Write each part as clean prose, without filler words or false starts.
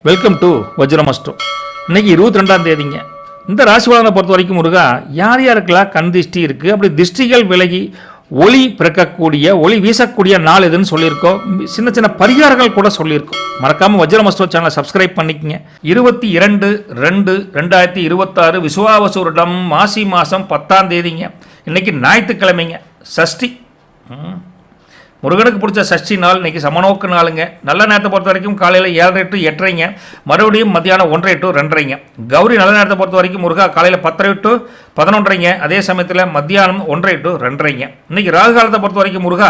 Welcome to வஜ்ரமஸ்டோ. இன்னைக்கு 22ஆம் தேதிங்க. இந்த ராசி பலனை பொறுத்த வரைக்கும் முருகா யார் யாருக்கெல்லாம் கண் திஷ்டி இருக்குது, அப்படி திஷ்டிகள் விலகி ஒளி பிறக்கக்கூடிய ஒளி வீசக்கூடிய நாள் எதுன்னு சொல்லியிருக்கோம். சின்ன சின்ன பரிகாரங்கள் கூட சொல்லியிருக்கோம். மறக்காமல் வஜ்ரமஸ்டோ சேனலை சப்ஸ்கிரைப் பண்ணிக்கங்க. 22/2/2026 விசுவாவசூரிடம் மாசி மாதம் 10ஆம் தேதிங்க. இன்னைக்கு ஞாயிற்றுக்கிழமைங்க, சஷ்டி. முருகனுக்கு பிடிச்ச சஷ்டி நாள் இன்றைக்கி சமநோக்கு நாளுங்க. நல்ல நேரத்தை பொறுத்த வரைக்கும் காலையில் 7:30 to 8:30, மறுபடியும் மத்தியானம் 1:30 to 2:30. கௌரி நல்ல நேரத்தை பொறுத்த வரைக்கும் முருகா காலையில் 10:30 to 11:30, அதே சமயத்தில் மத்தியானம் 1:30 to 2:30. இன்றைக்கி ராகு காலத்தை பொறுத்த வரைக்கும் முருகா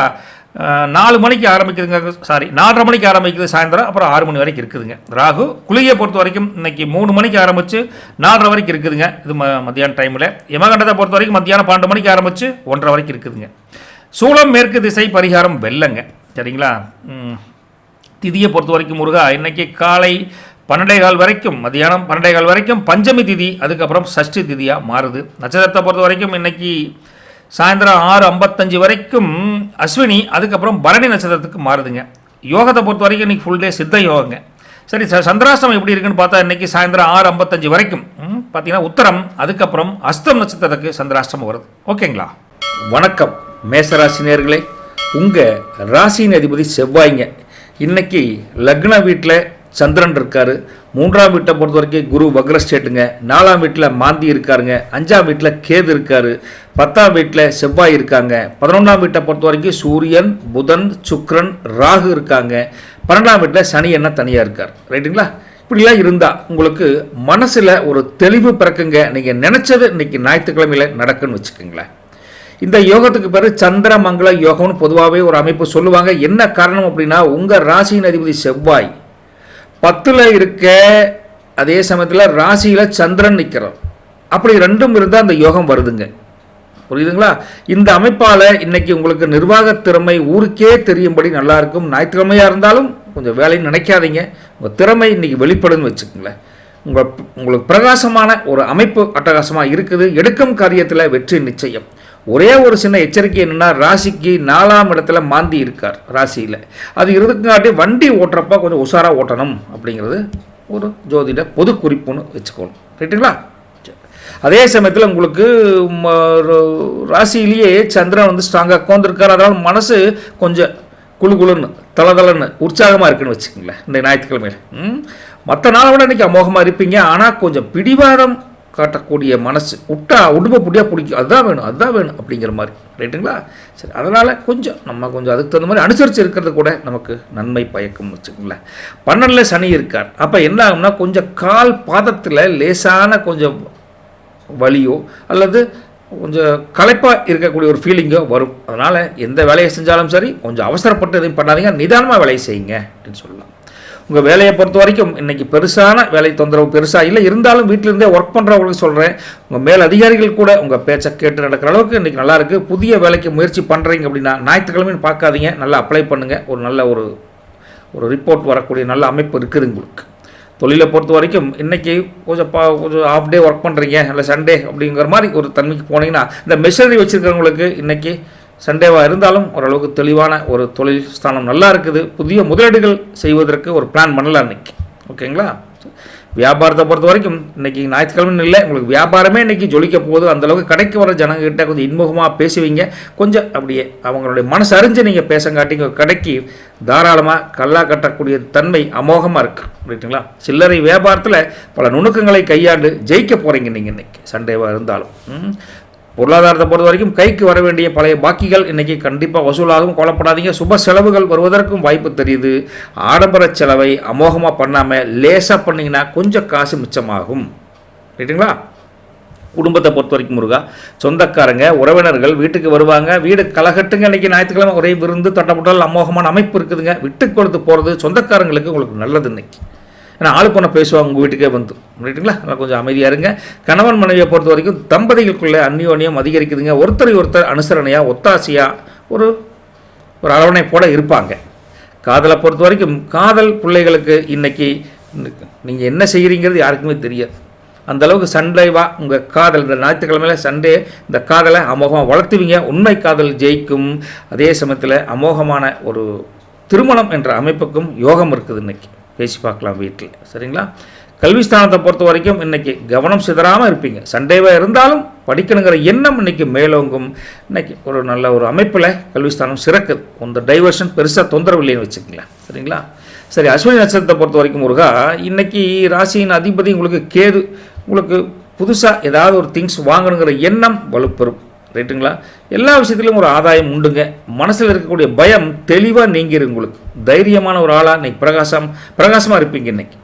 4 மணிக்கு ஆரம்பிக்குதுங்க, 4:30 மணிக்கு ஆரம்பிக்குது சாயந்தரம், அப்புறம் 6 மணி வரைக்கும் இருக்குதுங்க. ராகு குளியை பொறுத்த வரைக்கும் இன்றைக்கி 3 மணிக்கு ஆரம்பித்து 4:30 வரைக்கும் இருக்குதுங்க. இது மத்தியான டைமில். யமகண்டத்தை பொறுத்த வரைக்கும் மத்தியானம் 12 மணிக்கு ஆரம்பித்து 1:30 வரைக்கும் இருக்குதுங்க. சூளம் மேற்கு திசை, பரிகாரம் வெள்ளங்க. சரிங்களா? திதியை பொறுத்த வரைக்கும் முருகா இன்றைக்கி காலை 12:15 வரைக்கும், மத்தியானம் 12:15 வரைக்கும் பஞ்சமி திதி, அதுக்கப்புறம் சஷ்டி திதியாக மாறுது. நட்சத்திரத்தை பொறுத்த வரைக்கும் இன்றைக்கி சாயந்தரம் 6:55 வரைக்கும் அஸ்வினி, அதுக்கப்புறம் பரணி நட்சத்திரத்துக்கு மாறுதுங்க. யோகத்தை பொறுத்த வரைக்கும் இன்றைக்கி ஃபுல் டே சித்த யோகங்க. சரி, சந்திராஷ்டமம் எப்படி இருக்குன்னு பார்த்தா இன்றைக்கி சாயந்தரம் 6:55 வரைக்கும் பார்த்தீங்கன்னா உத்தரம், அதுக்கப்புறம் அஸ்தம் நட்சத்திரத்துக்கு சந்திராஷ்டமம் வருது. ஓகேங்களா? வணக்கம் மேசராசி நேயர்களே. உங்கள் ராசியின் அதிபதி செவ்வாய்ங்க. இன்றைக்கி லக்ன வீட்டில் சந்திரன் இருக்கார். 3ஆம் வீட்டை பொறுத்த வரைக்கும் குரு வக்ரஸ்டேட்டுங்க. 4ஆம் வீட்டில் மாந்தி இருக்காருங்க. 5ஆம் வீட்டில் கேது இருக்கார். 10ஆம் வீட்டில் செவ்வாய் இருக்காங்க. 11ஆம் வீட்டை பொறுத்த வரைக்கும் சூரியன், புதன், சுக்கிரன், ராகு இருக்காங்க. 12ஆம் வீட்டில் சனி என்ன தனியாக இருக்கார். ரைட்டுங்களா? இப்படிலாம் இருந்தால் உங்களுக்கு மனசில் ஒரு தெளிவு பிறக்குங்க. நீங்கள் நினச்சது இன்றைக்கி ஞாயிற்றுக்கிழமையில் நடக்குன்னு வச்சுக்கோங்களேன். இந்த யோகத்துக்கு பேர் சந்திரமங்கல யோகம்னு பொதுவாகவே ஒரு அமைப்பு சொல்லுவாங்க. என்ன காரணம் அப்படின்னா, உங்கள் ராசியின் அதிபதி செவ்வாய் 10ல் இருக்க, அதே சமயத்தில் ராசியில் சந்திரன் நிற்கிறார். அப்படி ரெண்டும் இருந்தால் அந்த யோகம் வருதுங்க. புரியுதுங்களா? இந்த அமைப்பால் இன்னைக்கு உங்களுக்கு நிர்வாக திறமை ஊருக்கே தெரியும்படி நல்லா இருக்கும். ஞாயிற்றுக்கிழமையாக இருந்தாலும் கொஞ்சம் வேலைன்னு நினைக்காதீங்க. உங்கள் திறமை இன்னைக்கு வெளிப்படுன்னு வச்சுக்கோங்களேன். உங்களுக்கு பிரகாசமான ஒரு அமைப்பு அட்டகாசமாக இருக்குது. எடுக்கும் காரியத்தில் வெற்றி நிச்சயம். ஒரே ஒரு சின்ன எச்சரிக்கை என்னென்னா, ராசிக்கு 4ஆம் இடத்துல மாந்தி இருக்கார் ராசியில். அது இருந்துக்காட்டி வண்டி ஓட்டுறப்ப கொஞ்சம் உஷாராக ஓட்டணும் அப்படிங்கிறது ஒரு ஜோதிட பொது குறிப்புன்னு வச்சுக்கணும். ரைட்டுங்களா? அதே சமயத்தில் உங்களுக்கு ராசியிலேயே சந்திரன் ஸ்ட்ராங்காக உட்காந்துருக்கார். அதனால் மனசு கொஞ்சம் குழுன்னு தளதளன்னு உற்சாகமாக இருக்குன்னு வச்சுக்கோங்களேன். இந்த ஞாயிற்றுக்கிழமையில் மற்ற நாளை விட இன்றைக்கி அமோகமாக இருப்பீங்க. ஆனால் கொஞ்சம் பிடிவாதம் காட்டக்கூடிய மனசு விட்டா உடுப்பை புடியாக பிடிக்கும். அதுதான் வேணும் அப்படிங்கிற மாதிரி. ரைட்டுங்களா? சரி, அதனால் நம்ம கொஞ்சம் அதுக்கு தகுந்த மாதிரி அனுசரித்து இருக்கிறது கூட நமக்கு நன்மை பயக்கும்னு வச்சுக்கோங்களேன். 12ல் சனி இருக்கார். அப்போ என்ன ஆகும்னா, கொஞ்சம் கால் பாதத்தில் லேசான கொஞ்சம் வலியோ அல்லது கொஞ்சம் களைப்பாக இருக்கக்கூடிய ஒரு ஃபீலிங்கோ வரும். அதனால் எந்த வேலையை செஞ்சாலும் சரி கொஞ்சம் அவசரப்பட்டு எதையும் பண்ணாதீங்க, நிதானமாக வேலையை செய்யுங்க அப்படின்னு சொல்லலாம். உங்கள் வேலையை பொறுத்த வரைக்கும் இன்றைக்கி பெருசான வேலை தொந்தரவு பெருசாக இல்லை. இருந்தாலும் வீட்டிலேருந்தே ஒர்க் பண்ணுறவங்களுக்கு சொல்கிறேன், உங்கள் மேல் அதிகாரிகள் கூட உங்கள் பேச்சை கேட்டு நடக்கிற அளவுக்கு இன்றைக்கி நல்லாயிருக்கு. புதிய வேலைக்கு முயற்சி பண்ணுறீங்க அப்படின்னா ஞாயிற்றுக்கிழமைன்னு பார்க்காதீங்க, நல்லா அப்ளை பண்ணுங்கள். ஒரு நல்ல ஒரு ரிப்போர்ட் வரக்கூடிய நல்ல அமைப்பு இருக்குது உங்களுக்கு. தொழிலை பொறுத்த வரைக்கும் இன்றைக்கி கொஞ்சம் ஆஃப் டே ஒர்க் பண்ணுறீங்க, இல்லை சண்டே அப்படிங்கிற மாதிரி ஒரு தன்மைக்கு போனீங்கன்னா, இந்த மெஷினரி வச்சுருக்கிறவங்களுக்கு இன்றைக்கி சண்டேவாக இருந்தாலும் ஓரளவுக்கு தெளிவான ஒரு தொழில் ஸ்தானம் நல்லா இருக்குது. புதிய முதலீடுகள் செய்வதற்கு ஒரு பிளான் பண்ணலாம் இன்றைக்கி. ஓகேங்களா? வியாபாரத்தை பொறுத்த வரைக்கும் இன்றைக்கி ஞாயிற்றுக்கிழமை இல்லை, உங்களுக்கு வியாபாரமே இன்றைக்கி ஜொலிக்க போகுது. அந்தளவுக்கு கடைக்கு வர ஜனங்கிட்ட கொஞ்சம் இன்முகமாக பேசுவீங்க. கொஞ்சம் அப்படியே அவங்களுடைய மனசு அறிஞ்சு நீங்கள் பேசங்காட்டிங்க கடைக்கு தாராளமாக கல்லா கட்டக்கூடிய தன்மை அமோகமாக இருக்குது. ரைட்டுங்களா? சில்லறை வியாபாரத்தில் பல நுணுக்கங்களை கையாண்டு ஜெயிக்க போகிறீங்க நீங்கள் இன்றைக்கி சண்டேவாக இருந்தாலும். பொருளாதாரத்தை பொறுத்த வரைக்கும் கைக்கு வர வேண்டிய பழைய பாக்கிகள் இன்றைக்கி கண்டிப்பாக வசூலாகவும் கொல்லப்படாதீங்க. சுப செலவுகள் வருவதற்கும் வாய்ப்பு தெரியுது. ஆடம்பர செலவை அமோகமாக பண்ணாமல் லேசாக பண்ணிங்கன்னா கொஞ்சம் காசு மிச்சமாகும். ரைட்டுங்களா? குடும்பத்தை பொறுத்த வரைக்கும் முருகா சொந்தக்காரங்க உறவினர்கள் வீட்டுக்கு வருவாங்க. வீடு கலகட்டுங்க. இன்றைக்கி ஞாயிற்றுக்கிழமை ஒரே விருந்து தட்டப்பட்டால் அமோகமான அமைப்பு இருக்குதுங்க. விட்டு கொடுத்து போகிறது சொந்தக்காரங்களுக்கு உங்களுக்கு நல்லது இன்றைக்கி. ஏன்னா ஆளுக்கு ஒன்று பேசுவாங்க உங்கள் வீட்டுக்கே வந்து. ரைட்டுங்களா? அதனால் கொஞ்சம் அமைதியாக இருங்க. கணவன் மனைவியை பொறுத்த வரைக்கும் தம்பதிகளுக்குள்ளே அந்யோன்யம் அதிகரிக்குதுங்க. ஒருத்தர் ஒத்தாசையாக ஒரு அரவணைப்போடு இருப்பாங்க. காதலை பொறுத்த வரைக்கும் காதல் பிள்ளைகளுக்கு இன்றைக்கி நீங்கள் என்ன செய்கிறீங்கிறது யாருக்குமே தெரியாது. அந்தளவுக்கு சண்டேவா உங்கள் காதல் இந்த ஞாயிற்றுக்கிழமையில் சண்டே இந்த காதலை அமோகமாக வளர்த்துவீங்க. உண்மை காதல் ஜெயிக்கும். அதே சமயத்தில் அமோகமான ஒரு திருமணம் என்ற அமைப்புக்கும் யோகம் இருக்குது இன்றைக்கி. பேசி பார்க்கலாம் வீட்டில். சரிங்களா? கல்வி ஸ்தானத்தை பொறுத்த வரைக்கும் இன்றைக்கி கவனம் சிதறாமல் இருப்பீங்க. சண்டேவாக இருந்தாலும் படிக்கணுங்கிற எண்ணம் இன்றைக்கி மேலோங்கும். இன்றைக்கி ஒரு நல்ல ஒரு அமைப்பில் கல்வி ஸ்தானம் சிறக்குது. இந்த டைவர்ஷன் பெருசாக தொந்தரவு இல்லைன்னு வச்சுக்கங்களேன். சரிங்களா? சரி, அஸ்வினி நட்சத்திரத்தை பொறுத்த வரைக்கும் முருகா, இன்றைக்கி ராசியின் அதிபதி உங்களுக்கு கேது. உங்களுக்கு புதுசாக ஏதாவது ஒரு திங்ஸ் வாங்கணுங்கிற எண்ணம் வலுப்பெறும். ரைட்டுங்களா? எல்லா விஷயத்துலையும் ஒரு ஆதாயம் உண்டுங்க. மனசில் இருக்கக்கூடிய பயம் தெளிவாக நீங்கிரு. உங்களுக்கு தைரியமான ஒரு ஆளாக இன்றைக்கி பிரகாசமாக இருப்பீங்க. இன்றைக்கி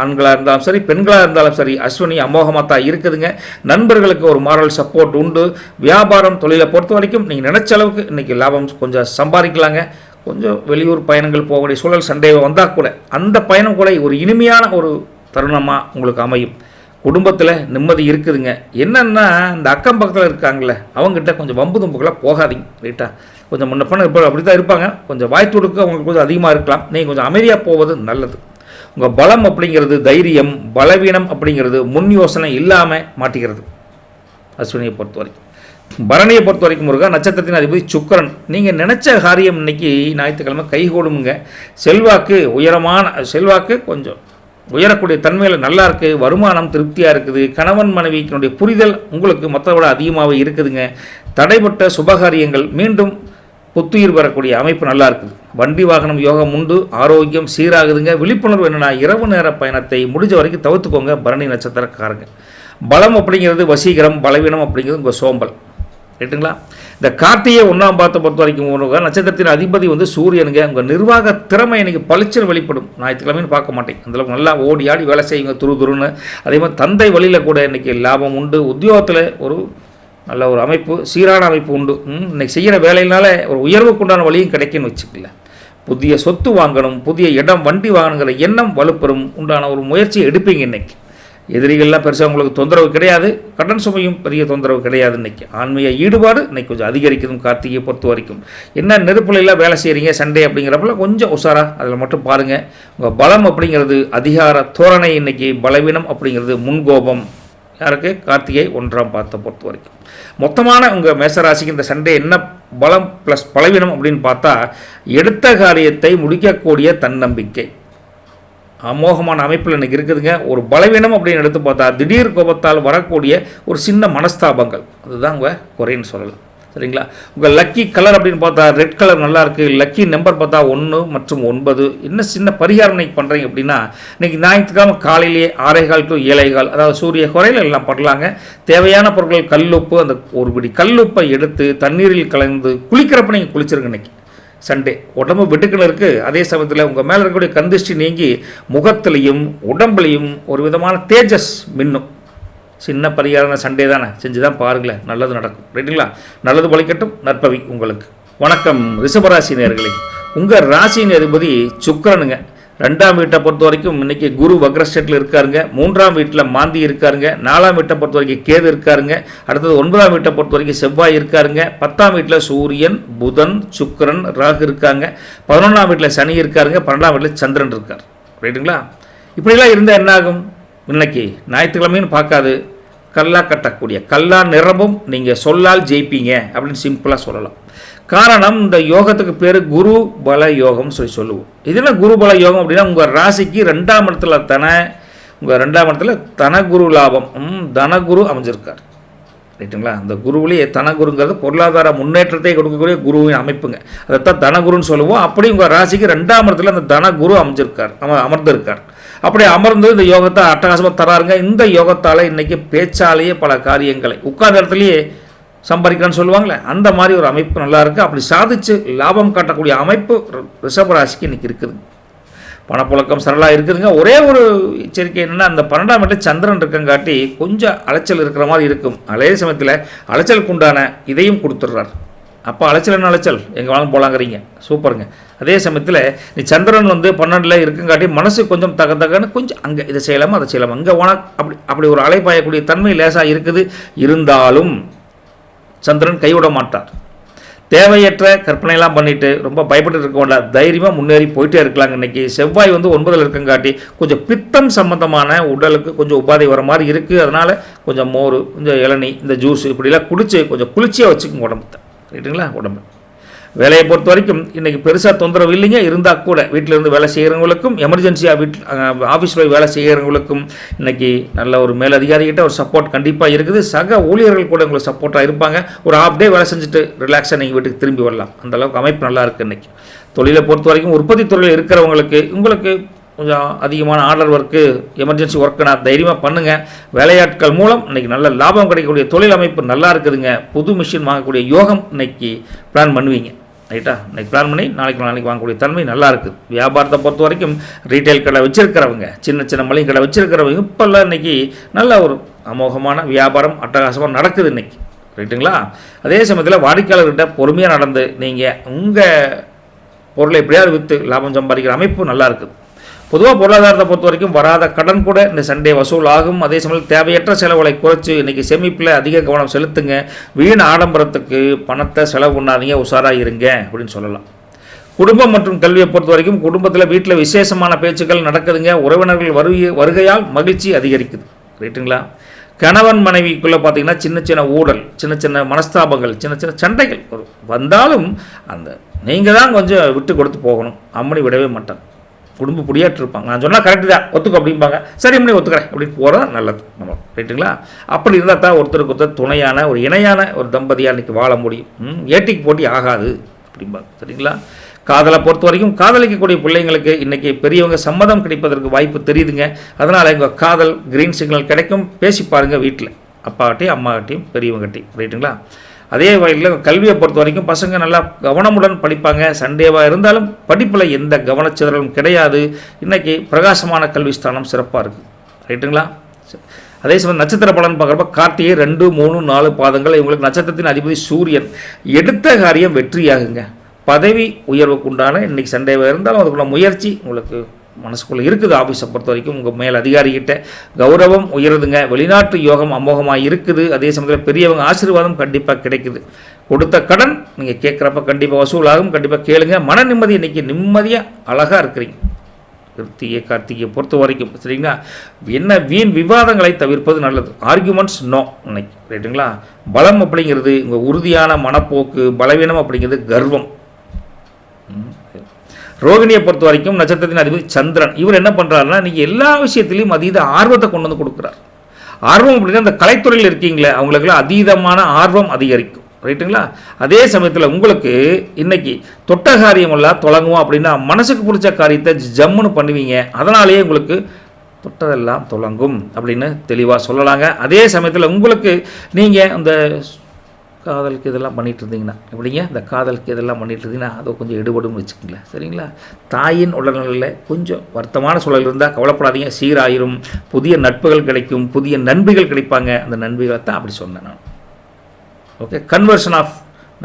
ஆண்களாக இருந்தாலும் சரி, பெண்களாக இருந்தாலும் சரி, அஸ்வினி அமோகமாக தான் இருக்குதுங்க. நண்பர்களுக்கு ஒரு மாரல் சப்போர்ட் உண்டு. வியாபாரம் தொழிலை பொறுத்த வரைக்கும் நீங்கள் நினச்ச அளவுக்கு இன்றைக்கி லாபம் கொஞ்சம் சம்பாதிக்கலாங்க. கொஞ்சம் வெளியூர் பயணங்கள் போகக்கூடிய சூழல் சண்டே வந்தால் கூட அந்த பயணம் கூட ஒரு இனிமையான ஒரு தருணமாக உங்களுக்கு அமையும். குடும்பத்தில் நிம்மதி இருக்குதுங்க. என்னென்னா இந்த அக்கம் பக்கத்தில் இருக்காங்களே அவங்ககிட்ட கொஞ்சம் வம்பு தும்புக்கெல்லாம் போகாதீங்க. ரைட்டா? கொஞ்சம் முன்ன பண்ண இப்போ அப்படி தான் இருப்பாங்க. கொஞ்சம் வாய் துடுக்கு அவங்களுக்கு கொஞ்சம் அதிகமாக இருக்கலாம். நீங்கள் கொஞ்சம் அமைதியாக போவது நல்லது. உங்கள் பலம் அப்படிங்கிறது தைரியம், பலவீனம் அப்படிங்கிறது முன் யோசனை இல்லாமல் மாட்டிக்கிறது. அஸ்வினியை பொறுத்த வரைக்கும். பரணியை பொறுத்த வரைக்கும் முருகா, நட்சத்திரத்தின் அதிபதி சுக்கிரன். நீங்கள் நினச்ச காரியம் இன்றைக்கி ஞாயிற்றுக்கிழமை கைகூடுமுங்க. செல்வாக்கு கொஞ்சம் உயரக்கூடிய தன்மையில் நல்லா இருக்குது. வருமானம் திருப்தியாக இருக்குது. கணவன் மனைவிக்கினுடைய புரிதல் உங்களுக்கு மற்றதை விட அதிகமாகவே இருக்குதுங்க. தடைப்பட்ட சுபகாரியங்கள் மீண்டும் புத்துயிர் பெறக்கூடிய அமைப்பு நல்லா இருக்குது. வண்டி வாகனம் யோகம் உண்டு. ஆரோக்கியம் சீராகுதுங்க. விழிப்புணர்வு என்னென்னா, இரவு நேர பயணத்தை முடிஞ்ச வரைக்கும் தவிர்த்துக்கோங்க. பரணி நட்சத்திரக்காரங்க. பலம் அப்படிங்கிறது வசீகரம், பலவீனம் அப்படிங்கிறது உங்கள் சோம்பல். ரைட்டுங்களா? இந்த கார்த்திகை 1ஆம் பாதத்தை பொறுத்த வரைக்கும் நட்சத்திரத்தின் அதிபதி சூரியனுங்க. உங்கள் நிர்வாக திறமை இன்றைக்கி பளிச்சுன்னு வெளிப்படும். ஞாயிற்றுக்கிழமைன்னு பார்க்க மாட்டேன். அந்தளவுக்கு நல்லா ஓடி ஆடி வேலை செய்யுங்க, துருன்னு. அதே மாதிரி தந்தை வழியில் கூட இன்றைக்கி லாபம் உண்டு. உத்தியோகத்தில் ஒரு நல்ல ஒரு அமைப்பு, சீரான அமைப்பு உண்டு. இன்றைக்கி செய்கிற வேலையினால ஒரு உயர்வுக்குண்டான வழியும் கிடைக்குன்னு வச்சுக்கல. புதிய சொத்து வாங்கணும், புதிய இடம், வண்டி வாங்கணுங்கிற எண்ணம் வலுப்பெறும். உண்டான ஒரு முயற்சியை எடுப்பீங்க. இன்றைக்கி எதிரிகள்லாம் பெருசாக உங்களுக்கு தொந்தரவு கிடையாது. கடன் சுமையும் பெரிய தொந்தரவு கிடையாது. இன்றைக்கி ஆன்மீக ஈடுபாடு இன்றைக்கி கொஞ்சம் அதிகரிக்குதும். கார்த்திகையை பொறுத்த வரைக்கும் என்ன நெருப்புலாம் வேலை செய்கிறீங்க சண்டே அப்படிங்கிறப்பல கொஞ்சம் உஷாராக அதில் மட்டும் பாருங்கள். உங்கள் பலம் அப்படிங்கிறது அதிகார தோரணை. இன்றைக்கி பலவீனம் அப்படிங்கிறது முன்கோபம். யாருக்கு? கார்த்திகை 1ஆம் பாதத்தை பொறுத்த வரைக்கும். மொத்தமான உங்கள் மேசராசிக்கு இந்த சண்டே என்ன பலம் ப்ளஸ் பலவீனம் அப்படின்னு பார்த்தா, எடுத்த காரியத்தை முடிக்கக்கூடிய தன்னம்பிக்கை அமோகமான அமைப்பில் இன்றைக்கி இருக்குதுங்க. ஒரு பலவீனம் அப்படின்னு எடுத்து பார்த்தா, திடீர் கோபத்தால் வரக்கூடிய ஒரு சின்ன மனஸ்தாபங்கள், அதுதான் உங்கள் குறைன்னு சொல்லலாம். சரிங்களா? உங்கள் லக்கி கலர் அப்படின்னு பார்த்தா ரெட் கலர் நல்லா இருக்குது. லக்கி நம்பர் பார்த்தா 1 மற்றும் 9. என்ன சின்ன பரிகாரம் இன்றைக்கி பண்ணுறீங்க அப்படின்னா, இன்றைக்கி ஞாயிற்றுக்கிழமை காலையிலேயே 6:15 to 7:15, அதாவது சூரிய குறையில் எல்லாம் பண்ணலாங்க. தேவையான பொருட்கள் கல்லுப்பு, அந்த ஒரு பிடி கல்லுப்பை எடுத்து தண்ணீரில் கலந்து குளிக்கிறப்ப நீங்கள் குளிச்சிருங்க. இன்றைக்கி சண்டே உடம்பு வெட்டுக்குன்னு இருக்குது. அதே சமயத்தில் உங்கள் மேலே இருக்கக்கூடிய கந்திஷ்டி நீங்கி முகத்திலையும் உடம்புலையும் ஒரு விதமான தேஜஸ் மின்னும். சின்ன பரிகாரம் சண்டே தானே, செஞ்சு தான் பாருங்களேன், நல்லது நடக்கும். ரைட்டுங்களா? நல்லது பலிக்கட்டும். நற்பவி உங்களுக்கு. வணக்கம் ரிஷபராசி நேயர்களே. உங்கள் ராசியின் அதிபதி சுக்கிரனுங்க. 2ஆம் வீட்டை பொறுத்த வரைக்கும் இன்றைக்கி குரு வக்ரஸ்டேட்டில் இருக்காருங்க. 3ஆம் வீட்டில் மாந்தி இருக்காருங்க. 4ஆம் வீட்டை பொறுத்த வரைக்கும் கேது இருக்காருங்க. அடுத்தது 9ஆம் வீட்டை பொறுத்த வரைக்கும் செவ்வாய் இருக்காருங்க. 10ஆம் வீட்டில் சூரியன், புதன், சுக்கிரன், ராகு இருக்காங்க. 11ஆம் வீட்டில் சனி இருக்காருங்க. 12ஆம் வீட்டில் சந்திரன் இருக்கார். ரைட்டுங்களா? இப்படிலாம் இருந்தால் என்ன ஆகும்? இன்னைக்கு ஞாயிற்றுக்கிழமைன்னு பார்க்காது, கல்லா கட்டக்கூடிய கல்லா நிரம்பும். நீங்கள் சொல்லால் ஜெயிப்பீங்க அப்படின்னு சிம்பிளாக சொல்லலாம். காரணம், இந்த யோகத்துக்கு பேர் குரு பல யோகம்னு சொல்லுவோம். இதெல்லாம் குரு பல யோகம் அப்படின்னா, உங்கள் ராசிக்கு 2ஆம் இடத்துல உங்கள் 2ஆம் இடத்துல தனகுரு லாபம், தனகுரு அமைஞ்சிருக்கார். ரைட்டுங்களா? அந்த குருவிலேயே தனகுருங்கிறது பொருளாதார முன்னேற்றத்தை கொடுக்கக்கூடிய குருவின் அமைப்புங்க. அதைத்தான் தனகுருன்னு சொல்லுவோம். அப்படி உங்கள் ராசிக்கு 2ஆம் இடத்துல அந்த தனகுரு அமர்ந்திருக்கார். அப்படி அமர்ந்து இந்த யோகத்தை அட்டகாசமாக தராருங்க. இந்த யோகத்தால் இன்றைக்கி பேச்சாலேயே பல காரியங்களை உட்கார்ந்த இடத்துலையே சம்பாதிக்கலான்னு சொல்லுவாங்களே, அந்த மாதிரி ஒரு அமைப்பு நல்லா இருக்குது. அப்படி சாதித்து லாபம் காட்டக்கூடிய அமைப்பு ரிஷபராசிக்கு இன்றைக்கி இருக்குது. பணப்புழக்கம் சரளாக இருக்குதுங்க. ஒரே ஒரு எச்சரிக்கை என்னென்னா, அந்த 12ஆம் வீட்டில் சந்திரன் இருக்கங்காட்டி கொஞ்சம் அலைச்சல் இருக்கிற மாதிரி இருக்கும். அதே சமயத்தில் அலைச்சலுக்கு உண்டான இதையும் கொடுத்துட்றார். அப்போ அலைச்சல் என்ன அலைச்சல், எங்கே வேணாலும் போலாங்கிறீங்க, சூப்பருங்க. அதே சமயத்தில் நீ சந்திரன் 12 இருக்குங்காட்டி மனசு கொஞ்சம் தகன்னு கொஞ்சம் அங்கே இதை செய்யலாமா அதை செய்யலாமா, அங்கே போனால் அப்படி ஒரு அலைப்பாயக்கூடிய தன்மை லேசாக இருக்குது. இருந்தாலும் சந்திரன் கைவிட மாட்டார். தேவையற்ற கற்பனையெல்லாம் பண்ணிவிட்டு ரொம்ப பயப்பட்டு இருக்க வேண்டாம். தைரியமாக முன்னேறி போயிட்டே இருக்கலாங்க. இன்றைக்கி செவ்வாய் 9 இருக்கங்காட்டி கொஞ்சம் பித்தம் சம்மந்தமான உடலுக்கு கொஞ்சம் உபாதை வர மாதிரி இருக்குது. அதனால் கொஞ்சம் மோர், கொஞ்சம் இளநீ, இந்த ஜூஸ் இப்படிலாம் குடிச்சு கொஞ்சம் குளிர்ச்சியாக வச்சுக்கோங்க உடம்புத்தை. ரைட்டுங்களா? உடம்பு வேலையை பொறுத்த வரைக்கும் இன்றைக்கி பெருசாக தொந்தரவு இல்லைங்க. இருந்தால் கூட வீட்டிலேருந்து வேலை செய்கிறவங்களுக்கும், எமர்ஜென்சியாக ஆஃபீஸில் போய் வேலை செய்கிறவங்களுக்கும் இன்றைக்கி நல்ல ஒரு மேலதிகாரிகிட்ட ஒரு சப்போர்ட் கண்டிப்பாக இருக்குது. சக ஊழியர்கள் கூட உங்களுக்கு சப்போர்ட்டாக இருப்பாங்க. ஒரு ஹாஃப் டே வேலை செஞ்சுட்டு ரிலாக்ஸாக நீங்கள் வீட்டுக்கு திரும்பி வரலாம். அந்தளவுக்கு அமைப்பு நல்லா இருக்குது இன்றைக்கி. தொழிலை பொறுத்த வரைக்கும் உற்பத்தி துறையில் இருக்கிறவங்களுக்கு உங்களுக்கு கொஞ்சம் அதிகமான ஆர்டர் ஒர்க்கு, எமர்ஜென்சி ஒர்க்கு நான் தைரியமாக பண்ணுங்கள். வேலையாட்கள் மூலம் இன்றைக்கி நல்ல லாபம் கிடைக்கக்கூடிய தொழில் அமைப்பு நல்லா இருக்குதுங்க. புது மிஷின் வாங்கக்கூடிய யோகம் இன்றைக்கி பிளான் பண்ணுவீங்க. ரைட்டா? இன்றைக்கி பிளான் பண்ணி நாளைக்கு வாங்கக்கூடிய தன்மை நல்லா இருக்குது. வியாபாரத்தை பொறுத்த வரைக்கும் ரீட்டைல் கடை வச்சுருக்கிறவங்க, சின்ன மளிகை கடை வச்சுருக்கிறவங்க இப்போல்லாம் இன்றைக்கி நல்ல ஒரு அமோகமான வியாபாரம் அட்டகாசமாக நடக்குது இன்றைக்கி. ரைட்டுங்களா? அதே சமயத்தில் வாடிக்கையாளர்கிட்ட பொறுமையாக நடந்து நீங்கள் உங்கள் பொருளை எப்படியாவது விற்று லாபம் சம்பாதிக்கிற அமைப்பு நல்லா இருக்குது. பொதுவாக பொருளாதாரத்தை பொறுத்த வரைக்கும் வராத கடன் கூட இந்த சண்டே வசூல் ஆகும். அதே சமயத்தில் தேவையற்ற செலவுகளை குறைச்சி இன்றைக்கி சேமிப்பில் அதிக கவனம் செலுத்துங்க. வீண் ஆடம்பரத்துக்கு பணத்தை செலவு பண்ணாதீங்க, உஷாராக இருங்க அப்படின்னு சொல்லலாம். குடும்பம் மற்றும் கல்வியை பொறுத்த வரைக்கும் குடும்பத்தில் வீட்டில் விசேஷமான பேச்சுக்கள் நடக்குதுங்க. உறவினர்கள் வருகையால் மகிழ்ச்சி அதிகரிக்குது. ரைட்டுங்களா? கணவன் மனைவிக்குள்ளே பார்த்தீங்கன்னா சின்ன ஊழல், சின்ன மனஸ்தாபங்கள், சின்ன சண்டைகள் வந்தாலும் அந்த நீங்கள் தான் கொஞ்சம் விட்டு கொடுத்து போகணும். அம்மனி விடவே மாட்டாங்க. குடும்ப புடியாட்டு இருப்பாங்க. நான் சொன்னால் கரெக்டு தான், ஒத்துக்க அப்படிம்பாங்க. சரி அம்மனி ஒத்துக்கிறேன் அப்படின்னு போகிறது நல்லது நம்ம. ரைட்டுங்களா? அப்படி இருந்தால் தான் ஒருத்தருக்கு ஒருத்தர் துணையான ஒரு இணையான ஒரு தம்பதியாக இன்றைக்கி வாழ முடியும். ஏட்டிக்கு போட்டி ஆகாது அப்படிம்பாங்க. சரிங்களா? காதலை பொறுத்த வரைக்கும் காதலிக்கக்கூடிய பிள்ளைங்களுக்கு இன்றைக்கி பெரியவங்க சம்மதம் கிடைப்பதற்கு வாய்ப்பு தெரியுதுங்க. அதனால் எங்கள் காதல் க்ரீன் சிக்னல் கிடைக்கும். பேசி பாருங்கள் வீட்டில், அப்பாட்டையும் அம்மாட்டையும் பெரியவங்கட்டையும். ரைட்டுங்களா? அதே வகையில் கல்வியை பொறுத்த வரைக்கும் பசங்க நல்லா கவனமுடன் படிப்பாங்க. சண்டேவாக இருந்தாலும் படிப்பில் எந்த கவனச்சிதறலும் கிடையாது. இன்றைக்கி பிரகாசமான கல்வி ஸ்தானம் சிறப்பாக இருக்குது. ரைட்டுங்களா? அதே சமயம் நட்சத்திர பலன் பார்க்குறப்ப கார்த்திகை 2, 3, 4 பாதங்கள் இவங்களுக்கு நட்சத்திரத்தின் அதிபதி சூரியன். எடுத்த காரியம் வெற்றியாகுங்க. பதவி உயர்வுக்குண்டான இன்றைக்கி சண்டேவாக இருந்தாலும் அதுக்குள்ள முயற்சி உங்களுக்கு மனசுக்குள்ளே இருக்குது. ஆஃபீஸை பொறுத்த வரைக்கும் உங்கள் மேல் அதிகாரிகிட்ட கௌரவம் உயருதுங்க. வெளிநாட்டு யோகம் அமோகமாக இருக்குது. அதே சமயத்தில் பெரியவங்க ஆசீர்வாதம் கண்டிப்பாக கிடைக்குது. கொடுத்த கடன் நீங்கள் கேட்குறப்ப கண்டிப்பாக வசூலாகும். கண்டிப்பாக கேளுங்க. மன நிம்மதி இன்றைக்கி நிம்மதியாக அழகாக இருக்கிறீங்க. கார்த்திகையை பொறுத்த வரைக்கும் சரிங்களா? என்ன வீண் விவாதங்களை தவிர்ப்பது நல்லது. ஆர்கியூமெண்ட்ஸ் நோ இன்னைக்கு. ரைட்டுங்களா? பலம் அப்படிங்கிறது உங்கள் உறுதியான மனப்போக்கு, பலவீனம் அப்படிங்கிறது கர்வம். ரோகிணியை பொறுத்த வரைக்கும் நட்சத்திரத்தின் அதிபதி சந்திரன். இவர் என்ன பண்ணுறாருன்னா நீங்கள் எல்லா விஷயத்திலையும் அதீத ஆர்வத்தை கொண்டு வந்து கொடுக்குறார். ஆர்வம் அப்படின்னா அந்த கலைத்துறையில் இருக்கீங்களே அவங்களுக்குலாம் அதீதமான ஆர்வம் அதிகரிக்கும். ரைட்டுங்களா? அதே சமயத்தில் உங்களுக்கு இன்னைக்கு தொட்ட காரியமெல்லாம் தொடங்குவோம் அப்படின்னா மனசுக்கு பிடிச்ச காரியத்தை ஜம்முன்னு பண்ணுவீங்க. அதனாலேயே உங்களுக்கு தொட்டதெல்லாம் தொடங்கும் அப்படின்னு தெளிவாக சொல்லலாங்க. அதே சமயத்தில் உங்களுக்கு நீங்கள் அந்த காதலுக்கு இதெல்லாம் பண்ணிகிட்டு இருந்தீங்கன்னா எப்படிங்க, இந்த காதலுக்கு இதெல்லாம் பண்ணிகிட்டு இருந்தீங்கன்னா அதை கொஞ்சம் எடுபடும்னு வச்சுக்கோங்களேன். சரிங்களா? தாயின் உடல்நிலையில் கொஞ்சம் வருத்தமான சூழல் இருந்தால் கவலைப்படாதீங்க, சீராயிரும். புதிய நட்புகள் கிடைக்கும், புதிய நண்பிகள் கிடைப்பாங்க. அந்த நண்பிகளை தான் அப்படி சொன்னேன் நான். ஓகே, கன்வர்ஷன் ஆஃப்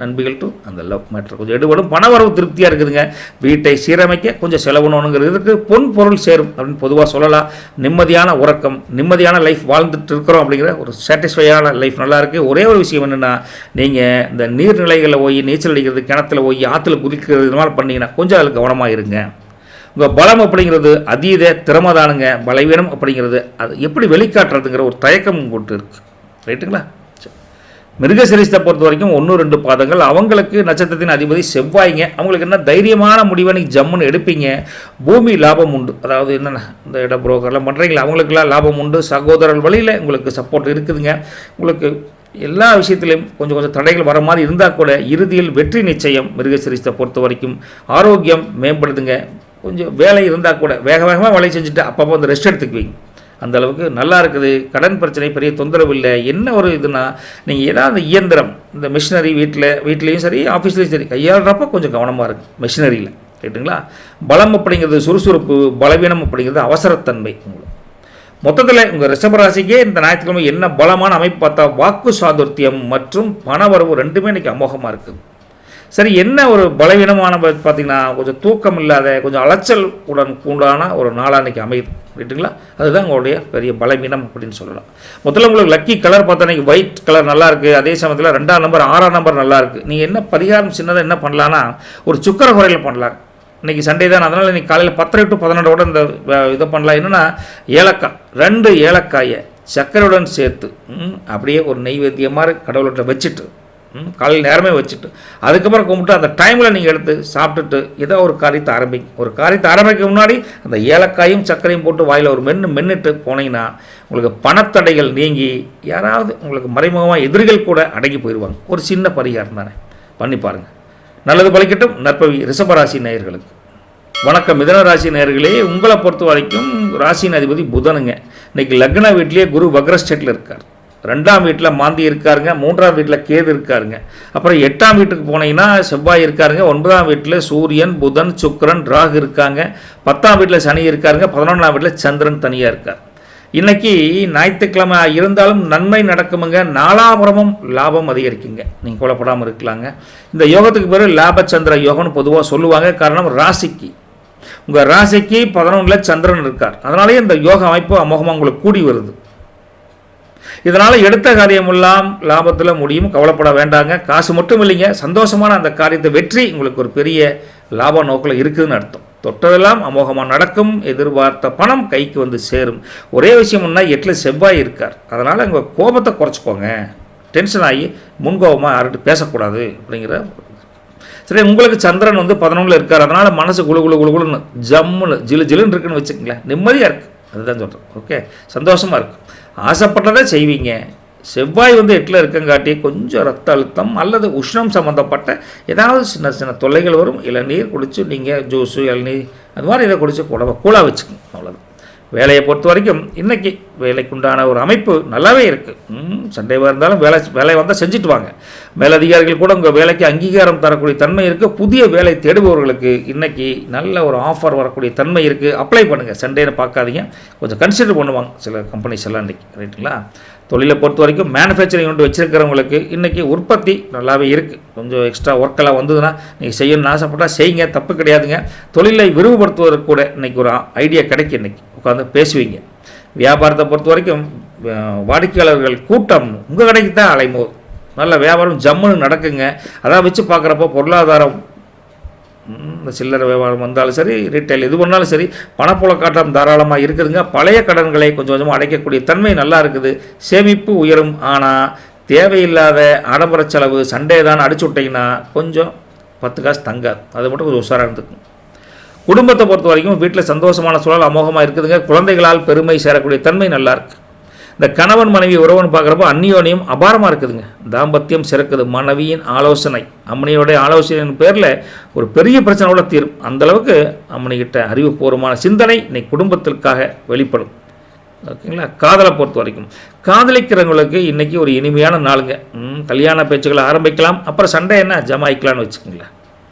நண்பிகள் டு அந்த லவ் மேட்ரு கொஞ்சம் எடுபடும். பணவரவு திருப்தியாக இருக்குதுங்க. வீட்டை சீரமைக்க கொஞ்சம் செலவணுங்கிறதுக்கு பொன் பொருள் சேரும் அப்படின்னு பொதுவாக சொல்லலாம். நிம்மதியான உறக்கம், நிம்மதியான லைஃப் வாழ்ந்துட்டு இருக்கிறோம் அப்படிங்கிற ஒரு சாட்டிஸ்ஃபையான லைஃப் நல்லாயிருக்கு. ஒரே ஒரு விஷயம் என்னென்னா, நீங்கள் இந்த நீர்நிலைகளில் போய் நீச்சல் அடிக்கிறது, கிணத்துல போய் ஆற்றுல குதிக்கிறது இது மாதிரி பண்ணிங்கன்னா கொஞ்சம் அதில் கவனமாக இருங்க. உங்கள் பலம் அப்படிங்கிறது அதீத திறமைதானுங்க. பலவீனம் அப்படிங்கிறது அது எப்படி வெளிக்காட்டுறதுங்கிற ஒரு தயக்கம் கொண்டு இருக்குது. ரைட்டுங்களா? மிருகசீரிஷத்தை பொறுத்த வரைக்கும் 1, 2 பாதங்கள் அவங்களுக்கு நட்சத்திரத்தின் அதிபதி செவ்வாய்ங்க. அவங்களுக்கு என்ன தைரியமான முடிவை நீங்கள் ஜம்முன்னு எடுப்பீங்க. பூமி லாபம் உண்டு. அதாவது என்னென்ன இந்த இட புரோக்கர்லாம் பண்ணுறீங்களா அவங்களுக்கெல்லாம் லாபம் உண்டு. சகோதரர் வழியில் உங்களுக்கு சப்போர்ட் இருக்குதுங்க. உங்களுக்கு எல்லா விஷயத்திலையும் கொஞ்சம் தடைகள் வர மாதிரி இருந்தால் கூட இறுதியில் வெற்றி நிச்சயம். மிருகசீரிஷத்தை பொறுத்த வரைக்கும் ஆரோக்கியம் மேம்படுதுங்க. கொஞ்சம் வேலை இருந்தால் கூட வேகமாக வேலை செஞ்சுட்டு அப்பப்போ வந்து ரெஸ்ட் எடுத்துக்குவீங்க. அந்த அளவுக்கு நல்லா இருக்குது. கடன் பிரச்சனை பெரிய தொந்தரவு இல்லை. என்ன ஒரு இதுனா, நீங்கள் ஏதாவது இயந்திரம் இந்த மிஷினரி வீட்லேயும் சரி ஆஃபீஸ்லேயும் சரி கையாளுறப்ப கொஞ்சம் கவனமாக இருக்குது மிஷினரியில். ரைட்டுங்களா? பலம் அப்படிங்கிறது சுறுசுறுப்பு, பலவீனம் அப்படிங்கிறது அவசரத்தன்மை. உங்களுக்கு மொத்தத்தில் உங்கள் ரிஷபராசிக்கே இந்த ஞாயிற்றுக்கிழமை என்ன பலமான அமைப்பு பார்த்தா வாக்கு சாதுர்த்தியம் மற்றும் பணவரவு ரெண்டுமே இன்றைக்கி அமோகமாக இருக்குது. சரி, என்ன ஒரு பலவீனமான பார்த்தீங்கன்னா கொஞ்சம் தூக்கம் இல்லாத கொஞ்சம் அலைச்சல் உண்டான ஒரு நாளாக இன்றைக்கி அமையுது. ரைட்டுங்களா? அதுதான் உங்களுடைய பெரிய பலவீனம் அப்படின்னு சொல்லலாம். முதல்ல உங்களுக்கு லக்கி கலர் பார்த்தா இன்றைக்கி ஒயிட் கலர் நல்லாயிருக்கு. அதே சமயத்தில் 2ஆம் நம்பர் 6ஆம் நம்பர் நல்லாயிருக்கு. நீங்கள் என்ன பரிகாரம் சின்னதாக என்ன பண்ணலான்னா ஒரு சுக்கர குறையில் பண்ணலாம். இன்றைக்கி சண்டே தான், அதனால் இன்றைக்கி காலையில் 10 to 11 இந்த இதை பண்ணலாம். என்னென்னா ஏலக்காய் 2 ஏலக்காயை சர்க்கரையுடன் சேர்த்து அப்படியே ஒரு நெய்வேத்தியமாக கடவுள்கிட்ட வச்சுட்டு காலையில் நேரமே வச்சுட்டு அதுக்கப்புறம் கும்பிட்டு அந்த டைமில் நீங்கள் எடுத்து சாப்பிட்டுட்டு ஏதோ ஒரு காரியத்தை ஆரம்பிங்க. ஒரு காரியத்தை ஆரம்பிக்க முன்னாடி அந்த ஏலக்காயும் சர்க்கரையும் போட்டு வாயில் ஒரு மென்னுட்டு போனீங்கன்னா உங்களுக்கு பணத்தடைகள் நீங்கி யாராவது உங்களுக்கு மறைமுகமாக எதிரிகள் கூட அடங்கி போயிடுவாங்க. ஒரு சின்ன பரிகாரம் தானே, பண்ணி பாருங்கள். நல்லது பலிக்கட்டும். நற்பவி ரிஷபராசி நேயர்களுக்கு வணக்கம். மிதுன ராசி நேயர்களே, உங்களை பொறுத்த வரைக்கும் ராசியின் அதிபதி புதனுங்க. இன்றைக்கி லக்ன வீட்லேயே குரு வக்ரஸ்டேட்டில் இருக்கார். 2ஆம் வீட்டில் மாந்தி இருக்காருங்க. 3ஆம் வீட்டில் கேது இருக்காருங்க. அப்புறம் 8ஆம் வீட்டுக்கு போனீங்கன்னா செவ்வாய் இருக்காருங்க. 9ஆம் வீட்டில் சூரியன், புதன், சுக்கிரன், ராகு இருக்காங்க. 10ஆம் வீட்டில் சனி இருக்காருங்க. 11ஆம் வீட்டில் சந்திரன் தனியாக இருக்கார். இன்றைக்கி ஞாயிற்றுக்கிழமை இருந்தாலும் நன்மை நடக்குமுங்க. நாலாபுரமும் லாபம் அதிகரிக்குங்க. நீங்கள் கொல்லப்படாமல் இருக்கலாங்க. இந்த யோகத்துக்கு பேர் லாபச்சந்திர யோகம்னு பொதுவாக சொல்லுவாங்க. காரணம் ராசிக்கு, உங்கள் ராசிக்கு 11ல் சந்திரன் இருக்கார். அதனாலே இந்த யோக அமைப்பு அமோகமாக உங்களுக்கு கூடி வருது. இதனால் எடுத்த காரியமெல்லாம் லாபத்தில் முடியும். கவலைப்பட வேண்டாங்க. காசு மட்டும் இல்லைங்க, சந்தோஷமான அந்த காரியத்தை வெற்றி உங்களுக்கு ஒரு பெரிய லாப நோக்கில் இருக்குதுன்னு அர்த்தம். தொட்டதெல்லாம் அமோகமாக நடக்கும். எதிர்பார்த்த பணம் கைக்கு வந்து சேரும். ஒரே விஷயம் ஒன்றா 8ல் செவ்வாய் இருக்கார். அதனால் உங்கள் கோபத்தை குறைச்சிக்கோங்க. டென்ஷன் ஆகி முன்கோபமாக யார்கிட்ட பேசக்கூடாது அப்படிங்கிற. சரி, உங்களுக்கு சந்திரன் 11ல் இருக்கார். அதனால் மனசு குழுன்னு ஜம்முன்னு ஜிலுன்னு இருக்குன்னு வச்சுக்கங்களேன். நிம்மதியாக இருக்குது. அதுதான் சொல்கிறேன். ஓகே, சந்தோஷமாக இருக்குது. ஆசைப்பட்டதை செய்வீங்க. செவ்வாய் 8ல் இருக்கங்காட்டி கொஞ்சம் ரத்த அழுத்தம் அல்லது உஷ்ணம் சம்மந்தப்பட்ட ஏதாவது சின்ன தொல்லைகள் வரும். இளநீர் குடித்து நீங்கள் ஜூஸு இளநீர் அது மாதிரி இதை குடித்து கூலாக வச்சுக்கணும். அவ்வளோதான். வேலையை பொறுத்த வரைக்கும் இன்றைக்கி வேலைக்குண்டான ஒரு அமைப்பு நல்லாவே இருக்குது. சண்டேவாக இருந்தாலும் வேலை வந்தால் செஞ்சுட்டு வாங்க. மேலதிகாரிகள் கூட உங்கள் வேலைக்கு அங்கீகாரம் தரக்கூடிய தன்மை இருக்குது. புதிய வேலை தேடுபவர்களுக்கு இன்றைக்கி நல்ல ஒரு ஆஃபர் வரக்கூடிய தன்மை இருக்குது. அப்ளை பண்ணுங்கள். சண்டேன்னு பார்க்காதீங்க, கொஞ்சம் கன்சிடர் பண்ணுவாங்க சில கம்பெனிஸ் எல்லாம் இன்றைக்கி. ரைட்டுங்களா? தொழிலை பொறுத்த வரைக்கும் மேனுஃபேக்சரிங் யூனிட் வச்சுருக்கிறவங்களுக்கு இன்றைக்கி உற்பத்தி நல்லாவே இருக்குது. கொஞ்சம் எக்ஸ்ட்ரா ஒர்க்கெல்லாம் வந்ததுன்னா நீங்கள் செய்யணும்னு ஆசைப்பட்டால் செய்யுங்க, தப்பு கிடையாதுங்க. தொழிலை விரிவுபடுத்துவதற்கு கூட இன்றைக்கி ஒரு ஐடியா கிடைக்கும். இன்றைக்கி உட்காந்து பேசுவீங்க. வியாபாரத்தை பொறுத்த வரைக்கும் வாடிக்கையாளர்கள் கூட்டம் உங்கள் கடைக்கு தான் அலைமோது. நல்ல வியாபாரம் ஜம்முன்னு நடக்குங்க. அதான் வச்சு பார்க்குறப்போ பொருளாதாரம் இந்த சில்லறை வியாபாரம் வந்தாலும் சரி, ரீட்டைல் எது பண்ணாலும் சரி, பணப்புழக்காட்டம் தாராளமாக இருக்குதுங்க. பழைய கடன்களை கொஞ்சம் கொஞ்சமாக அடைக்கக்கூடிய தன்மை நல்லா இருக்குது. சேமிப்பு உயரும். ஆனால் தேவையில்லாத ஆடம்பர செலவு சண்டே தான் அடிச்சு விட்டிங்கன்னா கொஞ்சம் 10 காசு தங்காது. அது மட்டும் கொஞ்சம் உஷாராக இருந்துக்கும். குடும்பத்தை பொறுத்த வரைக்கும் வீட்டில் சந்தோஷமான சூழல் அமோகமாக இருக்குதுங்க. குழந்தைகளால் பெருமை சேரக்கூடிய தன்மை நல்லா இருக்குது. இந்த கணவன் மனைவி உறவுன்னு பார்க்குறப்போ அந்நியோன்யம் அபாரமாக இருக்குதுங்க. தாம்பத்தியம் சிறக்குது. மனைவியின் ஆலோசனை, அம்மனியோடைய ஆலோசனையின் பேரில் ஒரு பெரிய பிரச்சனையோட தீரும். அந்தளவுக்கு அம்மனிக்கிட்ட அறிவுபூர்வமான சிந்தனை இன்னைக்கு குடும்பத்திற்காக வெளிப்படும். ஓகேங்களா? காதலை பொறுத்த வரைக்கும் காதலிக்கிறவங்களுக்கு இன்றைக்கி ஒரு இனிமையான நாளுங்க. கல்யாண பேச்சுக்களை ஆரம்பிக்கலாம். அப்புறம் சண்டை என்ன ஜமாய்க்கலான்னு வச்சுக்கோங்களேன்.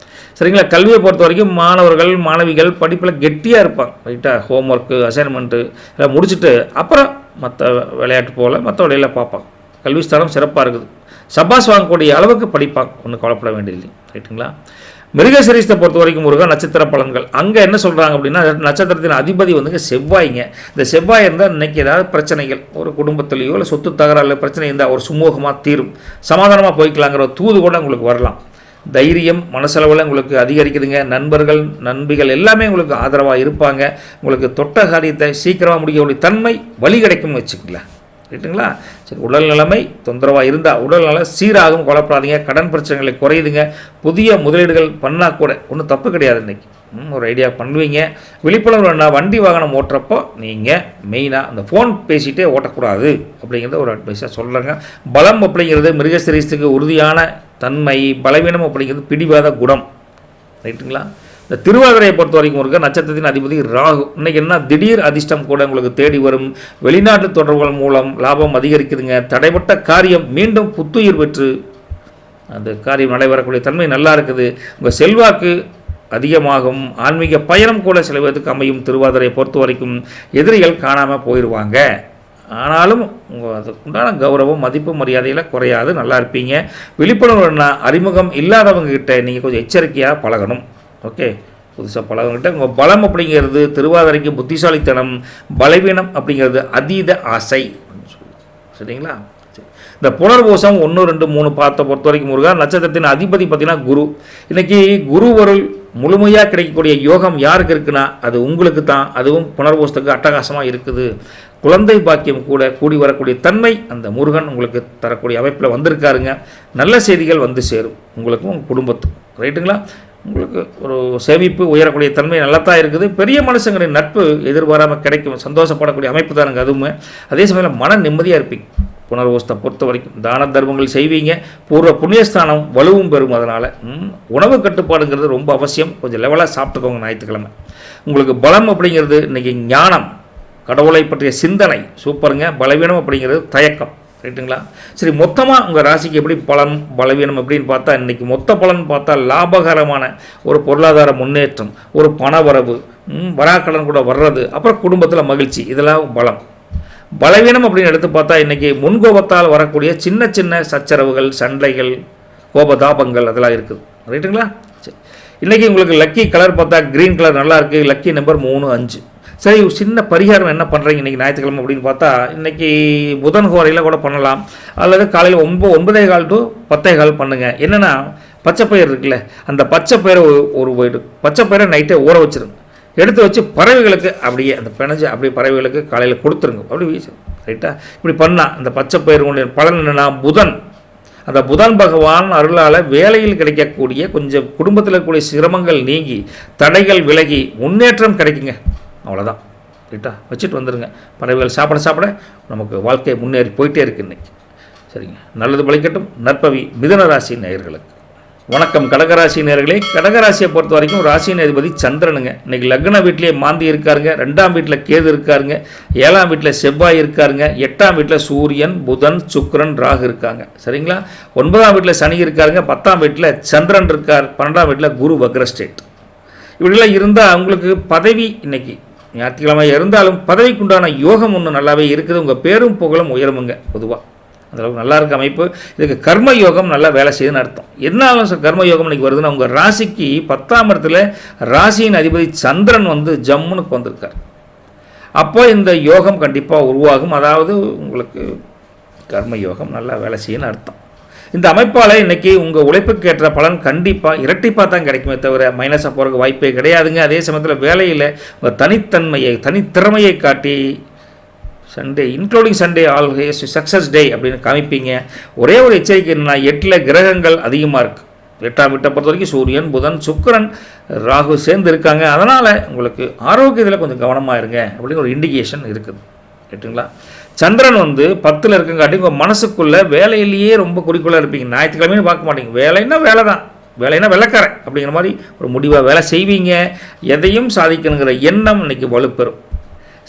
சரிங்களா? கல்வியை பொறுத்த வரைக்கும் மாணவர்கள் மாணவிகள் படிப்பில் கெட்டியாக இருப்பாங்க. ரைட்டாக ஹோம்ஒர்க்கு அசைன்மெண்ட்டு எல்லாம் முடிச்சுட்டு அப்புறம் மற்ற விளையாட்டு போல் மற்ற வழியில் பார்ப்பாங்க. கல்வி ஸ்தரம் சிறப்பாக இருக்குது. சபாஸ் வாங்கக்கூடிய அளவுக்கு படிப்பாங்க. ஒன்றும் கவலைப்பட வேண்டியதில்லை. ரைட்டுங்களா? மிருகசீரிஷத்தை பொறுத்த வரைக்கும் முருகா நட்சத்திர பலன்கள் அங்கே என்ன சொல்கிறாங்க அப்படின்னா, நட்சத்திரத்தின் அதிபதி செவ்வாய்ங்க. இந்த செவ்வாய் இருந்தால் இன்றைக்கி ஏதாவது பிரச்சனைகள் ஒரு குடும்பத்திலேயோ இல்லை சொத்து தகராறு பிரச்சனை இருந்தால் ஒரு சுமூகமாக தீரும். சமாதானமாக போய்க்கலாங்கிற தூது கூட உங்களுக்கு வரலாம். தைரியம் மனசளவில் உங்களுக்கு அதிகரிக்குதுங்க. நண்பர்கள் நண்பிகள் எல்லாமே உங்களுக்கு ஆதரவாக இருப்பாங்க. உங்களுக்கு தொட்ட காரியத்தை சீக்கிரமாக முடிக்கக்கூடிய தன்மை வழி கிடைக்கும்னு வச்சுக்கலாம். ரைட்டுங்களா? சரி, உடல் நிலைமை தொந்தரவாக இருந்தால் உடல்நல சீராகும். கொலைப்படாதீங்க. கடன் பிரச்சனைகளை குறையுதுங்க. புதிய முதலீடுகள் பண்ணால் கூட ஒன்றும் தப்பு கிடையாது. இன்றைக்கி ஒரு ஐடியா பண்ணுவீங்க. விழிப்புணர்வு என்ன, வண்டி வாகனம் ஓட்டுறப்போ நீங்கள் மெயினாக அந்த ஃபோன் பேசிகிட்டே ஓட்டக்கூடாது அப்படிங்கிறத ஒரு அட்வைஸாக சொல்கிறேங்க. பலம் அப்படிங்கிறது மிருகசீரிஷத்துக்கு உறுதியான தன்மை, பலவீனம் அப்படிங்கிறது பிடிவாத குணம். ரைட்டுங்களா? இந்த திருவாதிரையை பொறுத்த வரைக்கும் இருக்க நட்சத்திரத்தின் அதிபதி ராகு. இன்றைக்கி என்ன திடீர் அதிர்ஷ்டம் கூட உங்களுக்கு தேடி வரும். வெளிநாட்டு தொடர்புகள் மூலம் லாபம் அதிகரிக்குதுங்க. தடைப்பட்ட காரியம் மீண்டும் புத்துயிர் பெற்று அந்த காரியம் நடைபெறக்கூடிய தன்மை நல்லா இருக்குது. உங்கள் செல்வாக்கு அதிகமாகும். ஆன்மீக பயணம் கூட சில பேருக்கு அமையும். திருவாதிரையை பொறுத்த வரைக்கும் எதிரிகள் காணாமல் போயிடுவாங்க. ஆனாலும் உங்கள் அதுக்குண்டான கௌரவம் மதிப்பு மரியாதையில் குறையாது. நல்லா இருப்பீங்க. விழிப்புணர்வுன்னா அறிமுகம் இல்லாதவங்ககிட்ட நீங்கள் கொஞ்சம் எச்சரிக்கையாக பழகணும். ஓகே, புதுசாக பழகவங்கிட்ட உங்கள் பலம் அப்படிங்கிறது திருவாதிரைக்கு புத்திசாலித்தனம், பலவீனம் அப்படிங்கிறது அதீத ஆசை. சரிங்களா? இந்த புனர்பூசம் 1, 2, 3 பார்த்த பொறுத்த வரைக்கும் முருகா நட்சத்திரத்தின் அதிபதி பார்த்தீங்கன்னா குரு. இன்றைக்கி குரு பொருள் முழுமையாக கிடைக்கக்கூடிய யோகம் யாருக்கு இருக்குன்னா அது உங்களுக்கு தான். அதுவும் புனர்பூசத்துக்கு அட்டகாசமாக இருக்குது. குழந்தை பாக்கியம் கூட கூடி வரக்கூடிய தன்மை அந்த முருகன் உங்களுக்கு தரக்கூடிய அமைப்பில் வந்திருக்காருங்க. நல்ல செய்திகள் வந்து சேரும் உங்களுக்கும் உங்கள் குடும்பத்துக்கும். ரைட்டுங்களா? உங்களுக்கு ஒரு சேமிப்பு உயரக்கூடிய தன்மை நல்லா தான் இருக்குது. பெரிய மனுஷங்களின் நட்பு எதிர்பாராமல் கிடைக்கும். சந்தோஷப்படக்கூடிய அமைப்பு தானுங்க அதுவுமே. அதே சமயம் மன நிம்மதியாக இருப்பீங்க. புனர்வோஸ்தை பொறுத்த வரைக்கும் தான தர்மங்கள் செய்வீங்க. பூர்வ புண்ணியஸ்தானம் வலுவும் பெறும். அதனால் உணவு கட்டுப்பாடுங்கிறது ரொம்ப அவசியம். கொஞ்சம் லெவலாக சாப்பிட்டுக்கோங்க ஞாயிற்றுக்கிழமை. உங்களுக்கு பலம் அப்படிங்கிறது இன்றைக்கி ஞானம், கடவுளை பற்றிய சிந்தனை சூப்பருங்க. பலவீனம் அப்படிங்கிறது தயக்கம். ரைட்டுங்களா? சரி, மொத்தமாக உங்கள் ராசிக்கு எப்படி பலன் பலவீனம் அப்படின்னு பார்த்தா இன்றைக்கி மொத்த பலன் பார்த்தா லாபகரமான ஒரு பொருளாதார முன்னேற்றம், ஒரு பணவரவு, வராக்கடன் கூட வர்றது, அப்புறம் குடும்பத்தில் மகிழ்ச்சி, இதெல்லாம் பலம். பலவீனம் அப்படின்னு எடுத்து பார்த்தா இன்றைக்கி முன்கோபத்தால் வரக்கூடிய சின்ன சின்ன சச்சரவுகள், சண்டைகள், கோபதாபங்கள் அதெல்லாம் இருக்குது. ரைட்டுங்களா? சரி, இன்றைக்கி உங்களுக்கு லக்கி கலர் பார்த்தா க்ரீன் கலர் நல்லா இருக்குது. Lucky number 3, 5. சரி, சின்ன பரிகாரம் என்ன பண்ணுறீங்க இன்றைக்கி ஞாயிற்றுக்கிழமை அப்படின்னு பார்த்தா இன்றைக்கி புதன் ஹோரையில் கூட பண்ணலாம். அல்லது காலையில் 9:15 to 10:15 பண்ணுங்கள். என்னென்னா பச்சைப்பயிர் இருக்குல்ல, அந்த பச்சைப்பயிரை ஒரு பச்சைப்பயிரை நைட்டே ஊற வச்சுருங்க. எடுத்து வச்சு பறவைகளுக்கு அப்படியே அந்த பிணைஞ்சு அப்படியே பறவைகளுக்கு காலையில் கொடுத்துருங்க. அப்படி வீசு. ரைட்டாக? இப்படி பண்ணால் அந்த பச்சைப்பயிர்களுடைய பலன் என்னென்னா புதன், அந்த புதன் பகவான் அருளால் வேலையில் கிடைக்கக்கூடிய கொஞ்சம் குடும்பத்தில் இருக்கக்கூடிய சிரமங்கள் நீங்கி தடைகள் விலகி முன்னேற்றம் கிடைக்குங்க. அவ்வளோதான். ரைட்டா? வச்சுட்டு வந்துடுங்க. பறவைகள் சாப்பிட நமக்கு வாழ்க்கை முன்னேறி போயிட்டே இருக்குது இன்றைக்கி. சரிங்க, நல்லது பலிக்கட்டும். நற்பவி மிதுன ராசி நேயர்களுக்கு வணக்கம். கடகராசி நேயர்களே, கடகராசியை பொறுத்த வரைக்கும் ராசியின் அதிபதி சந்திரனுங்க. இன்றைக்கி லக்ன வீட்டிலே மாந்தி இருக்காருங்க. 2ஆம் வீட்டில் கேது இருக்காருங்க. 7ஆம் வீட்டில் செவ்வாய் இருக்காருங்க. 8ஆம் வீட்டில் சூரியன், புதன், சுக்கிரன், ராகு இருக்காங்க. சரிங்களா? 9ஆம் வீட்டில் சனி இருக்காருங்க. 10ஆம் வீட்டில் சந்திரன் இருக்கார். 12ஆம் வீட்டில் குரு வக்ரஸ்டேட். இப்படிலாம் இருந்தால் அவங்களுக்கு பதவி இன்றைக்கி ஞாயிற்றுக்கிழமை இருந்தாலும் பதவிக்குண்டான யோகம் ஒன்று நல்லாவே இருக்குது. உங்கள் பேரும் புகழும் உயரமுங்க. பொதுவாக அந்தளவுக்கு நல்லா இருக்க அமைப்பு. இதுக்கு கர்ம யோகம் நல்லா வேலை செய்யுதுன்னு அர்த்தம். என்னாலும் கர்ம யோகம் இன்றைக்கி வருதுன்னா உங்கள் ராசிக்கு 10ஆம் இடத்துல ராசியின் அதிபதி சந்திரன் வந்து ஜம்முனுக்கு வந்திருக்கார். அப்போ இந்த யோகம் கண்டிப்பாக உருவாகும். அதாவது உங்களுக்கு கர்ம யோகம் நல்லா வேலை செய்யுன்னு அர்த்தம். இந்த அமைப்பால் இன்றைக்கி உங்கள் உழைப்புக்கு ஏற்ற பலன் கண்டிப்பாக இரட்டிப்பாக தான் கிடைக்குமே தவிர மைனஸாக போகிறதுக்கு வாய்ப்பே கிடையாதுங்க. அதே சமயத்தில் வேலையில் உங்கள் தனித்தன்மையை தனித்திறமையை காட்டி Sunday including Sunday always success day அப்படின்னு காமிப்பீங்க. ஒரே ஒரு எச்சரிக்கை என்னன்னா 8ல் கிரகங்கள் அதிகமாக இருக்குது. 8ஆம் வீட்டை பொறுத்த வரைக்கும் சூரியன், புதன், சுக்கிரன், ராகு சேர்ந்து இருக்காங்க. அதனால் உங்களுக்கு ஆரோக்கியத்தில் கொஞ்சம் கவனமாக இருங்க அப்படின்னு ஒரு இண்டிகேஷன் இருக்குது. ரைட்டுங்களா? சந்திரன் வந்து 10ல் இருக்கங்காட்டி உங்கள் மனசுக்குள்ளே வேலையிலேயே ரொம்ப குறிக்கோளாக இருப்பீங்க. ஞாயிற்றுக்கிழமையும் பார்க்க மாட்டீங்க. வேலைன்னா வேலை தான், வேலைன்னா வெள்ளைக்காரன் அப்படிங்கிற மாதிரி ஒரு முடிவாக வேலை செய்வீங்க. எதையும் சாதிக்கணுங்கிற எண்ணம் இன்றைக்கி வலுப்பெறும்.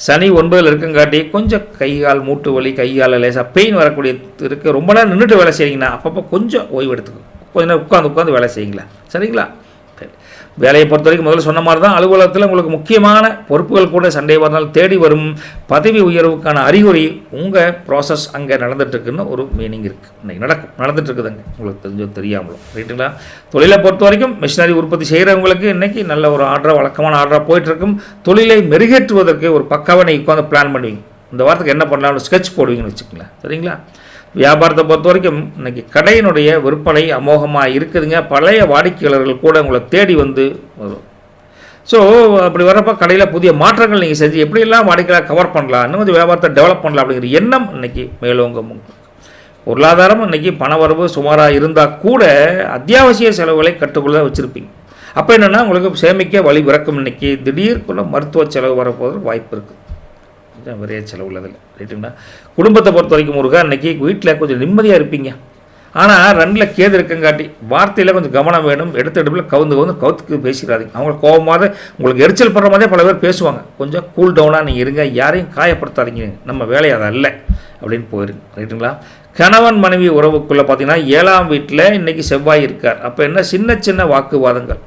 சனி 9ல் இருக்கங்காட்டி கொஞ்சம் கைகால் மூட்டு வலி, கைகால லேசாக பெயின் வரக்கூடிய இருக்குது. ரொம்ப நேரம் நின்றுட்டு வேலை செய்கிறீங்கன்னா அப்பப்போ கொஞ்சம் ஓய்வு எடுத்துக்கும். கொஞ்ச நேரம் உட்காந்து வேலை செய்யுங்களா? சரிங்களா? வேலையை பொறுத்த வரைக்கும் முதல்ல சொன்ன மாதிரி தான் அலுவலகத்தில் உங்களுக்கு முக்கியமான பொறுப்புகள் கூட சண்டே வரனாலும் தேடி வரும். பதவி உயர்வுக்கான அறிகுறி உங்கள் ப்ராசஸ் அங்கே நடந்துகிட்ருக்குன்னு ஒரு மீனிங் இருக்குது. இன்றைக்கி நடந்துகிட்ருக்குதுங்க உங்களுக்கு தெரிஞ்சோ தெரியாமலும். ரைட்டுங்களா? தொழிலை பொறுத்த வரைக்கும் மிஷினரி உற்பத்தி செய்கிறவங்களுக்கு இன்றைக்கி நல்ல ஒரு ஆர்டராக வழக்கமான ஆர்டராக போயிட்டுருக்கும். தொழிலை மெருகேற்றுவதற்கு ஒரு பக்காவை நீங்கள் உட்காந்து பிளான் பண்ணுவீங்க. இந்த வாரத்துக்கு என்ன பண்ணலாம்னு ஸ்கெட்ச் போடுவீங்கன்னு வச்சுக்கோங்களேன். சரிங்களா? வியாபாரத்தை பொறுத்த வரைக்கும் இன்றைக்கி கடையினுடைய விற்பனை அமோகமாக இருக்குதுங்க. பழைய வாடிக்கையாளர்கள் கூட உங்களை தேடி வந்து வரும். ஸோ அப்படி வரப்போ கடையில் புதிய மாற்றங்கள் நீங்கள் செஞ்சு எப்படியெல்லாம் வாடிக்கையாளர் கவர் பண்ணலாம், இன்னும் கொஞ்சம் வியாபாரத்தை டெவலப் பண்ணலாம் அப்படிங்கிற எண்ணம் இன்றைக்கி மேலோங்க. பொருளாதாரம் இன்றைக்கி பணவரவு சுமாராக இருந்தால் கூட அத்தியாவசிய செலவுகளை கட்டுக்குள்ளே வச்சுருப்பீங்க. அப்போ என்னென்னா உங்களுக்கு சேமிக்க வழி பிறக்கும். இன்றைக்கி திடீர்க்குள்ள மருத்துவ செலவு வரப்போகிற வாய்ப்பு இருக்குது. நிறைய செலவு உள்ளதில்லை. ரைட்டுங்களா? குடும்பத்தை பொறுத்த வரைக்கும் முருகா இன்றைக்கி வீட்டில் கொஞ்சம் நிம்மதியாக இருப்பீங்க. ஆனால் 2ல் கேது இருக்கங்காட்டி வார்த்தையில் கொஞ்சம் கவனம் வேணும். எடுப்பில் கவுத்துக்கு பேசிடாதீங்க. அவங்க கோபமாக உங்களுக்கு எரிச்சல் படுற மாதிரியே பல பேர் பேசுவாங்க. கொஞ்சம் கூல் டவுனாக நீங்கள் இருங்க. யாரையும் காயப்படுத்தாதீங்க. நம்ம வேலை அதை அல்ல அப்படின்னு போயிருங்க. ரைட்டுங்களா? கணவன் மனைவி உறவுக்குள்ளே பார்த்தீங்கன்னா 7ஆம் வீட்டில் இன்றைக்கி செவ்வாய் இருக்கார். அப்போ என்ன சின்ன சின்ன வாக்குவாதங்கள்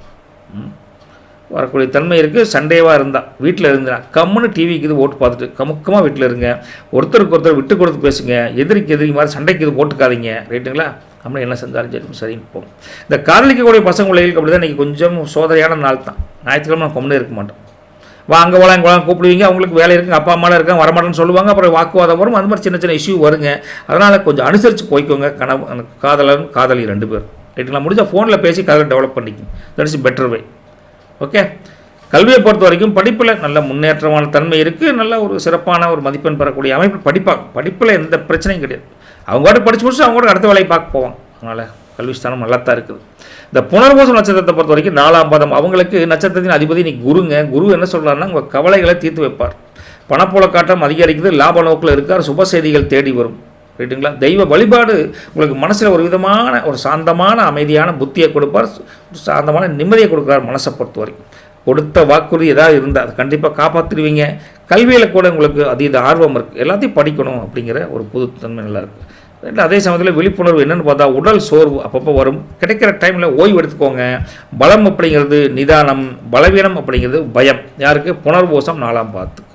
வரக்கூடிய தன்மை இருக்குது. சண்டேவாக இருந்தால் வீட்டில் இருந்தால் கம்முன்னு டிவிக்கு இது ஓட்டு பார்த்துட்டு கமுக்கமாக வீட்டில் இருங்க. ஒருத்தருக்கு ஒருத்தர் விட்டு கொடுத்து பேசுங்க. எதிரிக்கு எதிரி மாதிரி சண்டைக்கு இது போட்டுக்காதீங்க. ரைட்டுங்களா? நம்ம என்ன செஞ்சாலும் சரி சரின்னு போகும். இந்த காதலிக்கக்கூடிய பசங்க பிள்ளைகளுக்கு அப்படி தான் இன்றைக்கி கொஞ்சம் சோதனையான நாள் தான். ஞாயிற்றுக்கிழமை நான் கம்முன்னே இருக்க மாட்டோம். வாங்க போலாம் இங்கே வாங்க கூப்பிடுவீங்க. அவங்களுக்கு வேலை இருக்குது, அப்பா அம்மாலாம் இருக்காங்க, வரமாட்டேன்னு சொல்லுவாங்க. அப்புறம் வாக்குவாதம் வரும். அந்த மாதிரி சின்ன சின்ன இஷ்யூ வருங்க. அதனால் கொஞ்சம் அனுசரித்து போய்க்கோங்க. காதலன் காதலி 2 பேர். ரைட்டுங்களா? முடிஞ்சால் ஃபோனில் பேசி காதலை டெவலப் பண்ணிக்கோங்க. That is better way. Okay. கல்வியை பொறுத்த வரைக்கும் படிப்பில் நல்ல முன்னேற்றமான தன்மை இருக்குது. நல்ல ஒரு சிறப்பான ஒரு மதிப்பெண் பெறக்கூடிய அமைப்பு படிப்பில் எந்த பிரச்சனையும் கிடையாது. அவங்க கூட படித்து முடிச்சு அவங்க கூட அடுத்த வேலையை பார்க்க போவாங்க. அதனால் கல்வி ஸ்தானம் நல்லா தான் இருக்குது. இந்த புனர்பூசம் நட்சத்திரத்தை பொறுத்த வரைக்கும் 4ஆம் பாதம் அவங்களுக்கு நட்சத்திரத்தின் அதிபதி இன்னைக்கு குருங்க. குரு என்ன சொல்கிறாருன்னா உங்கள் கவலைகளை தீர்த்து வைப்பார். பணப்புழக்காட்டம் அதிகரிக்குது, லாப நோக்கில் இருக்கார், சுப செய்திகள் தேடி வரும். ரைட்டுங்களா? தெய்வ வழிபாடு உங்களுக்கு மனசில் ஒரு விதமான ஒரு சாந்தமான அமைதியான புத்தியை கொடுப்பார், சாந்தமான நிம்மதியை கொடுக்குறார். மனசை பொறுத்த வரைக்கும் கொடுத்த வாக்குறுதி ஏதாவது இருந்தால் அதை கண்டிப்பாக காப்பாற்றிடுவீங்க. கல்வியில் கூட உங்களுக்கு அதீத ஆர்வம் இருக்குது, எல்லாத்தையும் படிக்கணும் அப்படிங்கிற ஒரு புதுத்தன்மை நல்லா இருக்குது. அதே சமயத்தில் விழிப்புணர்வு என்னென்னு பார்த்தா உடல் சோர்வு அப்பப்போ வரும். கிடைக்கிற டைமில் ஓய்வு எடுத்துக்கோங்க. பலம் அப்படிங்கிறது நிதானம், பலவீனம் அப்படிங்கிறது பயம். யாருக்கு? புனர்பூசம் 4ஆம் பாதத்துக்கு.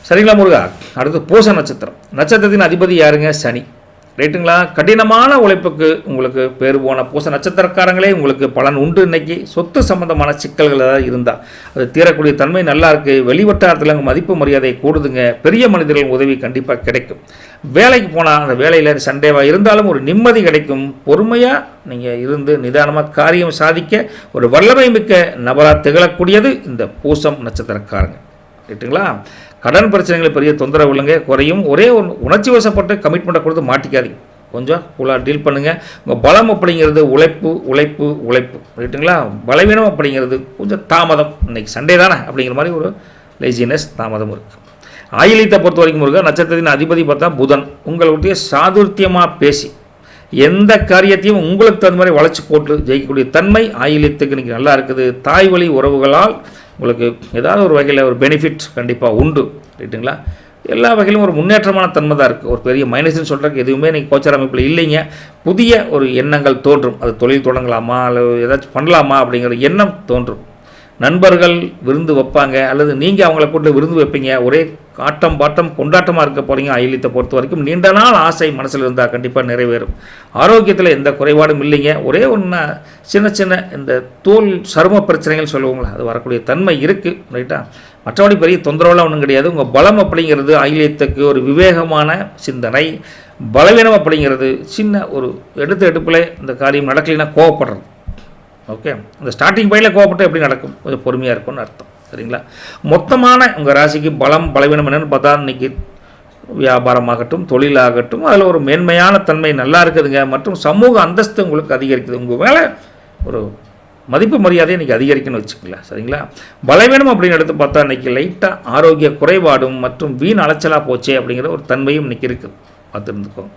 சரிங்களா முருகா? அடுத்து பூச நட்சத்திரம். நட்சத்திரத்தின் அதிபதி யாருங்க? சனி. ரைட்டுங்களா? கடினமான உழைப்புக்கு உங்களுக்கு பேர் போன பூச நட்சத்திரக்காரங்களே உங்களுக்கு பலன் உண்டு. இன்னைக்கு சொத்து சம்பந்தமான சிக்கல்கள் ஏதாவது இருந்தால் அது தீரக்கூடிய தன்மை நல்லா இருக்குது. வெளிவட்டாரத்தில் அங்கே மதிப்பு மரியாதை கூடுதுங்க. பெரிய மனிதர்கள் உதவி கண்டிப்பாக கிடைக்கும். வேலைக்கு போனால் அந்த வேலையில் சண்டேவாக இருந்தாலும் ஒரு நிம்மதி கிடைக்கும். பொறுமையாக நீங்கள் இருந்து நிதானமாக காரியம் சாதிக்க ஒரு வல்லமை மிக்க நபராக திகழக்கூடியது இந்த பூசம் நட்சத்திரக்காரங்க. ரைட்டுங்களா? கடன் பிரச்சனைகளை பெரிய தொந்தரவு இல்லைங்க, குறையும். ஒரே ஒரு உணர்ச்சி வசப்பட்டு கமிட்மெண்ட்டை கொடுத்து மாட்டிக்காதீங்க. கொஞ்சம் கூலாக டீல் பண்ணுங்கள். உங்கள் பலம் அப்படிங்கிறது உழைப்பு உழைப்பு உழைப்பு. ரைட்டுங்களா? பலவீனம் அப்படிங்கிறது கொஞ்சம் தாமதம். இன்றைக்கி சண்டே தானே அப்படிங்கிற மாதிரி ஒரு லேசினஸ் தாமதம் இருக்குது. ஆயிலியத்தை பொறுத்த வரைக்கும் இருக்க நட்சத்திரத்தின் அதிபதி பார்த்தா புதன். உங்களுடைய சாதுர்த்தியமாக பேசி எந்த காரியத்தையும் உங்களுக்கு தகுந்த மாதிரி வளைச்சி போட்டு ஜெயிக்கக்கூடிய தன்மை ஆயிலியத்துக்கு இன்றைக்கி நல்லா இருக்குது. தாய் வழி உறவுகளால் உங்களுக்கு ஏதாவது ஒரு வகையில் ஒரு பெனிஃபிட் கண்டிப்பாக உண்டு. ரைட்டுங்களா? எல்லா வகையிலும் ஒரு முன்னேற்றமான தன்மை தான் இருக்குது. ஒரு பெரிய மைனஸ்ன்னு சொல்கிறதுக்கு எதுவுமே நீங்கள் கோச்சார அமைப்பில் இல்லைங்க. புதிய ஒரு எண்ணங்கள் தோன்றும். அது தொழில் தொடங்கலாமா அல்லது ஏதாச்சும் பண்ணலாமா அப்படிங்கிற எண்ணம் தோன்றும். நண்பர்கள் விருந்து வைப்பாங்க அல்லது நீங்கள் அவங்கள கூட்டு விருந்து வைப்பீங்க. ஒரே ஆட்டம் பாட்டம் கொண்டாட்டமாக இருக்க போகிறீங்க. ஆயிலியத்தை பொறுத்த வரைக்கும் நீண்ட நாள் ஆசை மனசில் இருந்தால் கண்டிப்பாக நிறைவேறும். ஆரோக்கியத்தில் எந்த குறைபாடும் இல்லைங்க. ஒரே ஒன்று சின்ன சின்ன இந்த தோல் சரும பிரச்சனைகள் சொல்லுவோங்களா, அது வரக்கூடிய தன்மை இருக்குது. ரைட்டா? மற்றபடி பெரிய தொந்தரவுலாம் ஒன்றும் கிடையாது. உங்கள் பலம் அப்படிங்கிறது ஆயிலியத்துக்கு ஒரு விவேகமான சிந்தனை. பலவீனம் அப்படிங்கிறது சின்ன ஒரு எடுப்பில் இந்த காரியம் நடக்கலைன்னா கோவப்படுறது. ஓகே, அந்த ஸ்டார்டிங் பையில் கோவப்பட்டு எப்படி நடக்கும்? கொஞ்சம் பொறுமையாக இருக்கும்னு அர்த்தம். சரிங்களா? மொத்தமான உங்கள் ராசிக்கு பலம் பலவீனம் என்னென்னு பார்த்தா இன்றைக்கி வியாபாரமாகட்டும் தொழிலாகட்டும் அதில் ஒரு மேன்மையான தன்மை நல்லா இருக்குதுங்க. மற்றும் சமூக அந்தஸ்து உங்களுக்கு அதிகரிக்குது. உங்கள் மேலே ஒரு மதிப்பு மரியாதை இன்றைக்கி அதிகரிக்குன்னு வச்சுக்கலாம். சரிங்களா? பலவீனம் அப்படின்னு எடுத்து பார்த்தா இன்றைக்கி லைட்டாக ஆரோக்கிய குறைபாடும் மற்றும் வீண் அலைச்சலாக போச்சே அப்படிங்கிற ஒரு தன்மையும் இன்றைக்கி இருக்குது. பார்த்துருந்துக்கோங்க.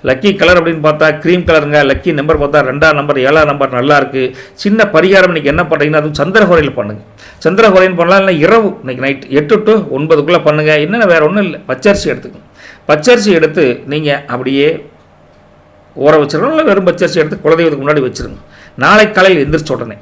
லக்கி கலர் அப்படின்னு பார்த்தா க்ரீம் கலருங்க. லக்கி நம்பர் பார்த்தா 2ஆம் நம்பர் 7ஆம் நம்பர் நல்லா இருக்குது. சின்ன பரிகாரம் இன்றைக்கி என்ன பண்ணுறீங்கன்னா அதுவும் சந்திரஹோரையில் பண்ணுங்கள். சந்திரஹோரைன்னு பண்ணலாம். இல்லை இரவு இன்றைக்கி நைட் 8 to 9 பண்ணுங்கள். என்னென்ன வேறு ஒன்றும் இல்லை, பச்சரிசி எடுத்துக்கணும். பச்சரிசி எடுத்து நீங்கள் அப்படியே ஊற வச்சிடணும். இல்லை வெறும் பச்சரிசி எடுத்து குலதெய்வத்துக்கு முன்னாடி வச்சுருங்க. நாளை காலையில் எந்திரிச்ச உடனே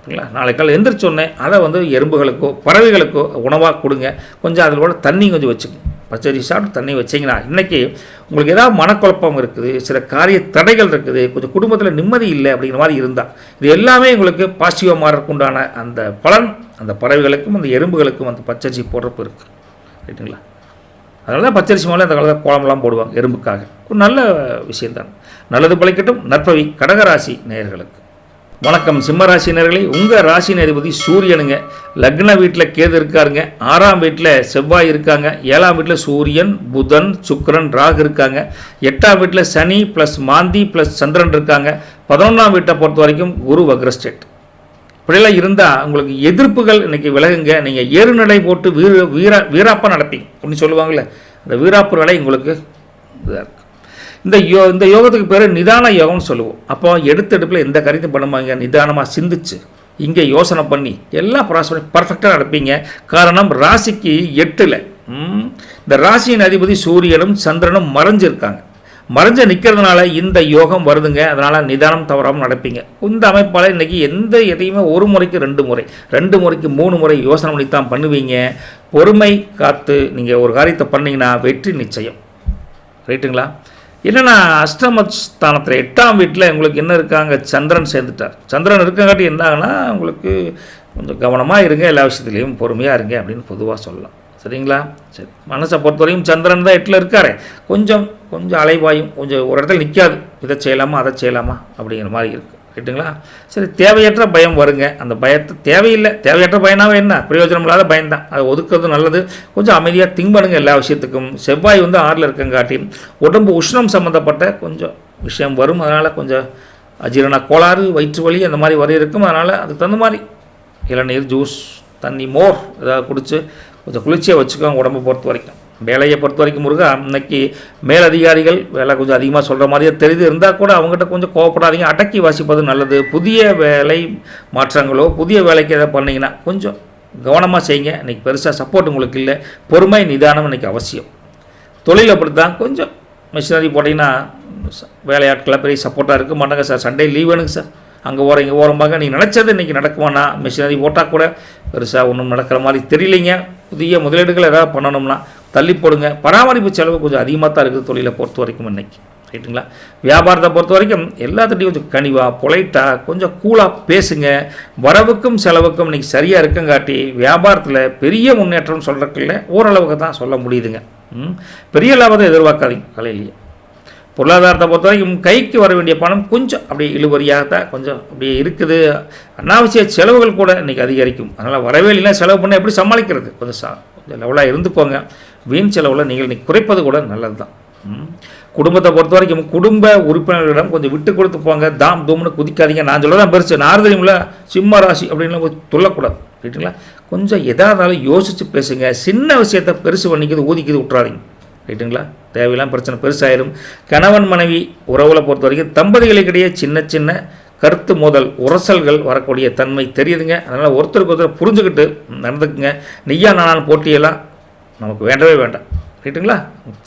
சரிங்களா, நாளை காலையில் எந்திரிச்ச உடனே அதை எறும்புகளுக்கோ பறவைகளுக்கோ உணவாக கொடுங்க. கொஞ்சம் அதில் கூட தண்ணி கொஞ்சம் வச்சுக்கணும். பச்சரிசி சாப்பிட்டு தண்ணி வச்சிங்கன்னா இன்றைக்கி உங்களுக்கு ஏதாவது மனக்குழப்பம் இருக்குது, சில காரிய தடைகள் இருக்குது, கொஞ்சம் குடும்பத்தில் நிம்மதி இல்லை அப்படிங்கிற மாதிரி இருந்தால் இது எல்லாமே உங்களுக்கு பாசிட்டிவாக மாறக்குண்டான அந்த பலன் அந்த பறவைகளுக்கும் அந்த எறும்புகளுக்கும் அந்த பச்சரிசி போடுறப்ப இருக்குது. ரைட்டுங்களா? அதனால தான் பச்சரிசி மேலே அந்த காலத்தில் கோலமெல்லாம் போடுவாங்க எறும்புக்காக. ஒரு நல்ல விஷயம்தான். நல்லது பழிக்கட்டும். நற்பவி கடகராசி நேயர்களுக்கு வணக்கம். சிம்மராசி நேயர்களே, உங்கள் ராசி அதிபதி சூரியனுங்க. லக்ன வீட்டில் கேது இருக்காருங்க. 6ஆம் வீட்டில் செவ்வாய் இருக்காங்க. 7ஆம் வீட்டில் சூரியன் புதன் சுக்கிரன் ராகு இருக்காங்க. 8ஆம் வீட்டில் சனி ப்ளஸ் மாந்தி ப்ளஸ் சந்திரன் இருக்காங்க. 11ஆம் வீட்டை பொறுத்த வரைக்கும் குரு வக்ரஸ்டேட். இப்படியெல்லாம் இருந்தால் உங்களுக்கு எதிர்ப்புகள் இன்றைக்கி விலகுங்க. நீங்கள் ஏறுநடை போட்டு வீராப்பாக நடப்பீங்க அப்படின்னு சொல்லுவாங்கள்ல, அந்த வீராப்பு நடை உங்களுக்கு இதாக இருக்குது. இந்த யோகத்துக்கு பேர் நிதான யோகம்னு சொல்லுவோம். அப்போ எடுத்தெடுப்பில் எந்த காரியத்தையும் பண்ணுவாங்க, நிதானமாக சிந்திச்சு இங்கே யோசனை பண்ணி எல்லாம் ப்ராசஸ் பண்ணி பர்ஃபெக்டாக நடப்பீங்க. காரணம் ராசிக்கு 8ல் இந்த ராசியின் அதிபதி சூரியனும் சந்திரனும் மறைஞ்சிருக்காங்க. மறைஞ்ச நிற்கிறதுனால இந்த யோகம் வருதுங்க. அதனால் நிதானம் தவறாமல் நடப்பீங்க. இந்த அமைப்பால் இன்றைக்கி எதையுமே 1 முறைக்கு 2 முறை 2 முறைக்கு 3 முறை யோசனை பண்ணி தான் பண்ணுவீங்க. பொறுமை காத்து நீங்கள் ஒரு காரியத்தை பண்ணிங்கன்னா வெற்றி நிச்சயம். ரைட்டுங்களா? என்னென்னா அஷ்டமஸ்தானத்தில் 8ஆம் வீட்டில் உங்களுக்கு என்ன இருக்காங்க, சந்திரன் சேர்ந்துட்டார். சந்திரன் இருக்கங்காட்டி என்ன ஆகுனா உங்களுக்கு கொஞ்சம் கவனமாக இருங்க, எல்லா விஷயத்துலேயும் பொறுமையாக இருங்க அப்படின்னு பொதுவாக சொல்லலாம். சரிங்களா? சரி, மனசை பொறுத்தவரையும் சந்திரன் தான் 8ல் இருக்காரு. கொஞ்சம் அலைவாயும் கொஞ்சம் ஒரு இடத்துல நிற்காது. இதை செய்யலாமா அதை செய்யலாமா அப்படிங்கிற மாதிரி இருக்குது. ரைட்டுங்களா? சரி, தேவையற்ற பயம் வருங்க. அந்த பயத்தை தேவையில்லை. தேவையற்ற பயனாவே என்ன, பிரயோஜனம் இல்லாத பயம்தான். அதை ஒதுக்குறது நல்லது. கொஞ்சம் அமைதியாக திங்க் பண்ணுங்கள் எல்லா விஷயத்துக்கும். செவ்வாய் வந்து 6ல் இருக்கங்காட்டி உடம்பு உஷ்ணம் சம்மந்தப்பட்ட கொஞ்சம் விஷயம் வரும். அதனால் கொஞ்சம் அஜீரண கோளாறு, வயிற்று வலி அந்த மாதிரி வரை இருக்கும். அதனால் அதுக்கு தகுந்த மாதிரி இளநீர், ஜூஸ், தண்ணி, மோர் ஏதாவது குடித்து கொஞ்சம் குளிர்ச்சியாக வச்சுக்கோங்க உடம்பை பொறுத்த வரைக்கும். வேலையை பொறுத்த வரைக்கும் முருகா, இன்னைக்கு மேலதிகாரிகள் வேலை கொஞ்சம் அதிகமாக சொல்கிற மாதிரியே தெரியுது. இருந்தால் கூட அவங்ககிட்ட கொஞ்சம் கோவப்படாதீங்க. அடக்கி வாசிப்பது நல்லது. புதிய வேலை மாற்றங்களோ புதிய வேலைக்கு எதாவது பண்ணிங்கன்னா கொஞ்சம் கவனமாக செய்யுங்க. இன்றைக்கி பெருசாக சப்போர்ட் உங்களுக்கு இல்லை. பொறுமை, நிதானம் இன்றைக்கி அவசியம். தொழில் அப்படி தான். கொஞ்சம் மிஷினரி போட்டிங்கன்னா வேலையாட்களாக பெரிய சப்போர்ட்டாக இருக்க மாட்டாங்க. சார் சண்டே லீவ் வேணுங்க சார், அங்கே ஓரம் இங்கே ஓரம்பாங்க. நீங்கள் நினச்சது இன்றைக்கி நடக்குமானா, மிஷினரி போட்டால் கூட பெருசாக ஒன்றும் நடக்கிற மாதிரி தெரியலைங்க. புதிய முதலீடுகள் ஏதாவது பண்ணணும்னா தள்ளி போடுங்க. பராமரிப்பு செலவு கொஞ்சம் அதிகமாக தான் இருக்குது தொழிலை பொறுத்த வரைக்கும் இன்றைக்கி. ரைட்டுங்களா? வியாபாரத்தை பொறுத்த வரைக்கும் எல்லாத்துட்டையும் கொஞ்சம் கனிவாக, பொலைட்டாக, கொஞ்சம் கூலாக பேசுங்க. வரவுக்கும் செலவுக்கும் இன்றைக்கி சரியாக இருக்கங்காட்டி வியாபாரத்தில் பெரிய முன்னேற்றம் சொல்கிறதுக்கு இல்லை, ஓரளவுக்கு தான் சொல்ல முடியுதுங்க. பெரிய லாபத்தை எதிர்பார்க்காதீங்க கலையிலேயே. பொருளாதாரத்தை பொறுத்த வரைக்கும் கைக்கு வர வேண்டிய பணம் கொஞ்சம் அப்படியே இழுபறியாக தான் கொஞ்சம் அப்படியே இருக்குது. அனாவசிய செலவுகள் கூட இன்றைக்கி அதிகரிக்கும். அதனால் வரவே இல்லைன்னா செலவு பண்ண எப்படி சமாளிக்கிறது? கொஞ்சம் லெவலாக இருந்துக்கோங்க. வீண் செலவில் நீங்கள் இன்றைக்கி குறைப்பது கூட நல்லது தான். குடும்பத்தை பொறுத்த வரைக்கும் குடும்ப உறுப்பினர்களிடம் கொஞ்சம் விட்டு கொடுத்து போங்க. தாம் தூம்னு குதிக்காதீங்க. நான் சொல்ல தான் பெருசு. நாரதரியும்ல சிம்ம ராசி அப்படின்னு கொஞ்சம் சொல்லக்கூடாது. ரைட்டுங்களா? கொஞ்சம் எதாக இருந்தாலும் யோசித்து பேசுங்க. சின்ன விஷயத்தை பெருசு பண்ணிக்கிது ஊதிக்கிது விட்றாதீங்க. ரைட்டுங்களா? தேவையில்லாம் பிரச்சனை பெருசாயிரும். கணவன் மனைவி உறவுகளை பொறுத்த வரைக்கும் தம்பதிகளுக்கிடையே சின்ன சின்ன கருத்து மோதல், உரசல்கள் வரக்கூடிய தன்மை தெரியுதுங்க. அதனால் ஒருத்தருக்கு ஒருத்தர் புரிஞ்சுக்கிட்டு நடந்துக்குங்க. நீயா நானான் போட்டியெல்லாம் நமக்கு வேண்டவே வேண்டாம். ரைட்டுங்களா?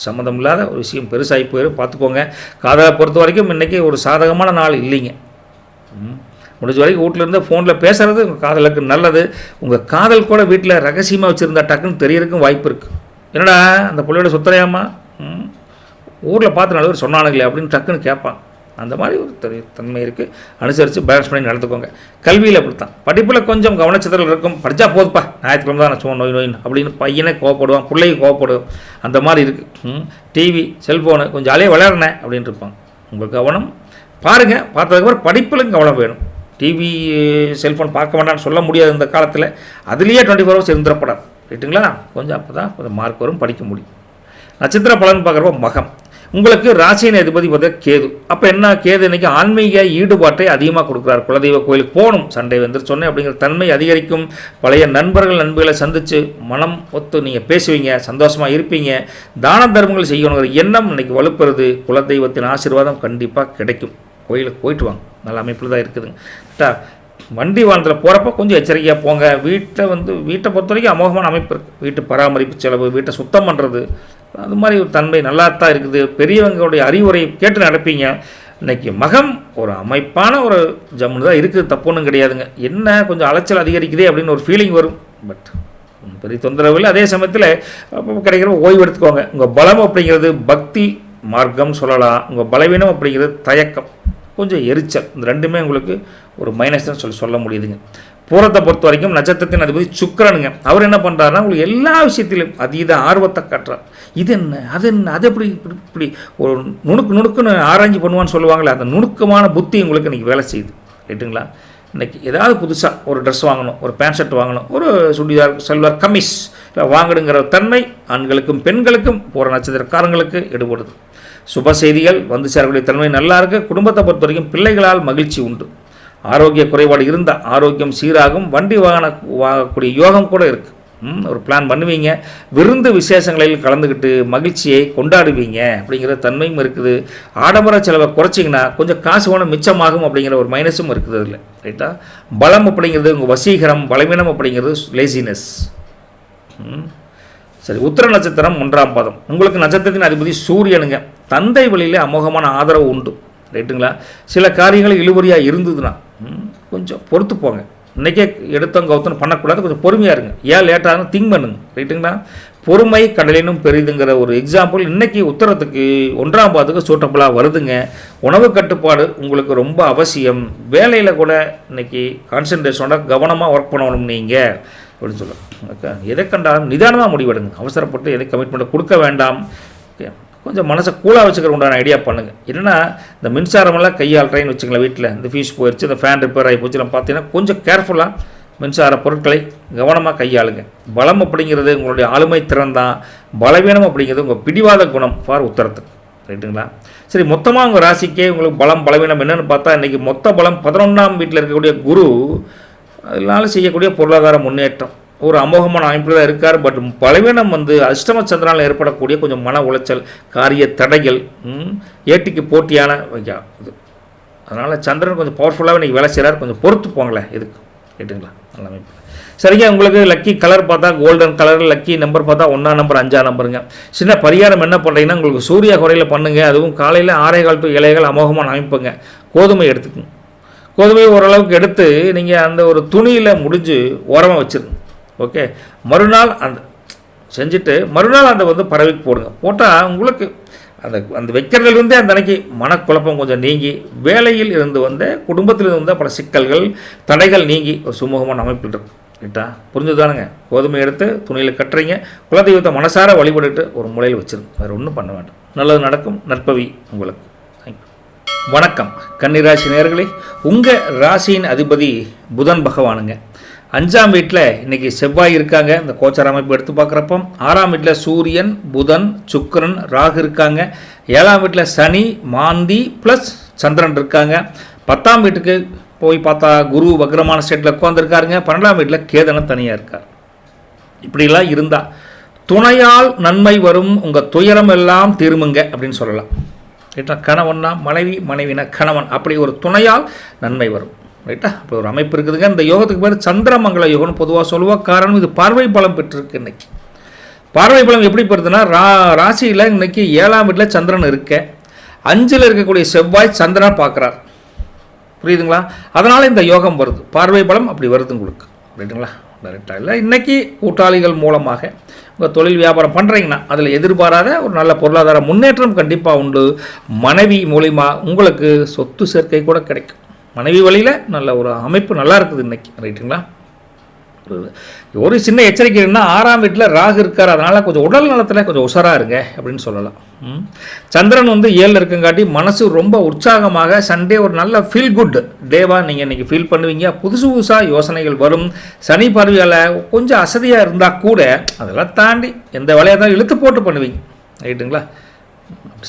சம்மந்தம் இல்லாத ஒரு விஷயம் பெருசாகி போயிடும், பார்த்துக்கோங்க. காதலை பொறுத்த வரைக்கும் இன்றைக்கி ஒரு சாதகமான நாள் இல்லைங்க. முடிஞ்ச வரைக்கும் வீட்டில் இருந்து ஃபோனில் பேசுகிறது உங்கள் காதலுக்கு நல்லது. உங்கள் காதல் கூட வீட்டில் ரகசியமாக வச்சுருந்தா டக்குன்னு தெரியறதுக்கும் வாய்ப்பு இருக்குது. என்னடா அந்த பிள்ளையோட சுத்தரையாமா ஊரில் பார்த்து நல்ல ஒரு சொன்னானுங்களே அப்படின்னு டக்குன்னு கேட்பான். அந்த மாதிரி ஒரு தன்மை இருக்குது. அனுசரித்து பேலன்ஸ் பண்ணி நடந்துக்கோங்க. கல்வியில் அப்படித்தான். படிப்பில் கொஞ்சம் கவனச்சிதறல் இருக்கும். படித்தா போதுப்பா, ஞாயிற்றுக்கிழமை தான் நான் சும்மா நோய் அப்படின்னு பையனே கோவப்படுவான், பிள்ளைக்கு கோவப்படுவோம். அந்த மாதிரி இருக்குது. டிவி, செல்ஃபோனு கொஞ்சம் ஜாலியாக விளையாடுனேன் அப்படின்ட்டு இருப்பாங்க. உங்கள் கவனம் பாருங்கள். பார்த்ததுக்கப்புறம் படிப்பிலும் கவனம் வேணும். டிவி, செல்ஃபோன் பார்க்க வேண்டாம்னு சொல்ல முடியாது இந்த காலத்தில். அதுலேயே 24 ஹவர்ஸ் இருந்துடப்படாது. ரைட்டுங்களா? கொஞ்சம் அப்போ தான் கொஞ்சம் மார்க் வரும், படிக்க முடியும். நட்சத்திர பலன் பார்க்குறப்ப மகம். உங்களுக்கு ராசியின் அதிபதி பார்த்தா கேது. அப்போ என்ன, கேது இன்றைக்கி ஆன்மீக ஈடுபாட்டை அதிகமாக கொடுக்குறாரு. குலதெய்வ கோயிலுக்கு போகணும், சண்டை வந்து சொன்னேன் அப்படிங்கிற தன்மை அதிகரிக்கும். பழைய நண்பர்களை சந்தித்து மனம் ஒத்து நீங்கள் பேசுவீங்க, சந்தோஷமாக இருப்பீங்க. தான தர்மங்கள் செய்யணுங்கிற எண்ணம் இன்றைக்கி வலுப்புறது. குலதெய்வத்தின் ஆசீர்வாதம் கண்டிப்பாக கிடைக்கும். கோயிலுக்கு போயிட்டு வாங்க, நல்ல அமைப்பில் தான் இருக்குதுங்க. வண்டி வாகனத்தில் போகிறப்ப கொஞ்சம் எச்சரிக்கையாக போங்க. வீட்டை பொறுத்த வரைக்கும் அமோகமான அமைப்பு இருக்குது. வீட்டு பராமரிப்பு செலவு, வீட்டை சுத்தம் பண்ணுறது, அது மாதிரி ஒரு தன்மை நல்லா தான் இருக்குது. பெரியவங்களுடைய அறிவுரை கேட்டு நடப்பீங்க. இன்றைக்கி மகம் ஒரு அமைப்பான ஒரு ஜம்முன்னு தான் இருக்குது, தப்புன்னு கிடையாதுங்க. என்ன கொஞ்சம் அலைச்சல் அதிகரிக்குதே அப்படின்னு ஒரு ஃபீலிங் வரும். பட் பெரிய தொந்தரவு இல்லை. அதே சமயத்தில் கிடைக்கிற ஓய்வு எடுத்துக்கோங்க. உங்கள் பலம் அப்படிங்கிறது பக்தி மார்க்கம் சொல்லலாம். உங்கள் பலவீனம் அப்படிங்கிறது தயக்கம், கொஞ்சம் எரிச்சல். இந்த ரெண்டுமே உங்களுக்கு ஒரு மைனஸ் தான் சொல்ல முடியுதுங்க. பூரத்தை பொறுத்த வரைக்கும் நட்சத்திரத்தின் அதிபதி சுக்கிரனுங்க. அவர் என்ன பண்ணுறாருன்னா உங்களுக்கு எல்லா விஷயத்திலும் அதீத ஆர்வத்தை காட்டுறார். இது என்ன, அது என்ன, அது எப்படி இப்படி ஒரு நுணுக்குன்னு ஆராய்ச்சி பண்ணுவான்னு சொல்லுவாங்களே, அந்த நுணுக்கமான புத்தி உங்களுக்கு இன்றைக்கி வேலை செய்யுது. ரைட்டுங்களா? இன்றைக்கி ஏதாவது புதுசாக ஒரு ட்ரெஸ் வாங்கணும், ஒரு பேண்ட் ஷர்ட் வாங்கணும், ஒரு சுடிதார், சல்வார் கமிஸ் வாங்கணுங்கிற தன்மை ஆண்களுக்கும் பெண்களுக்கும் பூர நட்சத்திரக்காரங்களுக்கு எடுபடுது. சுப செய்திகள் வந்து சேரக்கூடிய தன்மை நல்லா இருக்குது. குடும்பத்தை பொறுத்த வரைக்கும் பிள்ளைகளால் மகிழ்ச்சி உண்டு. ஆரோக்கிய குறைபாடு இருந்தால் ஆரோக்கியம் சீராகும். வண்டி வாங்கக்கூடிய யோகம் கூட இருக்குது. ஒரு பிளான் பண்ணுவீங்க. விருந்து விசேஷங்களில் கலந்துக்கிட்டு மகிழ்ச்சியை கொண்டாடுவீங்க அப்படிங்கிற தன்மையும் இருக்குது. ஆடம்பர செலவை குறைச்சிங்கன்னா கொஞ்சம் காசு வேணும் மிச்சமாகும் அப்படிங்கிற ஒரு மைனஸும் இருக்குது அதில். ரைட்டா? பலம் அப்படிங்கிறது உங்கள் வசீகரம், பலவீனம் அப்படிங்கிறது லேசினஸ். சரி, உத்திர நட்சத்திரம் 1ஆம் பாதம். உங்களுக்கு நட்சத்திரத்தின் அதிபதி சூரியனுங்க. தந்தை வழியிலே அமோகமான ஆதரவு உண்டு. ரைட்டுங்களா? சில காரியங்கள் இழுபறியாக இருந்ததுன்னா கொஞ்சம் பொறுத்து போங்க. இன்றைக்கே எடுத்தவங்க கவுத்தன்னு பண்ணக்கூடாது. கொஞ்சம் பொறுமையாக இருங்க. ஏன் லேட்டாக திங்க் பண்ணுங்க. ரைட்டுங்களா? பொறுமை கடலினும் பெரிதுங்கிற ஒரு எக்ஸாம்பிள் இன்றைக்கி உத்தரத்துக்கு 1ஆம் பாதத்துக்கு சூட்டபுளாக வருதுங்க. உணவு கட்டுப்பாடு உங்களுக்கு ரொம்ப அவசியம். வேலையில் கூட இன்றைக்கி கான்சன்ட்ரேஷனோட கவனமாக ஒர்க் பண்ணணும் நீங்கள் அப்படின்னு சொல்லலாம். ஓகே, எதை கண்டாலும் நிதானமாக முடிவெடுங்க. அவசரப்பட்டு எதை கமிட்மெண்ட்டை கொடுக்க வேண்டாம். கொஞ்சம் மனசை கூலாக வச்சுக்கிற உண்டான ஐடியா பண்ணுங்கள். என்னென்னா இந்த மின்சாரமெல்லாம் கையாளுறேன்னு வச்சுங்களேன், வீட்டில் இந்த ஃபியூஸ் போயிடுச்சு, இந்த ஃபேன் ரிப்பேர் ஆகி போச்சுலாம் பார்த்தீங்கன்னா கொஞ்சம் கேர்ஃபுல்லாக மின்சார பொருட்களை கவனமாக கையாளுங்க. பலம் அப்படிங்கிறது உங்களுடைய ஆளுமை திறன் தான், பலவீனம் அப்படிங்கிறது உங்கள் பிடிவாத குணம் ஃபார் உத்தரத்துக்கு. ரைட்டுங்களா? சரி, மொத்தமாக உங்கள் ராசிக்கே உங்களுக்கு பலம் பலவீனம் என்னென்னு பார்த்தா இன்றைக்கி மொத்த பலம் 11ஆம் வீட்டில் இருக்கக்கூடிய குரு, அதனால் செய்யக்கூடிய பொருளாதார முன்னேற்றம் ஒரு அமோகமான அமைப்பில் தான் இருக்கார். பட் பலவீனம் அஷ்டம சந்திரனால் ஏற்படக்கூடிய கொஞ்சம் மன உளைச்சல், காரிய தடைகள், ஏட்டிக்கு போட்டியான இது. அதனால் சந்திரன் கொஞ்சம் பவர்ஃபுல்லாகவே இன்றைக்கி வேலை செய்கிறார், கொஞ்சம் பொறுத்து போங்களேன் இதுக்கு. கேட்டுங்களா? நல்ல அமைப்பு. சரிங்க, உங்களுக்கு லக்கி கலர் பார்த்தா கோல்டன் கலர், லக்கி நம்பர் பார்த்தா 1ஆம் நம்பர் 5ஆம் நம்பருங்க. சின்ன பரிகாரம் என்ன பண்ணுறீங்கன்னா, உங்களுக்கு சூரிய குறையில் பண்ணுங்கள். அதுவும் காலையில் 6:15 to 7 அமோகமான அமைப்புங்க. கோதுமை எடுத்துக்குங்க. கோதுமையை ஓரளவுக்கு எடுத்து நீங்கள் அந்த ஒரு துணியில் முடிஞ்சு ஓரமாக வச்சுருங்க. ஓகே, மறுநாள் அந்த செஞ்சுட்டு மறுநாள் அந்த பறவைக்கு போடுங்க. போட்டால் உங்களுக்கு அந்த வைக்கிறதுலேருந்தே அந்த அன்னைக்கு மனக்குழப்பம் கொஞ்சம் நீங்கி, வேலையில் இருந்து குடும்பத்தில் இருந்த பல சிக்கல்கள் தடைகள் நீங்கி ஒரு சுமூகமான அமைப்பில் இருக்கும். ரைட்டா? புரிஞ்சுதானுங்க? கோதுமை எடுத்து துணியில் கட்டுறீங்க, குலதெய்வத்தை மனசார வழிபட்டுட்டு ஒரு முறையில் வச்சுருங்க. வேறு ஒன்றும் பண்ண வேண்டாம். நல்லது நடக்கும். நற்பவி உங்களுக்கு. தேங்க்யூ. வணக்கம் கன்னிராசி நேயர்களே. உங்கள் ராசியின் அதிபதி புதன் பகவானுங்க. 5ஆம் வீட்டில் இன்றைக்கி செவ்வாய் இருக்காங்க. இந்த கோச்சார அமைப்பு எடுத்து பார்க்குறப்போ 6ஆம் வீட்டில் சூரியன், புதன், சுக்கிரன், ராகு இருக்காங்க. 7ஆம் வீட்டில் சனி, மாந்தி ப்ளஸ் சந்திரன் இருக்காங்க. 10ஆம் வீட்டுக்கு போய் பார்த்தா குரு வக்ரமான ஸ்டேட்டில் உட்காந்துருக்காருங்க. 12ஆம் வீட்டில் கேதனை தனியாக இருக்கார். இப்படிலாம் இருந்தால் துணையால் நன்மை வரும், உங்கள் துயரம் எல்லாம் தீருமுங்க அப்படின்னு சொல்லலாம். ரைட்டா? கணவன்னா மனைவி, மனைவினா கணவன், அப்படி ஒரு துணையால் நன்மை வரும். ரைட்டா? அப்படி ஒரு அமைப்பு இருக்குதுங்க. இந்த யோகத்துக்கு பேர் சந்திரமங்கல யோகம்னு பொதுவாக சொல்லுவோம். காரணம் இது பார்வை பலம் பெற்றிருக்கு. இன்னைக்கு பார்வை பலம் எப்படி பெறுதுன்னா, ராசியில் இன்னைக்கு 7ஆம் வீட்டில் சந்திரன் இருக்க, 5ல் இருக்கக்கூடிய செவ்வாய் சந்திரனை பார்க்குறார். புரியுதுங்களா? அதனால் இந்த யோகம் வருது. பார்வை பலம் அப்படி வருது உங்களுக்கு. ரைட்டுங்களா? டைரெக்டாக இல்லை. இன்றைக்கி கூட்டாளிகள் மூலமாக உங்கள் தொழில் வியாபாரம் பண்ணுறீங்கன்னா அதில் எதிர்பாராத ஒரு நல்ல பொருளாதார முன்னேற்றம் கண்டிப்பாக உண்டு. மனைவி மூலிமா உங்களுக்கு சொத்து சேர்க்கை கூட கிடைக்கும். மனைவி வழியில் நல்ல ஒரு அமைப்பு நல்லா இருக்குது இன்றைக்கி. ரைட்டுங்களா? ஒரு சின்ன எச்சரிக்கை என்ன, 6ஆம் வீட்டில் ராகு இருக்கார். அதனால் கொஞ்சம் உடல் நலத்தில் கொஞ்சம் உஷாராக இருங்க அப்படின்னு சொல்லலாம். சந்திரன் 7ல் இருக்குங்காட்டி மனசு ரொம்ப உற்சாகமாக சண்டே ஒரு நல்ல ஃபீல் குட் டேவாக நீங்கள் இன்றைக்கி ஃபீல் பண்ணுவீங்க. புதுசாக யோசனைகள் வரும். சனி பார்வையால் கொஞ்சம் அசதியாக இருந்தால் கூட அதெல்லாம் தாண்டி எந்த வேலையாக தான் இழுத்து போட்டு பண்ணுவீங்க. ரைட்டுங்களா?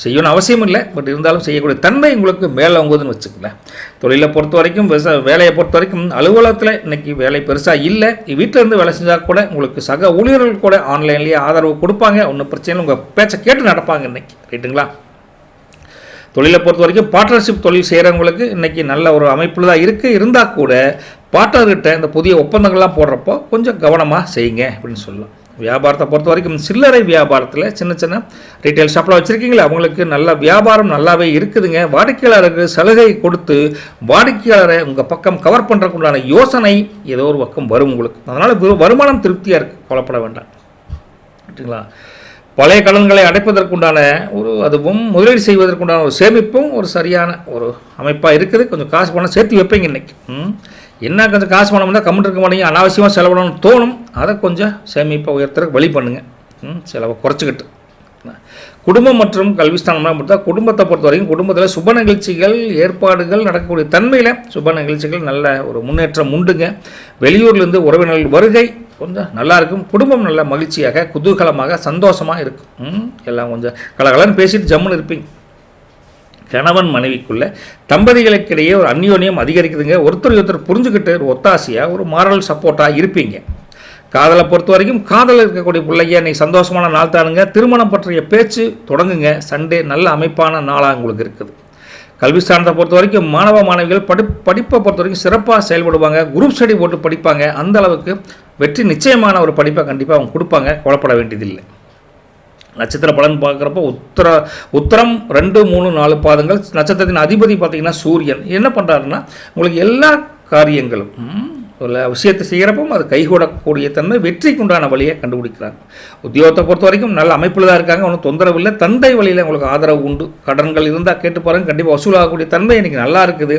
செய்யணும் அவசியம் இல்லை, பட் இருந்தாலும் செய்யக்கூடிய தன்மை உங்களுக்கு மேலே உங்குதுன்னு வச்சுக்கங்களேன். தொழிலை பொறுத்த வரைக்கும் வேலையை பொறுத்த வரைக்கும் அலுவலகத்தில் இன்றைக்கி வேலை பெருசாக இல்லை. வீட்டிலேருந்து வேலை செஞ்சால் கூட உங்களுக்கு சக ஊழியர்கள் கூட ஆன்லைன்லேயே ஆதரவு கொடுப்பாங்க. ஒன்றும் பிரச்சனை இல்லை, உங்கள் பேச்சை கேட்டு நடப்பாங்க இன்றைக்கி. ரைட்டுங்களா? தொழிலை பொறுத்த வரைக்கும் பார்ட்னர்ஷிப் தொழில் செய்கிறவங்களுக்கு இன்றைக்கி நல்ல ஒரு அமைப்பில் தான் இருக்குது. இருந்தால் கூட பார்ட்னர்கிட்ட இந்த புதிய ஒப்பந்தங்கள்லாம் போடுறப்போ கொஞ்சம் கவனமாக செய்யுங்க அப்படின்னு சொல்லலாம். வியாபாரத்தை பொறுத்த வரைக்கும் சில்லறை வியாபாரத்தில் சின்ன சின்ன ரீட்டைல் ஷாப்பில் வச்சுருக்கீங்களா, அவங்களுக்கு நல்ல வியாபாரம் நல்லாவே இருக்குதுங்க. வாடிக்கையாளருக்கு சலுகை கொடுத்து வாடிக்கையாளரை உங்கள் பக்கம் கவர் பண்ணுறதுக்குண்டான யோசனை ஏதோ ஒரு பக்கம் வரும் உங்களுக்கு. அதனால் வருமானம் திருப்தியாக இருக்குது, கொலைப்பட வேண்டாம். ரைட்டுங்களா? பழைய கடன்களை அடைப்பதற்குண்டான அதுவும் முதலீடு செய்வதற்குண்டான ஒரு சேமிப்பும் ஒரு சரியான ஒரு அமைப்பாக இருக்குது. கொஞ்சம் காசு பணம் சேர்த்து வைப்பீங்க இன்றைக்கி. என்ன கொஞ்சம் காசு பணம் இருந்தால் கம்மிட்டு இருக்க மாட்டீங்க, அனாவசியமாக செலவிடணும்னு தோணும். அதை கொஞ்சம் சேமிப்பை உயர்த்துறதுக்கு வழி பண்ணுங்கள். செலவை குறைச்சிக்கிட்டு. குடும்பம் மற்றும் கல்விஸ்தானம்லாம் பார்த்தா குடும்பத்தை பொறுத்த வரைக்கும் குடும்பத்தில் சுப நிகழ்ச்சிகள் ஏற்பாடுகள் நடக்கக்கூடிய தன்மையில் சுப நிகழ்ச்சிகள் நல்ல ஒரு முன்னேற்றம் உண்டுங்க. வெளியூர்லேருந்து உறவினர்கள் வருகை கொஞ்சம் நல்லாயிருக்கும். குடும்பம் நல்ல மகிழ்ச்சியாக குதூகலமாக சந்தோஷமாக இருக்கும். எல்லாம் கொஞ்சம் கலகலன்னு பேசிட்டு ஜம்முன்னு இருப்பீங்க. கணவன் மனைவிக்குள்ள தம்பதிகளுக்கிடையே ஒரு அந்யோன்யம் அதிகரிக்குதுங்க. ஒருத்தர் புரிஞ்சுக்கிட்டு ஒரு ஒத்தாசையாக ஒரு மாரல் சப்போர்ட்டாக இருப்பீங்க. காதலை பொறுத்த வரைக்கும் காதலில் இருக்கக்கூடிய பிள்ளைங்க இன்னைக்கு சந்தோஷமான நாள் தானுங்க. திருமணம் பற்றிய பேச்சு தொடங்குங்க. சண்டே நல்ல அமைப்பான நாளாக உங்களுக்கு இருக்குது. கல்விஸ்தானத்தை பொறுத்த வரைக்கும் மாணவ மாணவிகள் படிப்பை பொறுத்த வரைக்கும் சிறப்பாக செயல்படுவாங்க. குரூப் ஸ்டடி போட்டு படிப்பாங்க. அந்த அளவுக்கு வெற்றி நிச்சயமான ஒரு படிப்பை கண்டிப்பாக அவங்க கொடுப்பாங்க. கொலைப்பட வேண்டியதில்லை. நட்சத்திர பலன் பார்க்குறப்போ உத்தரம் 2, 3, 4 பாதங்கள். நட்சத்திரத்தின் அதிபதி பார்த்திங்கன்னா சூரியன். என்ன பண்ணுறாருன்னா உங்களுக்கு எல்லா காரியங்களும் ஒரு விஷயத்தை செய்கிறப்போ அது கைகூடக்கூடிய தன்மை, வெற்றிக்கு உண்டான வழியை கண்டுபிடிக்கிறாங்க. உத்தியோகத்தை பொறுத்த வரைக்கும் நல்ல அமைப்பில் தான் இருக்காங்க. ஒன்றும் தொந்தரவு இல்லை. தந்தை வழியில் உங்களுக்கு ஆதரவு உண்டு. கடன்கள் இருந்தால் கேட்டு பாருங்கள், கண்டிப்பாக வசூலாகக்கூடிய தன்மை இன்றைக்கி நல்லா இருக்குது.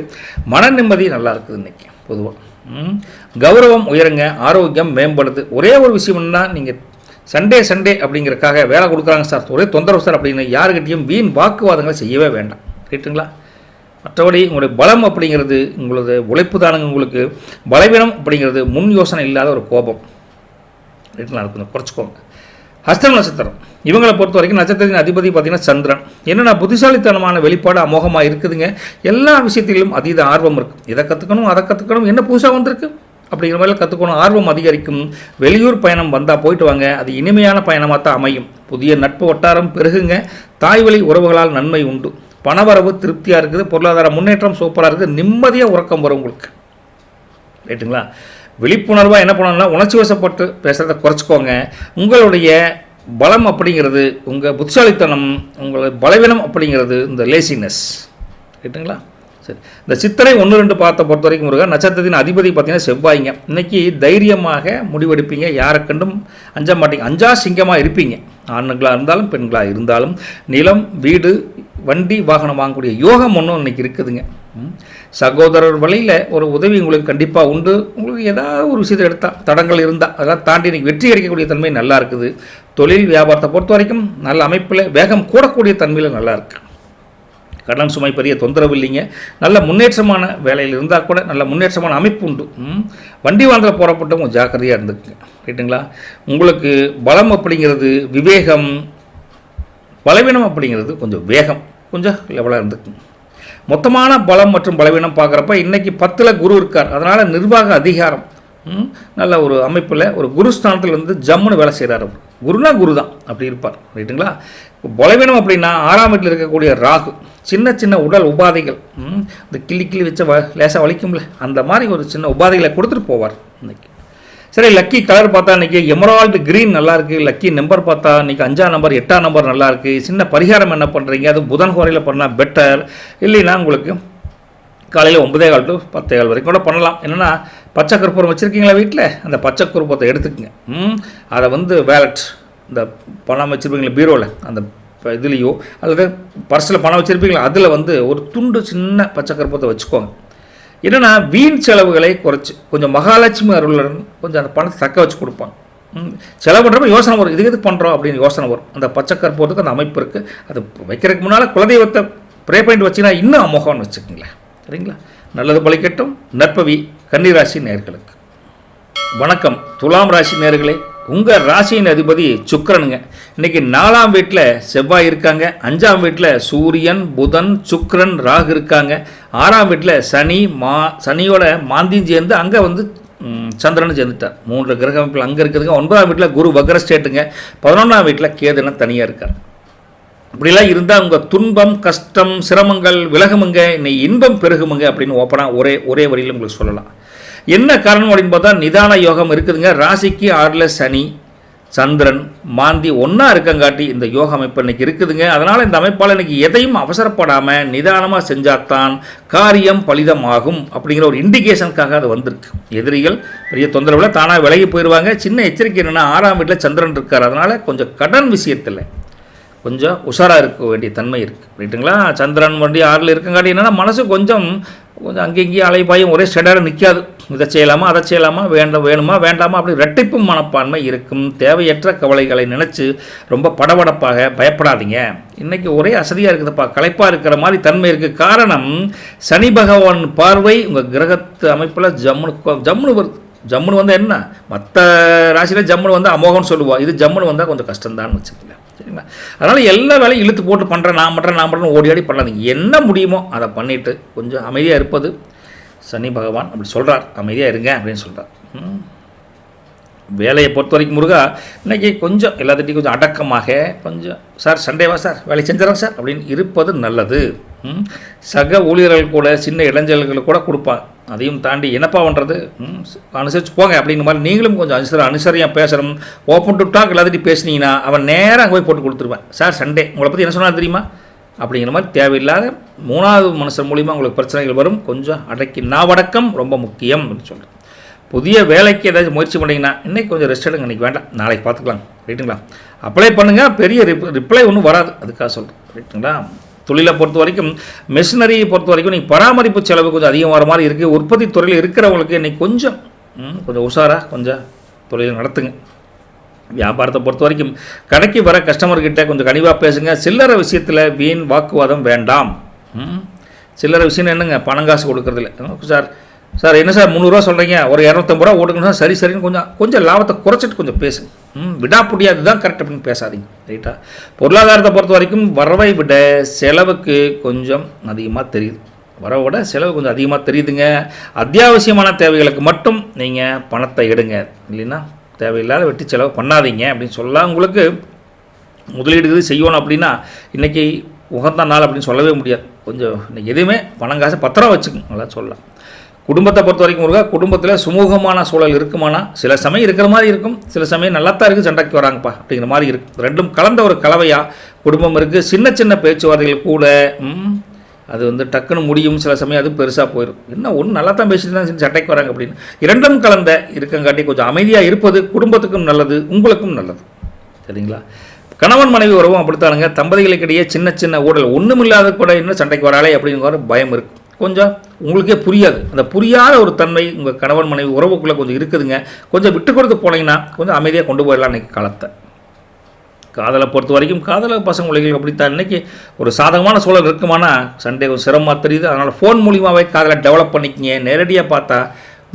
மன நிம்மதி நல்லா இருக்குது இன்றைக்கி. பொதுவாக கௌரவம் உயருங்க. ஆரோக்கியம் மேம்படுது. ஒரே ஒரு விஷயம் என்ன, நீங்கள் சண்டே அப்படிங்கிறக்காக வேலை கொடுக்குறாங்க சார், ஒரே தொந்தரவு சார் அப்படின்னு யாருக்கிட்டையும் வீண் வாக்குவாதங்களை செய்யவே வேண்டாம். ரைட்டுங்களா? மற்றபடி உங்களுடைய பலம் அப்படிங்கிறது உங்களது உழைப்பு தானுங்க. உங்களுக்கு பலவீனம் அப்படிங்கிறது முன் யோசனை இல்லாத ஒரு கோபம். ரைட்டுங்களா? கொஞ்சம் குறைச்சிக்கோங்க. ஹஸ்தம் நட்சத்திரம் இவங்களை பொறுத்த வரைக்கும் நட்சத்திரத்தின் அதிபதி பார்த்திங்கன்னா சந்திரன். என்னென்னா புத்திசாலித்தனமான வெளிப்பாடு அமோகமாக இருக்குதுங்க. எல்லா விஷயத்திலும் அதீத ஆர்வம் இருக்குது. இதை கற்றுக்கணும் அதை கற்றுக்கணும், என்ன புதுசாக வந்திருக்கு அப்படிங்கிற மாதிரி கற்றுக்கணும், ஆர்வம் அதிகரிக்கும். வெளியூர் பயணம் வந்தால் போயிட்டு வாங்க, அது இனிமையான பயணமாக தான் அமையும். புதிய நட்பு வட்டாரம் பெருகுங்க. தாய்வழி உறவுகளால் நன்மை உண்டு. பணவரவு திருப்தியாக இருக்குது. பொருளாதார முன்னேற்றம் சூப்பராக இருக்குது. நிம்மதியாக உறக்கம் வரும் உங்களுக்கு. ரைட்டுங்களா? விழிப்புணர்வாக என்ன பண்ணணும்னா உணர்ச்சி வசப்பட்டு பேசுகிறத குறைச்சிக்கோங்க. உங்களுடைய பலம் அப்படிங்கிறது உங்கள் புத்திசாலித்தனம், உங்களோட பலவீனம் அப்படிங்கிறது இந்த லேசினஸ். ரைட்டுங்களா? சரி, இந்த சித்திரை 1-2 பார்த்த பொறுத்த வரைக்கும் முருகன் நட்சத்திரத்தின் அதிபதி பார்த்தீங்கன்னா செவ்வாய்ங்க. இன்றைக்கி தைரியமாக முடிவெடுப்பீங்க, யாரை கண்டும் அஞ்ச மாட்டீங்க, அஞ்சா சிங்கமாக இருப்பீங்க. ஆண்களாக இருந்தாலும் பெண்களாக இருந்தாலும் நிலம் வீடு வண்டி வாகனம் வாங்கக்கூடிய யோகம் ஒன்றும் இன்றைக்கி இருக்குதுங்க. சகோதரர் வழியில் ஒரு உதவி உங்களுக்கு கண்டிப்பாக உண்டு. உங்களுக்கு ஏதாவது ஒரு விஷயத்தை எடுத்தால் தடங்கள் இருந்தால் அதெல்லாம் தாண்டி இன்றைக்கி வெற்றி கிடைக்கக்கூடிய தன்மை நல்லா இருக்குது. தொழில் வியாபாரத்தை பொறுத்த வரைக்கும் நல்ல அமைப்பில் வேகம் கூடக்கூடிய தன்மையில் நல்லா இருக்குது. கடன் சுமை பெரிய தொந்தரவு இல்லைங்க. நல்ல முன்னேற்றமான வேலையில் இருந்தால் கூட நல்ல முன்னேற்றமான அமைப்பு உண்டு. வண்டி வாங்கல போகிறப்பட்டவங்க ஜாக்கிரதையாக இருந்துக்குங்க. ரைட்டுங்களா? உங்களுக்கு பலம் அப்படிங்கிறது விவேகம், பலவீனம் அப்படிங்கிறது கொஞ்சம் வேகம், கொஞ்சம் லெவலாக இருந்துக்குங்க. மொத்தமான பலம் மற்றும் பலவீனம் பார்க்குறப்ப இன்றைக்கி 10ல் குரு இருக்கார். அதனால் நிர்வாக அதிகாரம் நல்ல ஒரு அமைப்பில் ஒரு குருஸ்தானத்தில் வந்து ஜம்முன்னு வேலை செய்கிறார். அவர் குருனா குரு தான் அப்படி இருப்பார். ரைட்டுங்களா? பலவீனம் அப்படின்னா 6ஆம் வீட்டில் இருக்கக்கூடிய ராகு சின்ன உடல் உபாதைகள், இந்த கிள்ளி வச்ச லேசாக வலிக்கும்ல, அந்த மாதிரி ஒரு சின்ன உபாதைகளை கொடுத்துட்டு போவார் இன்றைக்கி. சரி, லக்கி கலர் பார்த்தா இன்றைக்கி எமரால்டு க்ரீன் நல்லாயிருக்கு. லக்கி நம்பர் பார்த்தா இன்றைக்கி 5ஆம் நம்பர் 8ஆம் நம்பர் நல்லாயிருக்கு. சின்ன பரிகாரம் என்ன பண்ணுறீங்க, அது புதன் ஹோரையில் பண்ணால் பெட்டர். இல்லைன்னா உங்களுக்கு காலையில் 9:15 to 10:15 வரைக்கும் கூட பண்ணலாம். என்னென்னா பச்சை கற்பூரம் வச்சுருக்கீங்களா வீட்டில், அந்த பச்சை கற்பூரத்தை எடுத்துக்கங்க. அதை வந்து வேலட், இந்த பணம் வச்சுருப்பீங்களா பீரோவில், அந்த இதுலேயோ அல்லது பர்ஸில் பணம் வச்சுருப்பீங்களா, அதில் வந்து ஒரு துண்டு சின்ன பச்சை கற்பூரத்தை வச்சுக்கோங்க. என்னென்னா வீண் செலவுகளை குறைச்சி கொஞ்சம் மகாலட்சுமி அருளுடன் கொஞ்சம் அந்த பணத்தை தக்க வச்சு கொடுப்பாங்க. செலவு பண்ணுறப்ப யோசனை வரும், இதுக்கு எதுக்கு பண்ணுறோம் அப்படின்னு யோசனை வரும். அந்த பச்சை கற்பூரத்துக்கு அந்த அமைப்பு இருக்குது. அது வைக்கிறதுக்கு முன்னால் குலதெய்வத்தை ப்ரே பண்ணிட்டு வச்சிங்கன்னா இன்னும் அமோகம்னு வச்சுக்கோங்களேன். சரிங்களா? நல்லது பலிக்கட்டும். நற்பவி கன்னிராசி நேயர்களுக்கு வணக்கம். துலாம் ராசி நேயர்களே, உங்கள் ராசியின் அதிபதி சுக்கிரனுங்க. இன்றைக்கி 4ஆம் வீட்டில் செவ்வாய் இருக்காங்க. 5ஆம் வீட்டில் சூரியன் புதன் சுக்கிரன் ராகு இருக்காங்க. 6ஆம் வீட்டில் சனியோட மாந்தியும் சேர்ந்து அங்கே வந்து சந்திரன் சேர்ந்துட்டார். 3 கிரக அமைப்பில் அங்கே இருக்குதுங்க. 9ஆம் வீட்டில் குரு வக்ர ஸ்டேட்டுங்க. 11ஆம் வீட்டில் கேதுன்னு தனியாக இருக்கார். இப்படிலாம் இருந்தால் உங்கள் துன்பம் கஷ்டம் சிரமங்கள் விலகுமுங்க, இன்னைக்கு இன்பம் பெருகுமுங்க அப்படின்னு ஓப்பனாக ஒரே வரியில் உங்களுக்கு சொல்லலாம். என்ன காரணம் அப்படின்னு பார்த்தா நிதான யோகம் இருக்குதுங்க. ராசிக்கு 6ல் சனி சந்திரன் மாந்தி ஒன்றா இருக்கங்காட்டி இந்த யோக அமைப்பு இன்றைக்கி இருக்குதுங்க. அதனால் இந்த அமைப்பால் இன்றைக்கி எதையும் அவசரப்படாமல் நிதானமாக செஞ்சால்தான் காரியம் பலிதமாகும் அப்படிங்கிற ஒரு இண்டிகேஷனுக்காக அது வந்திருக்கு. எதிரிகள் பெரிய தொந்தரவில் தானாக விலகி போயிடுவாங்க. சின்ன எச்சரிக்கை என்னென்னா 6ஆம் வீட்டில் சந்திரன் இருக்கார். அதனால் கொஞ்சம் கடன் விஷயத்தில் கொஞ்சம் உஷாராக இருக்க வேண்டிய தன்மை இருக்குது. ரைட்டுங்களா? சந்திரன் வண்டி 6ல் இருக்கங்காட்டி என்னென்னா மனசு கொஞ்சம் அங்கேயும் அலைபாயும் ஒரே ஸ்டெடாக நிற்காது. இதை செய்யலாமா அதை செய்யலாமா வேணுமா வேண்டாமா அப்படி ரெட்டிப்பு மனப்பான்மை இருக்கும். தேவையற்ற கவலைகளை நினச்சி ரொம்ப படபடப்பாக பயப்படாதீங்க. இன்றைக்கி ஒரே அசதியாக இருக்குதுப்பா, களைப்பாக இருக்கிற மாதிரி தன்மை இருக்குது. காரணம் சனி பகவான் பார்வை உங்கள் கிரகத்து அமைப்பில் ஜம்முன்னு வருது. ஜம்முன்னு வந்தால் என்ன, மற்ற ராசியில் ஜம்முன்னு வந்தால் அமோகம்னு சொல்லுவோம். இது ஜம்முன்னு வந்தால் கொஞ்சம் கஷ்டம்தான்னு வச்சுக்கல. சரிங்களா? அதனால் எல்லா வேலையும் இழுத்து போட்டு பண்ணுறேன் நான் பண்ணுறேன் ஓடி பண்ணாதீங்க. என்ன முடியுமோ அதை பண்ணிவிட்டு கொஞ்சம் அமைதியாக இருப்பது சனி பகவான் அப்படி சொல்கிறார். அமைதியாக இருங்க அப்படின்னு சொல்கிறார். வேலையை பொறுத்த வரைக்கும் முருகா இன்றைக்கி கொஞ்சம் எல்லாத்திட்டையும் கொஞ்சம் அடக்கமாக கொஞ்சம் சார் சண்டேவா சார் வேலை செஞ்சிடறேன் சார் அப்படின்னு இருப்பது நல்லது. சக ஊழியர்கள் கூட சின்ன இளைஞர்களுக்கு கூட கொடுப்பாங்க. அதையும் தாண்டி என்னப்பா பண்ணுறது அனுசரித்து போங்க அப்படிங்கிற மாதிரி நீங்களும் கொஞ்சம் அனுசரியாக பேசுகிறோம். ஓப்பன் டு டாக் எல்லாத்திட்டையும் பேசுனீங்கன்னா அவன் நேராக அங்கே போய் போட்டு கொடுத்துருவேன். சார் சண்டே உங்களை பற்றி என்ன சொன்னால் தெரியுமா அப்படிங்கிற மாதிரி தேவையில்லாத 3வது மனுஷன் மூலிமா உங்களுக்கு பிரச்சனைகள் வரும். கொஞ்சம் அடக்கி நாவடக்கம் ரொம்ப முக்கியம் அப்படின்னு சொல்கிறேன். புதிய வேலைக்கு ஏதாச்சும் முயற்சி பண்ணிங்கன்னா இன்றைக்கி கொஞ்சம் ரெஸ்ட் எடுங்க, இன்றைக்கி வேண்டாம் நாளைக்கு பார்த்துக்கலாம். ரைட்டுங்களா? அப்ளை பண்ணுங்கள், பெரிய ரிப்ளை ஒன்றும் வராது, அதுக்காக சொல்கிறேன். ரைட்டுங்களா? தொழிலை பொறுத்த வரைக்கும் மெஷினரியை பொறுத்த வரைக்கும் நீங்கள் பராமரிப்பு செலவு கொஞ்சம் அதிகம் வர மாதிரி இருக்குது. உற்பத்தி துறையில் இருக்கிறவங்களுக்கு இன்றைக்கி கொஞ்சம் உஷாராக கொஞ்சம் தொழிலை நடத்துங்க. வியாபாரத்தை பொறுத்த வரைக்கும் கடைக்கு வர கஸ்டமர்கிட்ட கொஞ்சம் கனிவாக பேசுங்க. சில்லறை விஷயத்தில் வீண் வாக்குவாதம் வேண்டாம். சில்லறை விஷயம் என்னங்க, பணம் காசு கொடுக்குறதில்ல. சார் என்ன சார் 300 ரூபா சொல்கிறீங்க, ஒரு 250 ரூபா ஓடுக்கணும், சரின்னு கொஞ்சம் லாபத்தை குறைச்சிட்டு கொஞ்சம் பேசுங்க. விடாப்பிடியா அதுதான் கரெக்ட் அப்படின்னு பேசாதீங்க. ரைட்டா? பொருளாதாரத்தை பொறுத்த வரைக்கும் வரவை விட செலவுக்கு கொஞ்சம் அதிகமாக தெரியுது. வரவை விட செலவு கொஞ்சம் அதிகமாக தெரியுதுங்க. அத்தியாவசியமான தேவைகளுக்கு மட்டும் நீங்கள் பணத்தை எடுங்க. இல்லைன்னா தேவையில்லாத வெட்டி செலவு பண்ணாதீங்க அப்படின்னு சொல்லலாம். உங்களுக்கு முதலீடு செய்யணும் அப்படின்னா இன்றைக்கி உகந்த நாள் அப்படின்னு சொல்லவே முடியாது. கொஞ்சம் இன்றைக்கி எதுவுமே பணம் காசு பத்திரம் வச்சுக்கோங்க, நல்லா சொல்லலாம். குடும்பத்தை பொறுத்த வரைக்கும் முருகா, குடும்பத்தில் சுமூகமான சூழல் இருக்குமானா சில சமயம் இருக்கிற மாதிரி இருக்கும், சில சமயம் நல்லா தான் இருக்குது, சண்டைக்கு வராங்கப்பா அப்படிங்கிற மாதிரி இருக்குது. ரெண்டும் கலந்த ஒரு கலவையாக குடும்பம் இருக்குது. சின்ன பேச்சுவார்த்தைகள் கூட அது டக்குன்னு முடியும், சில சமயம் அது பெருசாக போயிடும். என்ன ஒன்று நல்லா தான் பேசிட்டு தான் சண்டைக்கு வராங்க அப்படின்னு. இரண்டும் கலந்த இருக்கங்காட்டி கொஞ்சம் அமைதியாக இருப்பது குடும்பத்துக்கும் நல்லது, உங்களுக்கும் நல்லது. சரிங்களா? கணவன் மனைவி உறவும் அப்படித்தானுங்க. தம்பதிகளுக்கிடையே சின்ன ஊழல் ஒன்றுமில்லாத கூட இன்னும் சண்டைக்கு வராலே அப்படிங்கிற பயம் இருக்குது. கொஞ்சம் உங்களுக்கே புரியாது, அந்த புரியாத ஒரு தன்மை உங்கள் கணவன் மனைவி உறவுக்குள்ளே கொஞ்சம் இருக்குதுங்க. கொஞ்சம் விட்டு கொடுத்து போனீங்கன்னா கொஞ்சம் அமைதியாக கொண்டு போயிடலாம் இன்றைக்கி காலத்தை. காதலை பொறுத்த வரைக்கும் காதல பசங்க உலகில் அப்படித்தான். இன்றைக்கி ஒரு சாதகமான சூழல் இருக்குமானா சண்டே கொஞ்சம் சிரமமாக தெரியுது. அதனால் ஃபோன் மூலியமாகவே காதலை டெவலப் பண்ணிக்கிங்க. நேரடியாக பார்த்தா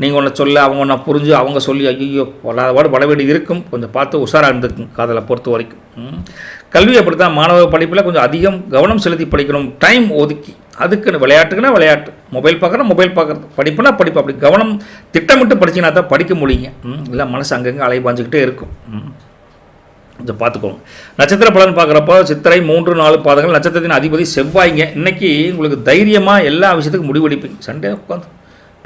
நீங்கள் ஒன்று சொல்ல அவங்க ஒன்றா புரிஞ்சு அவங்க சொல்லி ஐயோ வளாதவாடு பட வேண்டியது இருக்கும். கொஞ்சம் பார்த்து உஷாராக இருந்துக்கும் காதலை பொறுத்த வரைக்கும். கல்வி அப்படி தான். மாணவ படிப்பில் கொஞ்சம் அதிகம் கவனம் செலுத்தி படிக்கணும். டைம் ஒதுக்கி அதுக்குன்னு விளையாட்டுக்குன்னா விளையாட்டு, மொபைல் பார்க்குறது, படிப்புனா படிப்பு, அப்படி கவனம் திட்டமிட்டு படிச்சிங்கன்னா தான் படிக்க முடியுங்க. இல்லை மனசு அங்கங்கே அலைபாஞ்சிக்கிட்டே இருக்கும். கொஞ்சம் பார்த்துக்கோங்க. நட்சத்திர பலன் பார்க்குறப்போ சித்திரை 3, 4 பாதங்கள். நட்சத்திரத்தின் அதிபதி செவ்வாய்ங்க. இன்றைக்கி உங்களுக்கு தைரியமாக எல்லா விஷயத்துக்கும் முடிவெடுப்பீங்க. சண்டே உட்காந்து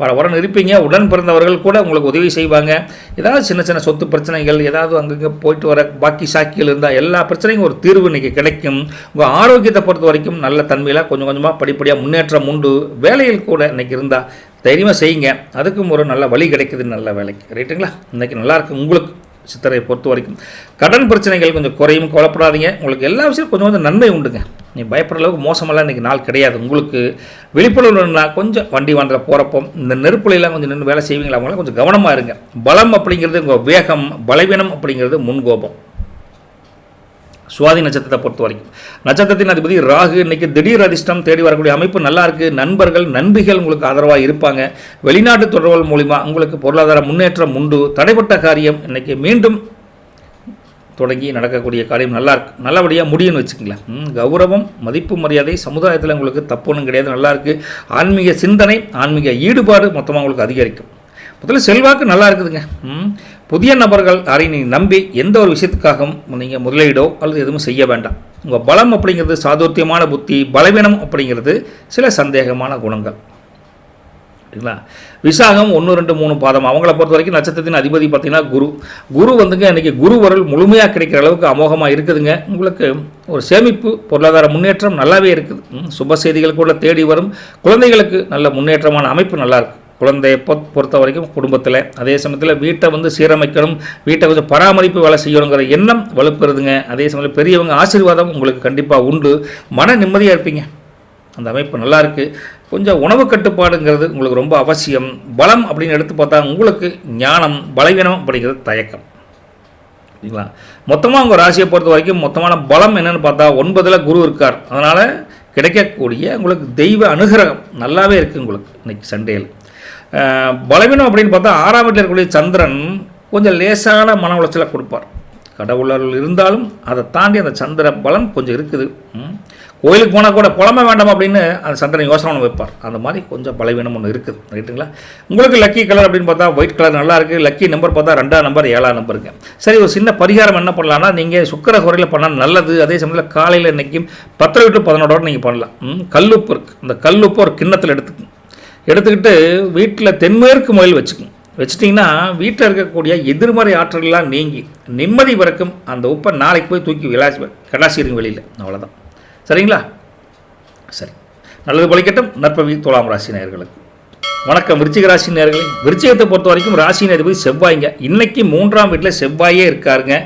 பரவரன்னு இருப்பீங்க. உடன் பிறந்தவர்கள் கூட உங்களுக்கு உதவி செய்வாங்க. ஏதாவது சின்ன சொத்து பிரச்சனைகள் ஏதாவது அங்கங்கே போயிட்டு வர பாக்கி சாக்கிகள் இருந்தால் எல்லா பிரச்சனைக்கும் ஒரு தீர்வு இன்றைக்கி கிடைக்கும். உங்கள் ஆரோக்கியத்தை பொறுத்த வரைக்கும் நல்ல தன்மையில் கொஞ்சம் கொஞ்சமாக படிப்படியாக முன்னேற்றம் உண்டு. வேலையில் கூட இன்றைக்கி இருந்தால் தைரியமாக செய்யுங்க. அதுக்கும் ஒரு நல்ல வழி கிடைக்குது, நல்ல வேலைக்கு. ரைட்டுங்களா? இன்றைக்கி நல்லாயிருக்கு உங்களுக்கு சித்திரையை பொறுத்த வரைக்கும். கடன் பிரச்சனைகள் கொஞ்சம் குறையும், கவலைப்படாதீங்க. உங்களுக்கு எல்லா விஷயம் கொஞ்சம் நன்மை உண்டுங்க. நீ பயப்படுற அளவுக்கு மோசமெல்லாம் இன்றைக்கி நாள் கிடையாது. உங்களுக்கு விழிப்புணர்வுனா கொஞ்சம் வண்டி வாண்டில் போகிறப்போ இந்த நெருப்புலாம் கொஞ்சம் நின்று வேலை செய்வீங்களா, அவங்களாம் கொஞ்சம் கவனமாக இருங்க. பலம் அப்படிங்கிறது உங்கள் வேகம், பலவீனம் அப்படிங்கிறது முன்கோபம். சுவாதி நட்சத்திரத்தை பொறுத்த வரைக்கும் நட்சத்திரத்தின் அதிபதி ராகு. இன்றைக்கி திடீர் அதிர்ஷ்டம் தேடி வரக்கூடிய அமைப்பு நல்லா இருக்குது. நண்பர்கள் நண்பிகள் உங்களுக்கு ஆதரவாக இருப்பாங்க. வெளிநாட்டு தொடர்புகள் மூலிமா உங்களுக்கு பொருளாதார முன்னேற்றம் உண்டு. தடைப்பட்ட காரியம் இன்றைக்கி மீண்டும் தொடங்கி நடக்கக்கூடிய காரியம் நல்லா இருக்கு, நல்லபடியாக முடியும்னு வச்சுக்கங்களேன். கௌரவம், மதிப்பு, மரியாதை சமுதாயத்தில் உங்களுக்கு தப்பு ஒன்றும் கிடையாது, நல்லாயிருக்கு. ஆன்மீக சிந்தனை, ஆன்மீக ஈடுபாடு மொத்தமாக உங்களுக்கு அதிகரிக்கும். முதல்ல செல்வாக்கு நல்லா இருக்குதுங்க. புதிய நபர்கள் யாரையும் நீங்கள் நம்பி எந்த ஒரு விஷயத்துக்காகவும் நீங்கள் முதலீடோ அல்லது எதுவும் செய்ய வேண்டாம். உங்கள் பலம் அப்படிங்கிறது சாதுர்த்தியமான புத்தி, பலவீனம் அப்படிங்கிறது சில சந்தேகமான குணங்கள். சரிங்களா? விசாகம் 1, 2, 3 பாதம். அவங்கள பொறுத்த வரைக்கும் நட்சத்திரத்தின் அதிபதி பார்த்தீங்கன்னா குரு இன்றைக்கி குரு வரல் முழுமையாக கிடைக்கிற அளவுக்கு அமோகமாக இருக்குதுங்க. உங்களுக்கு ஒரு சேமிப்பு, பொருளாதார முன்னேற்றம் நல்லாவே இருக்குது. சுப செய்திகள் கூட தேடி வரும். குழந்தைகளுக்கு நல்ல முன்னேற்றமான அமைப்பு நல்லாயிருக்கு. குழந்தையை பொறுத்த வரைக்கும் குடும்பத்தில், அதே சமயத்தில் வீட்டை சீரமைக்கணும், வீட்டை கொஞ்சம் பராமரிப்பு வேலை செய்யணுங்கிற எண்ணம் வலுப்பெறுதுங்க. அதே சமயத்தில் பெரியவங்க ஆசீர்வாதம் உங்களுக்கு கண்டிப்பாக உண்டு. மன நிம்மதியாக இருப்பீங்க. அந்த அமைப்பு நல்லாயிருக்கு. கொஞ்சம் உணவு கட்டுப்பாடுங்கிறது உங்களுக்கு ரொம்ப அவசியம். பலம் அப்படின்னு எடுத்து பார்த்தா உங்களுக்கு ஞானம், பலவீனம் அப்படிங்கிறது தயக்கம். சரிங்களா? மொத்தமாக உங்கள் ராசியை பொறுத்த வரைக்கும் மொத்தமான பலம் என்னென்னு பார்த்தா 9ல் குரு இருக்கார். அதனால் கிடைக்கக்கூடிய உங்களுக்கு தெய்வ அனுகிரகம் நல்லாவே இருக்குது உங்களுக்கு இன்றைக்கி சண்டேயில். பலவீனம் அப்படின்னு பார்த்தா 6ஆம் வீட்டில் இருக்கக்கூடிய சந்திரன் கொஞ்சம் லேசான மன உளைச்சலை கொடுப்பார். கடவுளர்கள் இருந்தாலும் அதை தாண்டி அந்த சந்திர பலம் கொஞ்சம் இருக்குது. கோயிலுக்கு போனால் கூட புலமை வேண்டாம் அப்படின்னு அந்த சந்திரன் யோசனை ஒன்று வைப்பார். அந்த மாதிரி கொஞ்சம் பலவீனம் ஒன்று இருக்குது. ரைட்டுங்களா? உங்களுக்கு லக்கி கலர் அப்படின்னு பார்த்தா ஒயிட் கலர் நல்லா இருக்குது. லக்கி நம்பர் பார்த்தா 2ஆம் நம்பர் 7ஆம் நம்பருங்க. சரி, ஒரு சின்ன பரிகாரம் என்ன பண்ணலான்னா, நீங்கள் சுக்கிர குறையில் பண்ணால் நல்லது. அதே சமயத்தில் காலையில் இன்றைக்கும் 10 to 11 நீங்கள் பண்ணலாம். கல்லுப்பு இருக்குது, அந்த கல்லுப்பு ஒரு கிண்ணத்தில் எடுத்துக்கிட்டு வீட்டில் தென்மேற்கு முறையில் வச்சுட்டிங்கன்னா வீட்டில் இருக்கக்கூடிய எதிர்மறை ஆற்றலாம் நீங்கி நிம்மதி பிறக்கும். அந்த உப்பை நாளைக்கு போய் தூக்கி கடாசிடுங்க வெளியில். அவ்வளோதான். சரிங்களா? சரி, நல்லது பலிக்கட்டும். நற்பவி துலாம் ராசி நேயர்களுக்கு வணக்கம். விருச்சிக ராசி நேயர்களே, விருச்சிகத்தை பொறுத்த வரைக்கும் ராசியின் அதிபதி செவ்வாய்ங்க. இன்றைக்கி 3ஆம் வீட்டில் செவ்வாயே இருக்காருங்க.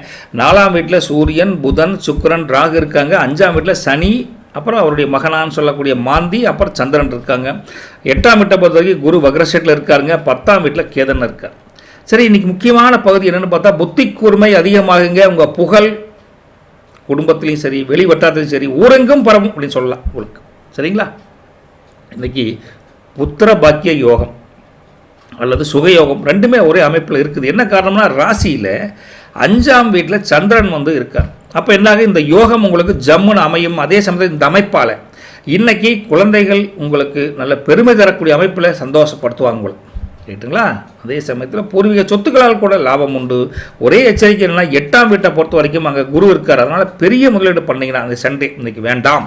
4ஆம் வீட்டில் சூரியன், புதன், சுக்கிரன், ராகு இருக்காங்க. 5ஆம் வீட்டில் சனி, அப்புறம் அவருடைய மகனான்னு சொல்லக்கூடிய மாந்தி, அப்புறம் சந்திரன் இருக்காங்க. 8ஆம் வீட்டை பொறுத்த வரைக்கும் குரு வக்ரஸ்டேட்டில் இருக்காருங்க. 10ஆம் வீட்டில் கேதன் இருக்கார். சரி, இன்றைக்கி முக்கியமான பகுதி என்னென்னு பார்த்தா புத்தி கூர்மை அதிகமாகுங்க. உங்கள் புகழ் குடும்பத்துலேயும் சரி, வெளி வட்டாரத்துலையும் சரி, ஊரெங்கும் பரவும் அப்படின்னு சொல்லலாம் உங்களுக்கு. சரிங்களா? இன்றைக்கி புத்திர பாக்கிய யோகம் அல்லது சுகயோகம் ரெண்டுமே ஒரே அமைப்பில் இருக்குது. என்ன காரணம்னா ராசியில் 5ஆம் வீட்டில் சந்திரன் இருக்கார். அப்போ என்னாக இந்த யோகம் உங்களுக்கு ஜம்முன்னு அமையும். அதே சமயத்தில் இந்த அமைப்பால் இன்றைக்கி குழந்தைகள் உங்களுக்கு நல்ல பெருமை தரக்கூடிய அமைப்பில் சந்தோஷப்படுத்துவாங்க உங்களுக்கு. ரைட்டுங்களா? அதே சமயத்தில் பூர்வீக சொத்துக்களால் கூட லாபம் உண்டு. ஒரே எச்சரிக்கை என்னென்னா 8ஆம் வீட்டை பொறுத்த வரைக்கும் அங்கே குரு இருக்கார். அதனால் பெரிய முதலீடு பண்ணிங்கன்னா அந்த சண்டே இன்றைக்கி வேண்டாம்,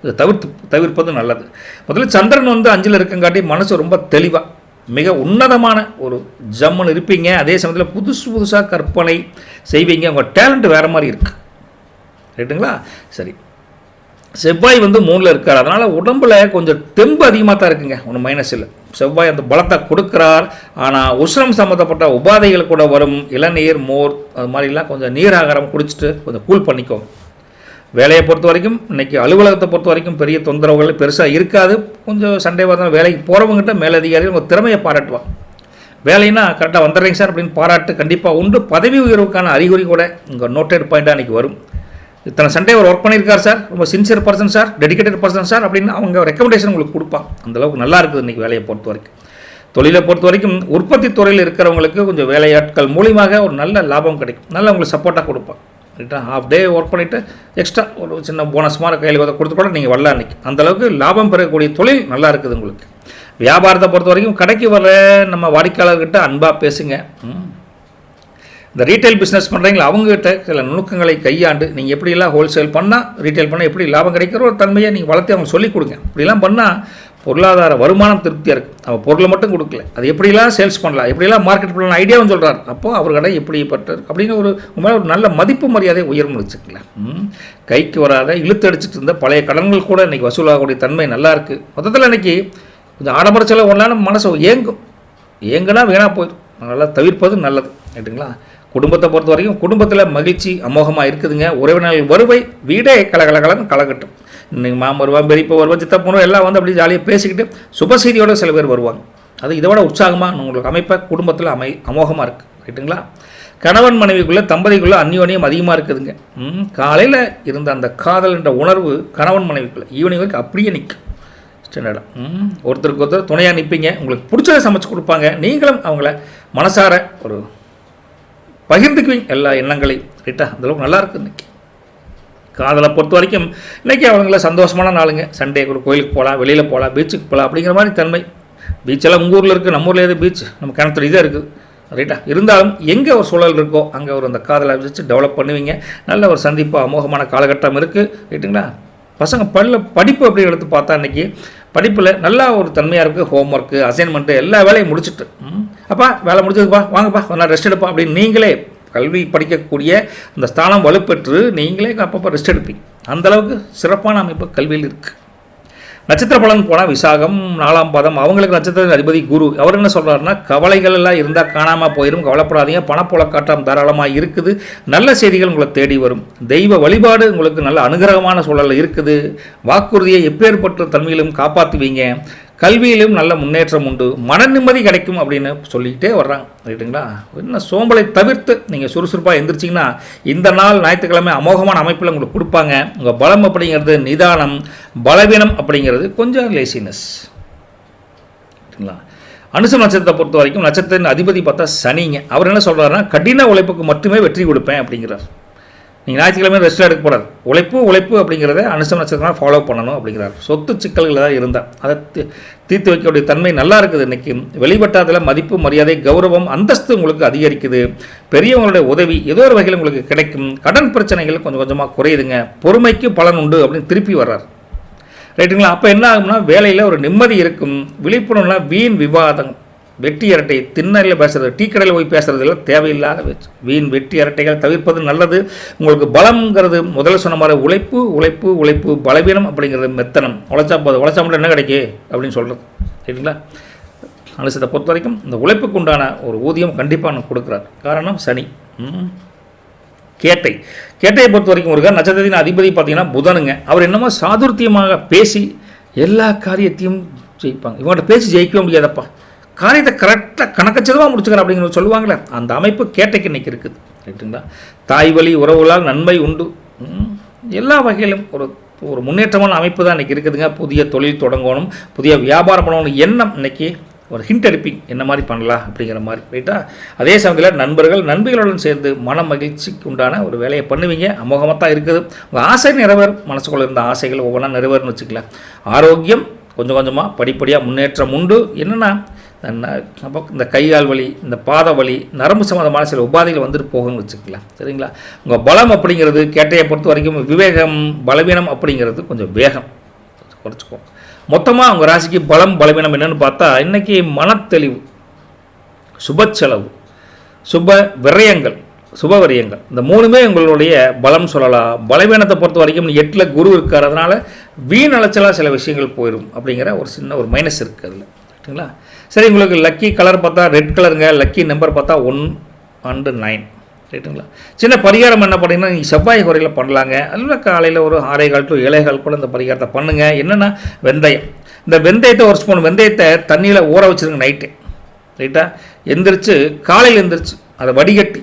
இதை தவிர்ப்பது நல்லது. முதல்ல சந்திரன் 5ல் இருக்கங்காட்டி மனசு ரொம்ப தெளிவாக மிக உன்னதமான ஒரு ஜம்முன்னு இருப்பீங்க. அதே சமயத்தில் புதுசாக கற்பனை செய்வீங்க. உங்கள் டேலண்ட் வேறு மாதிரி இருக்குது. ரைட்டுங்களா? சரி, செவ்வாய் 3ல் இருக்கார். அதனால் உடம்பில் கொஞ்சம் தெம்பு அதிகமாக தான் இருக்குங்க, ஒன்றும் மைனஸ் இல்லை. செவ்வாய் அந்த பலத்தை கொடுக்குறார். ஆனால் உஷ்ணம் சம்மந்தப்பட்ட உபாதைகள் கூட வரும். இளநீர், மோர் அது மாதிரிலாம் கொஞ்சம் நீராகாரம் குடிச்சிட்டு கொஞ்சம் கூல் பண்ணிக்கோங்க. வேலையை பொறுத்த வரைக்கும் இன்றைக்கி அலுவலகத்தை பொறுத்த வரைக்கும் பெரிய தொந்தரவுகள் பெருசாக இருக்காது. கொஞ்சம் சண்டே வரதான் வேலைக்கு போகிறவங்ககிட்ட மேலதிகாரிகள் உங்கள் திறமையை பாராட்டுவாங்க. வேலைன்னா கரெக்டாக வந்துடுறீங்க சார் அப்படின்னு பாராட்டு கண்டிப்பாக உண்டு. பதவி உயர்வுக்கான அறிகுறி கூட உங்கள் நோட்டட் பாயிண்ட்டாக இன்றைக்கி வரும். இத்தனை சண்டே ஒரு ஒர்க் பண்ணியிருக்கார் சார், ரொம்ப sincere person sir, dedicated person sir அப்படின்னு அவங்க ரெக்கமெண்டேஷன் உங்களுக்கு கொடுப்பாங்க. அந்தளவுக்கு நல்லா இருக்குது இன்றைக்கி வேலையை பொறுத்த வரைக்கும். தொழிலை பொறுத்த வரைக்கும் உற்பத்தி துறையில் இருக்கிறவங்களுக்கு கொஞ்சம் வேலையாட்கள் மூலியமாக ஒரு நல்ல லாபம் கிடைக்கும். நல்லா உங்களுக்கு சப்போர்ட்டாக கொடுப்பாங்க. ரைட்டா? ஹாஃப் டே ஒர்க் பண்ணிவிட்டு எக்ஸ்ட்ரா ஒரு சின்ன போனஸ் மாதிரி கையில் கொடுத்து கூட நீங்கள் வரலாம். அன்றைக்கி அந்தளவுக்கு லாபம் பெறக்கூடிய தொழில் நல்லா இருக்குது உங்களுக்கு. வியாபாரத்தை பொறுத்த வரைக்கும் கடைக்கு வர நம்ம வாடிக்கையாளர்கிட்ட அன்பாக பேசுங்க. இந்த ரீட்டைல் பிஸ்னஸ் பண்ணுறீங்களா அவங்ககிட்ட சில நுணுக்கங்களை கையாண்டு நீங்கள் எப்படிலாம் ஹோல்சேல் பண்ணால் ரீட்டைல் பண்ணால் எப்படி லாபம் கிடைக்கிற ஒரு தன்மையை நீங்கள் வளர்த்து அவங்க சொல்லிக் கொடுங்க. இப்படிலாம் பண்ணால் பொருளாதார வருமானம் திருப்தியாக இருக்குது. அவர் பொருளை மட்டும் கொடுக்கல, அது எப்படிலாம் சேல்ஸ் பண்ணலாம், எப்படிலாம் மார்க்கெட் பண்ணலாம் ஐடியாவும் சொல்கிறார். அப்போது அவர் கடை எப்படிப்பட்ட அப்படின்னு ஒரு ஒரு நல்ல மதிப்பு மரியாதை உயர்வு வச்சுக்கலாம். கைக்கு வராத இழுத்து அடிச்சுட்டு இருந்த பழைய கடன்கள் கூட இன்றைக்கி வசூலாகக்கூடிய தன்மை நல்லா இருக்குது. மொத்தத்தில் இன்றைக்கி கொஞ்சம் ஆடம்பர செலவு ஒன்றாலும் மனசு ஏங்குனா வீணாக போயிடும். நல்லா தவிர்ப்பது நல்லது. ரைட்டுங்களா? குடும்பத்தை பொறுத்த வரைக்கும் குடும்பத்தில் மகிழ்ச்சி அமோகமாக இருக்குதுங்க. உறவினர்கள் வருவை வீடே கலகலகலன்னு கலகட்டும். இன்றைக்கி மாமன் வருவான், பெரியப்பா வருவான், சித்தப்பனும் எல்லாம் அப்படி ஜாலியாக பேசிக்கிட்டு சுப செய்தியோடு சில பேர் வருவாங்க. அது இதோட உற்சாகமாக உங்களுக்கு அமைப்பை குடும்பத்தில் அமோகமாக இருக்குது. ரைட்டுங்களா? கணவன் மனைவிக்குள்ளே தம்பதிக்குள்ளே அந்யோன்யம் அதிகமாக இருக்குதுங்க. காலையில் இருந்த அந்த காதல் என்ற உணர்வு கணவன் மனைவிக்குள்ளே ஈவினிங் வரைக்கும் அப்படியே நிற்கும். ஸ்டாண்டர்டாக ஒருத்தருக்கு ஒருத்தர் துணையாக நிற்பீங்க. உங்களுக்கு பிடிச்சதை சமைச்சு கொடுப்பாங்க. நீங்களும் அவங்கள மனசார ஒரு பகிர்ந்துக்குவீங்க எல்லா எண்ணங்களையும். ரைட்டா? அந்தளவுக்கு நல்லாயிருக்கு. இன்றைக்கி காதலை பொறுத்த வரைக்கும் இன்றைக்கி அவங்கள சந்தோஷமான நாளுங்க. சண்டே கூட கோயிலுக்கு போகலாம், வெளியில் போகலாம், பீச்சுக்கு போகலாம் அப்படிங்கிற மாதிரி தன்மை. பீச்செல்லாம் உங்கள் ஊரில் இருக்குது, நம்ம ஊரில் எது பீச், நம்ம கிணத்துல இதே இருக்குது. ரைட்டா? இருந்தாலும் எங்கே ஒரு சூழல் இருக்கோ அங்கே ஒரு அந்த காதலை வச்சு டெவலப் பண்ணுவீங்க. நல்ல ஒரு சந்திப்பு அமோகமான காலகட்டம் இருக்குது. ரைட்டுங்களா? பசங்க படிப்பு அப்படி எடுத்து பார்த்தா இன்றைக்கி படிப்பில் நல்லா ஒரு தன்மையாக இருக்குது. ஹோம் ஒர்க்கு, அசைன்மெண்ட்டு எல்லா வேலையும் முடிச்சுட்டு அப்பா வேலை முடிச்சதுப்பா வாங்கப்பா நான் ரெஸ்ட் எடுப்பா அப்படின்னு நீங்களே கல்வி படிக்கக்கூடிய அந்த ஸ்தானம் வலுப்பெற்று நீங்களே அப்பப்போ ரெஸ்ட் எடுப்பீங்க. அந்தளவுக்கு சிறப்பான அமைப்பு கல்வியில் இருக்குது. நட்சத்திர பலன் போனால் விசாகம் 4ஆம் பாதம் அவங்களுக்கு நட்சத்திர அதிபதி குரு. அவர் என்ன சொல்கிறாருன்னா கவலைகள் எல்லாம் இருந்தால் காணாமல் போயிடும், கவலைப்படாதீங்க, பணப்புழக்காட்டம் தாராளமாக இருக்குது, நல்ல செய்திகள் உங்களை தேடி வரும், தெய்வ வழிபாடு உங்களுக்கு நல்ல அனுகிரகமான சூழலில் இருக்குது, வாக்குறுதியை எப்பேற்பட்ட தன்மையிலும் காப்பாற்றுவீங்க, கல்வியிலும் நல்ல முன்னேற்றம் உண்டு, மன நிம்மதி கிடைக்கும் அப்படின்னு சொல்லிக்கிட்டே வர்றாங்க. ரைட்டுங்களா? என்ன சோம்பலை தவிர்த்து நீங்கள் சுறுசுறுப்பாக எந்திரிச்சிங்கன்னா இந்த நாள் ஞாயிற்றுக்கிழமை அமோகமான அமைப்பில் உங்களுக்கு கொடுப்பாங்க. உங்கள் பலம் அப்படிங்கிறது நிதானம், பலவீனம் அப்படிங்கிறது கொஞ்சம் லேசினஸ். ரைட்டுங்களா? அனுசம் நட்சத்திரத்தை பொறுத்த வரைக்கும் நட்சத்திரத்தின் அதிபதி பார்த்தா சனிங்க. அவர் என்ன சொல்கிறாருன்னா கடின உழைப்புக்கு மட்டுமே வெற்றி கொடுப்பேன் அப்படிங்கிறார். நீங்கள் ஞாயிற்றுக்கிழமை ரெஸ்ட் எடுக்கக்கூடாது, உழைப்பு அப்படிங்கிறத அனுசம் நட்சத்திரமாக ஃபாலோ பண்ணணும் அப்படிங்கிறார். சொத்து சிக்கல்கள் ஏதாவது இருந்தால் அதை தீர்த்து வைக்கக்கூடிய தன்மை நல்லா இருக்குது. இன்றைக்கி வெளிவட்டாரத்தில் மதிப்பு மரியாதை கௌரவம் அந்தஸ்து உங்களுக்கு அதிகரிக்குது. பெரியவங்களுடைய உதவி ஏதோ ஒரு வகையில் உங்களுக்கு கிடைக்கும். கடன் பிரச்சனைகள் கொஞ்சம் கொஞ்சமாக குறையுதுங்க. பொறுமைக்கு பலன் உண்டு அப்படின்னு திருப்பி வர்றார். ரைட்டுங்களா? அப்போ என்ன ஆகும்னா வேலையில் ஒரு நிம்மதி இருக்கும். விழிப்புணர்வுனா வீண் விவாதம், வெட்டி அரட்டை, திண்ணறையில் பேசுகிறது, டீ கடையில் போய் பேசுகிறதுலாம் தேவையில்லாத வீண் வெட்டி அரட்டைகள் தவிர்ப்பது நல்லது. உங்களுக்கு பலம்ங்கிறது முதல்ல சொன்ன மாதிரி உழைப்பு, பலவீனம் அப்படிங்கிறது மெத்தனம். உழைச்சா மட்டும் என்ன கிடைக்கு அப்படின்னு சொல்கிறது. சரிங்களா? அனுசத்தை பொறுத்த வரைக்கும் இந்த உழைப்புக்கு உண்டான ஒரு ஊதியம் கண்டிப்பாக எனக்கு கொடுக்குறாரு. காரணம் சனி. கேட்டையை பொறுத்த வரைக்கும் ஒரு நட்சத்திரத்தின் அதிபதி பார்த்தீங்கன்னா புதனுங்க. அவர் என்னமோ சாதுர்த்தியமாக பேசி எல்லா காரியத்தையும் ஜெயிப்பாங்க. இவங்கள்ட்ட பேசி ஜெயிக்கவே முடியாதப்பா, காரியத்தை கரெக்டாக கணக்கச்சிதமாக முடிச்சுக்கிறேன் அப்படிங்கிறது சொல்லுவாங்களே, அந்த அமைப்பு கேட்டைக்கு இன்றைக்கி இருக்குது. ரைட்டுங்களா? தாய் வழி உறவுகளால் நன்மை உண்டு. எல்லா வகையிலும் ஒரு முன்னேற்றமான அமைப்பு தான் இன்றைக்கி இருக்குதுங்க. புதிய தொழில் தொடங்கணும், புதிய வியாபாரம் பண்ணணும் எண்ணம் இன்றைக்கி ஒரு ஹிண்ட் அடிப்பிங் என்ன மாதிரி பண்ணலாம் அப்படிங்கிற மாதிரி ரைட்டா. அதே சமயத்தில் நண்பர்களுடன் சேர்ந்து மன மகிழ்ச்சிக்கு உண்டான ஒரு வேலையை பண்ணுவீங்க. அமோகமாக தான் இருக்குது. உங்கள் ஆசை நிறைவேறும். மனசுக்குள்ளே இருந்த ஆசைகள் ஒவ்வொன்றா நிறைவேறும்னு வச்சுக்கலாம். ஆரோக்கியம் கொஞ்சம் கொஞ்சமாக படிப்படியாக முன்னேற்றம் உண்டு. என்னென்னா அப்போ இந்த கைகால் வலி, இந்த பாத வலி, நரம்பு சம்மந்தமான சில உபாதைகள் வந்துட்டு போகும்னு வச்சுக்கலாம். சரிங்களா? உங்கள் பலம் அப்படிங்கிறது கேட்டையை பொறுத்த வரைக்கும் விவேகம், பலவீனம் அப்படிங்கிறது கொஞ்சம் வேகம் குறைச்சிக்கும். மொத்தமாக உங்கள் ராசிக்கு பலம் பலவீனம் என்னென்னு பார்த்தா, இன்றைக்கி மனத்தெளிவு, சுப செலவு, சுப விரயங்கள், இந்த 3மே உங்களுடைய பலம் சொல்லலாம். பலவீனத்தை பொறுத்த வரைக்கும் 8ல் குரு இருக்கார். அதனால் வீண் அலைச்சலாக சில விஷயங்கள் போயிடும் அப்படிங்கிற ஒரு சின்ன ஒரு மைனஸ் இருக்குது அதில். ரைட்டுங்களா? சரி, உங்களுக்கு லக்கி கலர் பார்த்தா ரெட் கலருங்க. லக்கி நம்பர் பார்த்தா 1 and 9. ரைட்டுங்களா? சின்ன பரிகாரம் என்ன பண்ணிங்கன்னா, நீங்கள் செவ்வாய் குறையில் பண்ணலாங்க. அதில் காலையில் ஒரு 6:15 to 7:15 கூட இந்த பரிகாரத்தை பண்ணுங்கள். என்னென்னா வெந்தயம், இந்த வெந்தயத்தை ஒரு ஸ்பூன் வெந்தயத்தை தண்ணியில் ஊற வச்சுருங்க நைட்டு. ரைட்டா? எந்திரிச்சு காலையில் எந்திரிச்சு அதை வடிகட்டி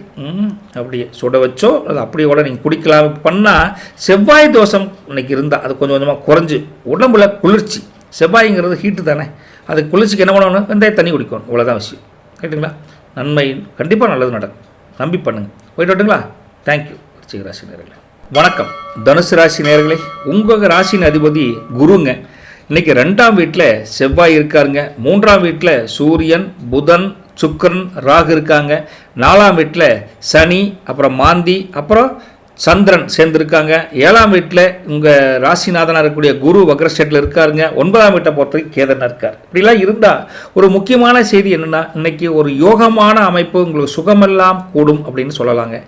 அப்படியே சுட வச்சோ அது அப்படியே கூட நீங்கள் குடிக்கலாம். பண்ணால் செவ்வாய் தோஷம் இன்றைக்கி இருந்தால் அது கொஞ்சம் கொஞ்சமாக குறைஞ்சி உடம்புல குளிர்ச்சி. செவ்வாய்ங்கிறது ஹீட்டு தானே, அதுக்கு குளிர்ச்சிக்கு என்ன பண்ணணும்? வெந்தய தண்ணி குடிக்கணும். இவ்வளோதான் விஷயம். ரைட்டுங்களா? நன்மை கண்டிப்பாக நல்லது நடக்கும். நம்பி பண்ணுங்கள். போயிட்டு வரட்டுங்களா? தேங்க்யூ. விருச்சிக ராசி நேயர்களே வணக்கம். தனுசு ராசி நேயர்களே, உங்கள் ராசியின் அதிபதி குருங்க. இன்றைக்கி 2ஆம் வீட்டில் செவ்வாய் இருக்காருங்க. 3ஆம் வீட்டில் சூரியன், புதன், சுக்கிரன், ராகு இருக்காங்க. 4ஆம் வீட்டில் சனி, அப்புறம் மாந்தி, அப்புறம் சந்திரன் சேர்ந்துருக்காங்க. 7ஆம் வீட்டில் உங்கள் ராசிநாதனாக இருக்கக்கூடிய குரு வக்ரஸ்டேட்டில் இருக்காருங்க. 9ஆம் வீட்டை பொறுத்த வரைக்கும் கேதனாக இருக்கார். இப்படிலாம் இருந்தால் ஒரு முக்கியமான செய்தி என்னென்னா, இன்றைக்கி ஒரு யோகமான அமைப்பு உங்களுக்கு சுகமெல்லாம் கூடும் அப்படின்னு சொல்லலாங்க.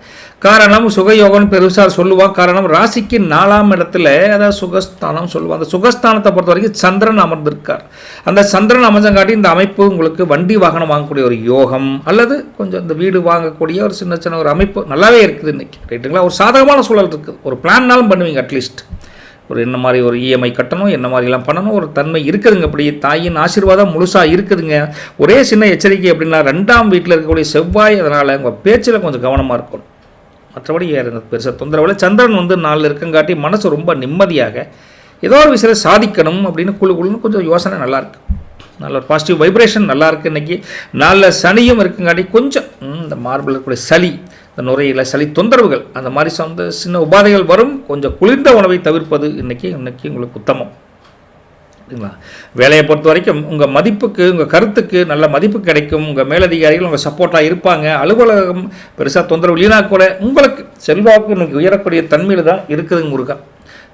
காரணம் சுகயோகம்னு பெருசாக சொல்லுவான். காரணம் ராசிக்கு 4ஆம் இடத்துல, அதாவது சுகஸ்தானம் சொல்லுவாங்க. அந்த சுகஸ்தானத்தை பொறுத்த வரைக்கும் சந்திரன் அமர்ந்திருக்கார். அந்த சந்திரன் அமைச்சங்காட்டி இந்த அமைப்பு உங்களுக்கு வண்டி வாகனம் வாங்கக்கூடிய ஒரு யோகம், அல்லது கொஞ்சம் இந்த வீடு வாங்கக்கூடிய ஒரு சின்ன சின்ன ஒரு அமைப்பு நல்லாவே இருக்குது இன்றைக்கி. ரைட்டுங்களா? ஒரு சாதகமான சூழல் இருக்குது. ஒரு பிளான்னாலும் பண்ணுவீங்க. அட்லீஸ்ட் ஒரு என்ன மாதிரி ஒரு இஎம்ஐ கட்டணும், என்ன மாதிரிலாம் பண்ணணும், ஒரு தன்மை இருக்குதுங்க. அப்படி தாயின் ஆசீர்வாதம் முழுசாக இருக்குதுங்க. ஒரே சின்ன எச்சரிக்கை அப்படின்னா, 2ஆம் வீட்டில் இருக்கக்கூடிய செவ்வாய், அதனால் உங்கள் பேச்சில் கொஞ்சம் கவனமாக இருக்கணும். மற்றபடி வேறு பெருசாக தொந்தரவில். சந்திரன் 4 இருக்கங்காட்டி மனசு ரொம்ப நிம்மதியாக ஏதோ ஒரு விஷயத்தை சாதிக்கணும் அப்படின்னு குழுன்னு கொஞ்சம் யோசனை நல்லாயிருக்கு. நல்ல ஒரு பாசிட்டிவ் வைப்ரேஷன் நல்லாயிருக்கு. இன்றைக்கி 4 சனியும் இருக்குங்காட்டி கொஞ்சம் இந்த மார்பிள் இருக்கக்கூடிய சளி, இந்த நுரையில் சளி தொந்தரவுகள், அந்த மாதிரி சின்ன உபாதைகள் வரும். கொஞ்சம் குளிர்ந்த உணவை தவிர்ப்பது இன்றைக்கி உங்களுக்கு உத்தமம். சரிங்களா? வேலையை பொறுத்த வரைக்கும் உங்கள் மதிப்புக்கு, உங்கள் கருத்துக்கு நல்ல மதிப்பு கிடைக்கும். உங்கள் மேலதிகாரிகள் உங்கள் சப்போர்ட்டாக இருப்பாங்க. அலுவலகம் பெருசாக தொந்தரவு இல்லைனா கூட உங்களுக்கு செல்வாக்கு இன்னைக்கு உயரக்கூடிய தன்மையில் தான் இருக்குதுங்க முருகா.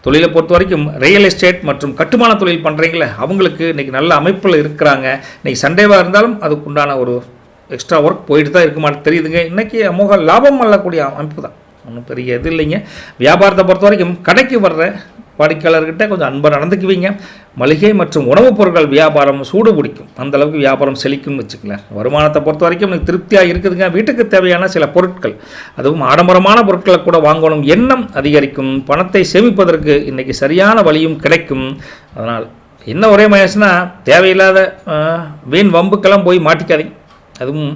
தொழிலை பொறுத்த வரைக்கும் ரியல் எஸ்டேட் மற்றும் கட்டுமான தொழில் பண்ணுறீங்களே, அவங்களுக்கு இன்றைக்கி நல்ல அமைப்பில் இருக்கிறாங்க. இன்றைக்கி சண்டேவாக இருந்தாலும் அதுக்குண்டான ஒரு எக்ஸ்ட்ரா ஒர்க் போயிட்டு தான் இருக்க மாட்டேன் தெரியுதுங்க. இன்றைக்கி அமோக லாபம் வரக்கூடிய அமைப்பு தான், ஒன்றும் பெரிய இது இல்லைங்க. வியாபாரத்தை பொறுத்த வரைக்கும் கடைக்கு வர்ற வாடிக்கையாளர்கிட்ட கொஞ்சம் அன்பாக நடந்துக்குவீங்க. மளிகை மற்றும் உணவுப் பொருட்கள் வியாபாரம் சூடு பிடிக்கும். அந்தளவுக்கு வியாபாரம் செழிக்கும்னு வச்சுக்கலாம். வருமானத்தை பொறுத்த வரைக்கும் எனக்கு திருப்தியாக இருக்குதுங்க. வீட்டுக்கு தேவையான சில பொருட்கள், அதுவும் ஆடம்பரமான பொருட்களை கூட வாங்கணும் எண்ணம் அதிகரிக்கும். பணத்தை சேமிப்பதற்கு இன்றைக்கி சரியான வழியும் கிடைக்கும். அதனால் என்ன ஒரே மயசுனா, தேவையில்லாத வீண் வம்புக்கெல்லாம் போய் மாட்டிக்காதீங்க. அதுவும்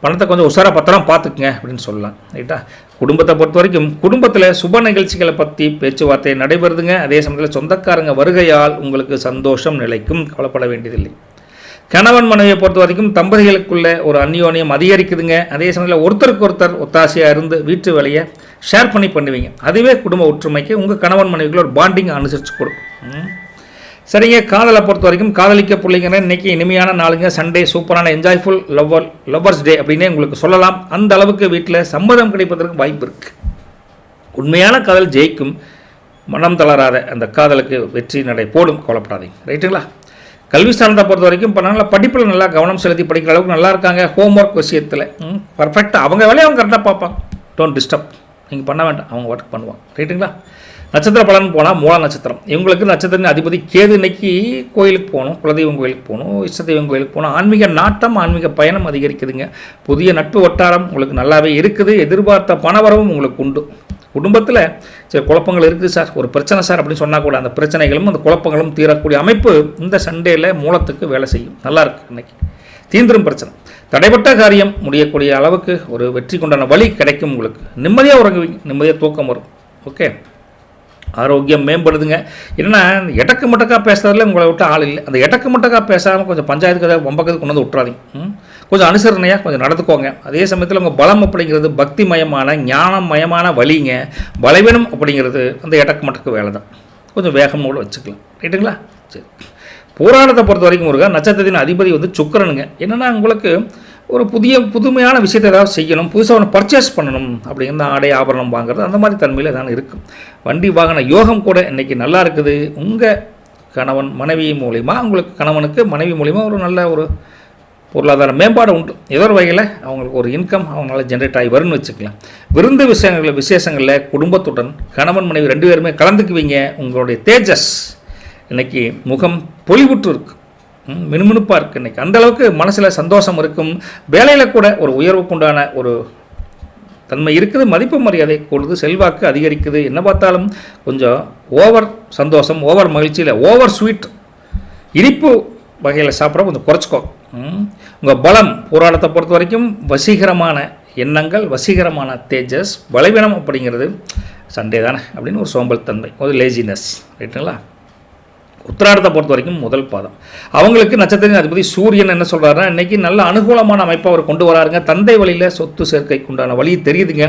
பணத்தை கொஞ்சம் உஷாராக பத்திரம் பார்த்துக்குங்க அப்படின்னு சொல்லலாம். ரைட்டா? குடும்பத்தை பொறுத்த வரைக்கும் குடும்பத்தில் சுப நிகழ்ச்சிகளை பற்றி பேச்சுவார்த்தை நடைபெறுதுங்க. அதே சமயத்தில் சொந்தக்காரங்க வருகையால் உங்களுக்கு சந்தோஷம் நிலைக்கும். கவலைப்பட வேண்டியதில்லை. கணவன் மனைவியை பொறுத்த வரைக்கும் தம்பதிகளுக்குள்ள ஒரு அந்யோன்யம் அதிகரிக்குதுங்க. அதே சமயத்தில் ஒருத்தருக்கு ஒருத்தர் ஒத்தாசையாக இருந்து வீட்டு வேலையை ஷேர் பண்ணுவீங்க. அதுவே குடும்ப ஒற்றுமைக்கு உங்கள் கணவன் மனைவிக்குள்ள ஒரு பாண்டிங் அனுசரித்து கொடுக்கும். சரிங்க. காதலை பொறுத்த வரைக்கும் காதலிக்க பிள்ளைங்க இன்றைக்கி இனிமையான நாளுங்க. சண்டே சூப்பரான என்ஜாய்ஃபுல் லவ்வர்ஸ் டே அப்படின்னே உங்களுக்கு சொல்லலாம். அந்த அளவுக்கு வீட்டில் சம்மதம் கிடைப்பதற்கு வாய்ப்பு இருக்குது. உண்மையான காதல் ஜெயிக்கும். மனம் தளராத அந்த காதலுக்கு வெற்றி நடை போடும். கவலைப்படாதீங்க. ரைட்டுங்களா? கல்வி ஸ்தானத்தை பொறுத்த வரைக்கும் பண்ணால படிப்பில் நல்லா கவனம் செலுத்தி படிக்கிற அளவுக்கு நல்லா இருக்காங்க. ஹோம்ஒர்க் விஷயத்தில் பர்ஃபெக்டாக அவங்க வேலையை அவங்க கரெக்டாக பார்ப்பாங்க. Don't disturb. நீங்கள் பண்ண வேண்டாம், அவங்க ஒர்க் பண்ணுவாங்க. ரைட்டுங்களா? நட்சத்திர பலன் போனால் மூல நட்சத்திரம். இவங்களுக்கு நட்சத்திரத்தின் அதிபதி கேது. இன்னைக்கு கோயிலுக்கு போகணும், குலதெய்வம் கோயிலுக்கு போகணும், இஷ்டதெய்வம் கோயிலுக்கு போகணும். ஆன்மீக நாட்டம், ஆன்மீக பயணம் அதிகரிக்குதுங்க. புதிய நட்பு வட்டாரம் உங்களுக்கு நல்லாவே இருக்குது. எதிர்பார்த்த பணவரவும் உங்களுக்கு உண்டு. குடும்பத்தில் சரி குழப்பங்கள் இருக்குது சார், ஒரு பிரச்சனை சார் அப்படின்னு சொன்னால் கூட அந்த பிரச்சனைகளும் அந்த குழப்பங்களும் தீரக்கூடிய அமைப்பு இந்த சண்டேயில் மூலத்துக்கு வேலை செய்யும். நல்லாயிருக்கு இன்னைக்கு. தீந்திரும் பிரச்சனை. தடைப்பட்ட காரியம் முடியக்கூடிய அளவுக்கு ஒரு வெற்றி கொண்டான வழி கிடைக்கும். உங்களுக்கு நிம்மதியாக உறங்குவீங்க, நிம்மதியாக தூக்கம் வரும். ஓகே, ஆரோக்கியம் மேம்படுதுங்க. என்னென்னா எடக்கு மட்டக்காக பேசுறதுல உங்களை விட்டு ஆள் இல்லை. அந்த எடக்கு மட்டக்காக பேசாமல் கொஞ்சம் பஞ்சாயத்துக்கு ஒம்பக்கது கொண்டு வந்து விட்றாதீங்க. கொஞ்சம் அனுசரணையாக கொஞ்சம் நடந்துக்கோங்க. அதே சமயத்தில் உங்கள் பலம் அப்படிங்கிறது பக்திமயமான ஞானமயமான வழிங்க. பலவீனம் அப்படிங்கிறது அந்த எடக்கு மட்டக்கு வேலை தான். கொஞ்சம் வேகமோடு வச்சுக்கலாம். ரைட்டுங்களா? சரி, போராட்டத்தை பொறுத்த வரைக்கும் முருகா நட்சத்திரத்தின் அதிபதி வந்து சுக்கிரனுங்க. என்னென்னா உங்களுக்கு ஒரு புதுமையான விஷயத்தை ஏதாவது செய்யணும், புதுசாக ஒன்று பர்ச்சேஸ் பண்ணணும் அப்படிங்கிற ஆடை ஆபரணம் வாங்குறது அந்த மாதிரி தன்மையில் தான் இருக்கும். வண்டி வாகன யோகம் கூட இன்றைக்கி நல்லா இருக்குது. உங்கள் கணவன் மனைவி மூலிமா, உங்களுக்கு கணவனுக்கு மனைவி மூலிமா ஒரு நல்ல ஒரு பொருளாதார மேம்பாடு உண்டு. ஏதோ ஒரு வகையில் அவங்களுக்கு ஒரு இன்கம் அவங்களால ஜென்ரேட் ஆகி வரும்னு வச்சுக்கலாம். விருந்து விசேஷங்களில் குடும்பத்துடன் கணவன் மனைவி 2 பேருமே கலந்துக்குவீங்க. உங்களுடைய தேஜஸ் இன்றைக்கி முகம் பொலிவுற்று இருக்குது, மினுமினுப்பாக இருக்குது. இன்றைக்கி அந்தளவுக்கு மனசில் சந்தோஷம் இருக்கும். வேலையில் கூட ஒரு உயர்வுக்குண்டான ஒரு தன்மை இருக்குது. மதிப்பு மரியாதை கூடுது, செல்வாக்கு அதிகரிக்குது. என்ன பார்த்தாலும் கொஞ்சம் ஓவர் சந்தோஷம், ஓவர் மகிழ்ச்சியில் ஓவர் ஸ்வீட் இனிப்பு வகையில் சாப்பிட கொஞ்சம் குறைச்சிக்கோ. உங்கள் பலம் போராட்டத்தை பொறுத்த வரைக்கும் வசீகரமான எண்ணங்கள், வசீகரமான தேஜஸ். பலவீனம் அப்படிங்கிறது சண்டே தானே அப்படின்னு ஒரு சோம்பல் தன்மை, ஒரு லேசினஸ். ரைட்டுங்களா? உத்திராடத்தை பொறுத்த வரைக்கும் முதல் பாதம் அவங்களுக்கு நட்சத்திரத்தின் அதிபதி சூரியன் என்ன சொல்கிறாருன்னா இன்றைக்கி நல்ல அனுகூலமான அமைப்பை அவர் கொண்டு வராருங்க. தந்தை வழியில் சொத்து சேர்க்கைக்கு உண்டான வழி தெரியுதுங்க.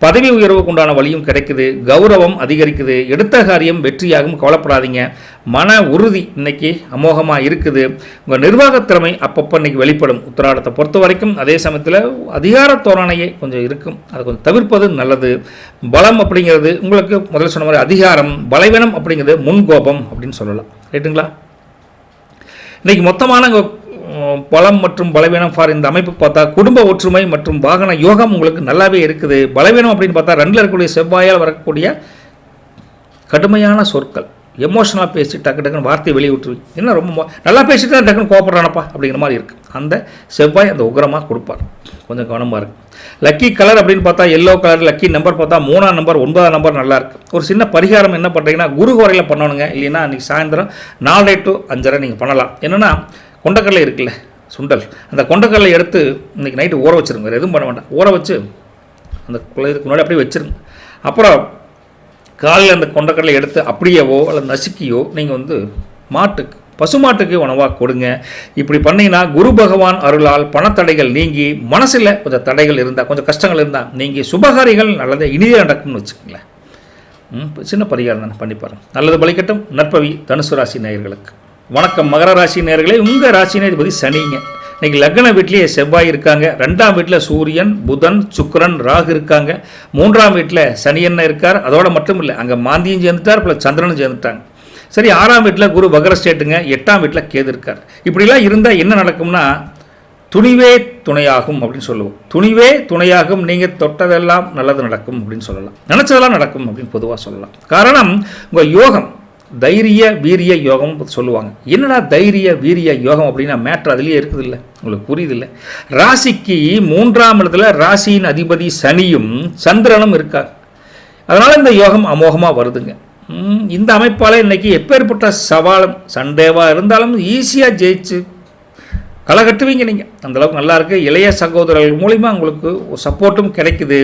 பதவி உயர்வுக்கு உண்டான வழியும் கிடைக்குது. கௌரவம் அதிகரிக்குது. எடுத்த காரியம் வெற்றியாகும், கவலைப்படாதீங்க. மன உறுதி இன்றைக்கி அமோகமாக இருக்குது. உங்கள் நிர்வாகத்திறமை அப்பப்போ இன்றைக்கி வெளிப்படும் உத்திராடத்தை பொறுத்த வரைக்கும். அதே சமயத்தில் அதிகார தோரணையே கொஞ்சம் இருக்கும், அதை கொஞ்சம் தவிர்ப்பது நல்லது. பலம் அப்படிங்கிறது உங்களுக்கு முதல்ல சொன்ன மாதிரி அதிகாரம். பலவீனம் அப்படிங்கிறது முன்கோபம் அப்படின்னு சொல்லலாம். ரைட்டுங்களா? இன்றைக்கி மொத்தமான பலம் மற்றும் பலவீனம் ஃபார் இந்த அமைப்பு பார்த்தா குடும்ப ஒற்றுமை மற்றும் வாகன யோகம் உங்களுக்கு நல்லாவே இருக்குது. பலவீனம் அப்படின்னு பார்த்தா 2ல் இருக்கக்கூடிய செவ்வாயால் வரக்கூடிய கடுமையான சொற்கள், எமோஷனலாக பேசி டக்குன்னு வார்த்தையை வெளியே விட்டுருவீங்க. என்ன ரொம்ப நல்லா பேசிட்டு தான் டக்குன்னு கோபப்படுறானப்பா அப்படிங்கிற மாதிரி இருக்குது. அந்த செவ்வாய் அந்த உக்ரமாக கொடுப்பார். கொஞ்சம் கவனமாக இருக்குது. லக்கி கலர் அப்படின்னு பார்த்தா எல்லோ கலர். லக்கி நம்பர் பார்த்தா 3ஆம் நம்பர் 9ஆம் நம்பர் நல்லாயிருக்கு. ஒரு சின்ன பரிகாரம் என்ன பண்ணுறீங்கன்னா குரு வரையில் பண்ணணுங்க. இல்லைன்னா அன்றைக்கி சாயந்தரம் 4 to 5:30 நீங்கள் பண்ணலாம். என்னென்னா கொண்டக்கடலை இருக்குல்ல, சுண்டல், அந்த கொண்டக்கடலை எடுத்து இன்றைக்கி நைட்டு ஊற வச்சுருங்க. வேறு எதுவும் பண்ண வேண்டாம். ஊற வச்சு அந்த குழந்தைக்கு முன்னாடி அப்படியே வச்சுருங்க. அப்புறம் காலையில் அந்த கொண்டக்கடலை எடுத்து அப்படியேவோ அல்லது நசுக்கியோ நீங்கள் வந்து மாட்டுக்கு, பசுமாட்டுக்கு உணவாக கொடுங்க. இப்படி பண்ணிங்கன்னா குரு பகவான் அருளால் பணத்தடைகள் நீங்கி, மனசில் கொஞ்சம் தடைகள் இருந்தால், கொஞ்சம் கஷ்டங்கள் இருந்தால் நீங்கி சுபகாரிகள் நல்லதை இனிதே நடக்கும்னு வச்சுக்கோங்களேன். சின்ன பரிகாரம் தானே, பண்ணி பாருங்க. நல்லது பலிக்கட்டும். நற்பவி தனுசு ராசி நேயர்களுக்கு வணக்கம். மகர ராசி நேயர்களே, உங்கள் ராசி நேதிபதி சனிங்க. இன்றைக்கி லக்ன வீட்டிலேயே செவ்வாய் இருக்காங்க. 2ஆம் வீட்டில் சூரியன், புதன், சுக்கிரன், ராகு இருக்காங்க. 3ஆம் வீட்டில் சனி என்ன இருக்கார். அதோட மட்டும் இல்லை, அங்கே மாந்தியும் சேர்ந்துட்டார், ப்ளஸ் சந்திரனும் சேர்ந்துட்டாங்க. சரி, 6ஆம் வீட்டில் குரு வக்ர ஸ்டேட்டுங்க. 8ஆம் வீட்டில் கேது இருக்கார். இப்படிலாம் இருந்தால் என்ன நடக்கும்னா துணிவே துணையாகும் அப்படின்னு சொல்லுவோம். துணிவே துணையாகும், நீங்கள் தொட்டதெல்லாம் நல்லது நடக்கும் அப்படின்னு சொல்லலாம். நினச்சதெல்லாம் நடக்கும் அப்படின்னு பொதுவாக சொல்லலாம். காரணம் உங்கள் யோகம் தைரிய வீரிய யோகம் சொல்லுவாங்க. என்னடா தைரிய வீரிய யோகம் அப்படின்னா மேட்ரு அதுலேயே இருக்குது இல்லை, உங்களுக்கு புரியுது இல்லை? ராசிக்கு 3ஆம் இடத்துல ராசியின் அதிபதி சனியும் சந்திரனும் இருக்கார். அதனால் இந்த யோகம் அமோகமாக வருதுங்க. இந்த அமைப்பால் இன்றைக்கி எப்பேற்பட்ட சவாலும் சண்டேவாக இருந்தாலும் ஈஸியாக ஜெயிச்சு களை கட்டுவீங்க. நீங்கள் அந்தளவுக்கு நல்லாயிருக்கு. இளைய சகோதரர்கள் மூலிமா உங்களுக்கு சப்போர்ட்டும் கிடைக்குது.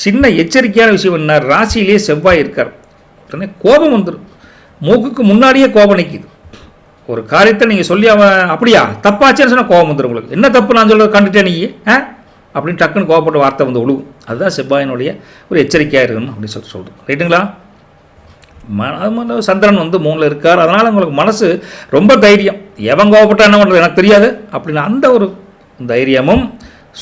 சின்ன எச்சரிக்கையான விஷயம் என்ன, ராசியிலேயே செவ்வாய் இருக்கார். உடனே கோபம் வந்துடும். மூக்குக்கு முன்னாடியே கோபம் நிற்கிது. ஒரு காரியத்தை நீங்கள் சொல்லி அவன் அப்படியா தப்பாச்சேன்னு சொன்னால் கோபம் வந்துடும். உங்களுக்கு என்ன தப்பு நான் சொல்கிறது கண்டுட்டேன் நீ அப்படின்னு டக்குன்னு கோபப்பட்ட வார்த்தை வந்து விழுவும். அதுதான் செவ்வாயினுடைய ஒரு எச்சரிக்கையாக இருக்கணும் அப்படின்னு சொல்கிறோம். ரைட்டுங்களா? சந்திரன் வந்து 3ல் இருக்கார். அதனால் உங்களுக்கு மனசு ரொம்ப தைரியம். எவன் கோபப்பட்டா என்ன பண்ணுறது எனக்கு தெரியாது அப்படின்னு அந்த ஒரு தைரியமும்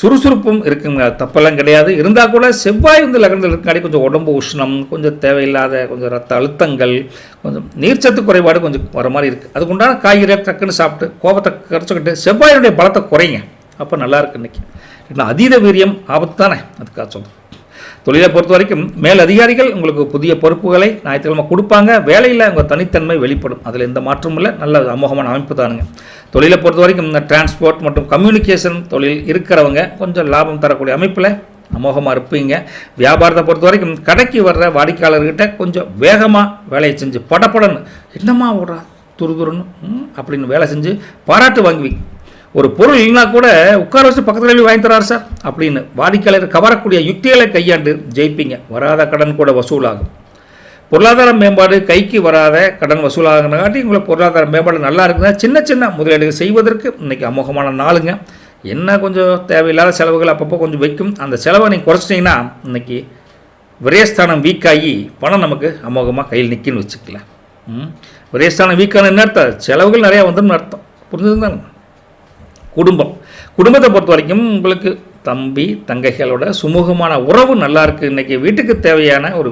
சுறுசுறுப்பும் இருக்குங்க. தப்பெல்லாம் கிடையாது. இருந்தால் கூட செவ்வாய் வந்து லக்னத்தில் இருக்காடி கொஞ்சம் உடம்பு உஷ்ணம், கொஞ்சம் தேவையில்லாத கொஞ்சம் ரத்த அழுத்தங்கள், கொஞ்சம் நீர்ச்சத்து குறைபாடு கொஞ்சம் வர மாதிரி இருக்குது. அதுக்குண்டான காய்கறியை டக்குன்னு சாப்பிட்டு கோபத்தை குறைச்சிக்கிட்டு செவ்வாயினுடைய பலத்தை குறைங்க. அப்போ நல்லாயிருக்கு. இன்றைக்கி அதீத வீரியம் ஆபத்து தானே, அதுக்காக சொல்கிறேன். தொழிலை பொறுத்த வரைக்கும் மேல் அதிகாரிகள் உங்களுக்கு புதிய பொறுப்புகளை ஞாயிற்றுக்கிழமை கொடுப்பாங்க. வேலையில் உங்கள் தனித்தன்மை வெளிப்படும். அதில் எந்த மாற்றமும் இல்லை. நல்ல அமோகமான அமைப்பு தானுங்க. தொழிலை பொறுத்த வரைக்கும் இந்த டிரான்ஸ்போர்ட் மற்றும் கம்யூனிகேஷன் தொழில் இருக்கிறவங்க கொஞ்சம் லாபம் தரக்கூடிய அமைப்பில் அமோகமாக இருப்பீங்க. வியாபாரத்தை பொறுத்த வரைக்கும் கடைக்கு வர்ற வாடிக்கையாளர்கிட்ட கொஞ்சம் வேகமாக வேலையை செஞ்சு படப்படன்னு என்னம்மா ஓடுறா துருதுருன்னு அப்படின்னு வேலை செஞ்சு பாராட்டு வாங்குவீங்க. ஒரு பொருள் இல்லைனா கூட உட்கார வச்சு பக்கத்தில் வாங்கி தராரு சார் அப்படின்னு வாடிக்கையாளர் கவரக்கூடிய யுக்திகளை கையாண்டு ஜெயிப்பீங்க. வராத கடன் கூட வசூலாகும். பொருளாதார மேம்பாடு கைக்கு வராத கடன் வசூலாகிறங்காட்டி உங்களுக்கு பொருளாதார மேம்பாடு நல்லா இருக்குதுன்னா சின்ன சின்ன முதலீடுகள் செய்வதற்கு இன்றைக்கி அமோகமான நாளுங்க. என்ன கொஞ்சம் தேவையில்லாத செலவுகள் அப்பப்போ கொஞ்சம் வைக்கும். அந்த செலவை நீங்கள் குறைச்சிட்டிங்கன்னா இன்றைக்கி விரயஸ்தானம் வீக்காகி பணம் நமக்கு அமோகமாக கையில் நிற்கின்னு வச்சுக்கலாம். விரயஸ்தானம் வீக்கான என்ன அர்த்தம்? செலவுகள் நிறையா வந்துன்னு அர்த்தம். புரிஞ்சுதுதாங்க. குடும்பத்தை பொறுத்த வரைக்கும் உங்களுக்கு தம்பி தங்கைகளோட சுமூகமான உறவு நல்லா இருக்குது. இன்றைக்கி வீட்டுக்கு தேவையான ஒரு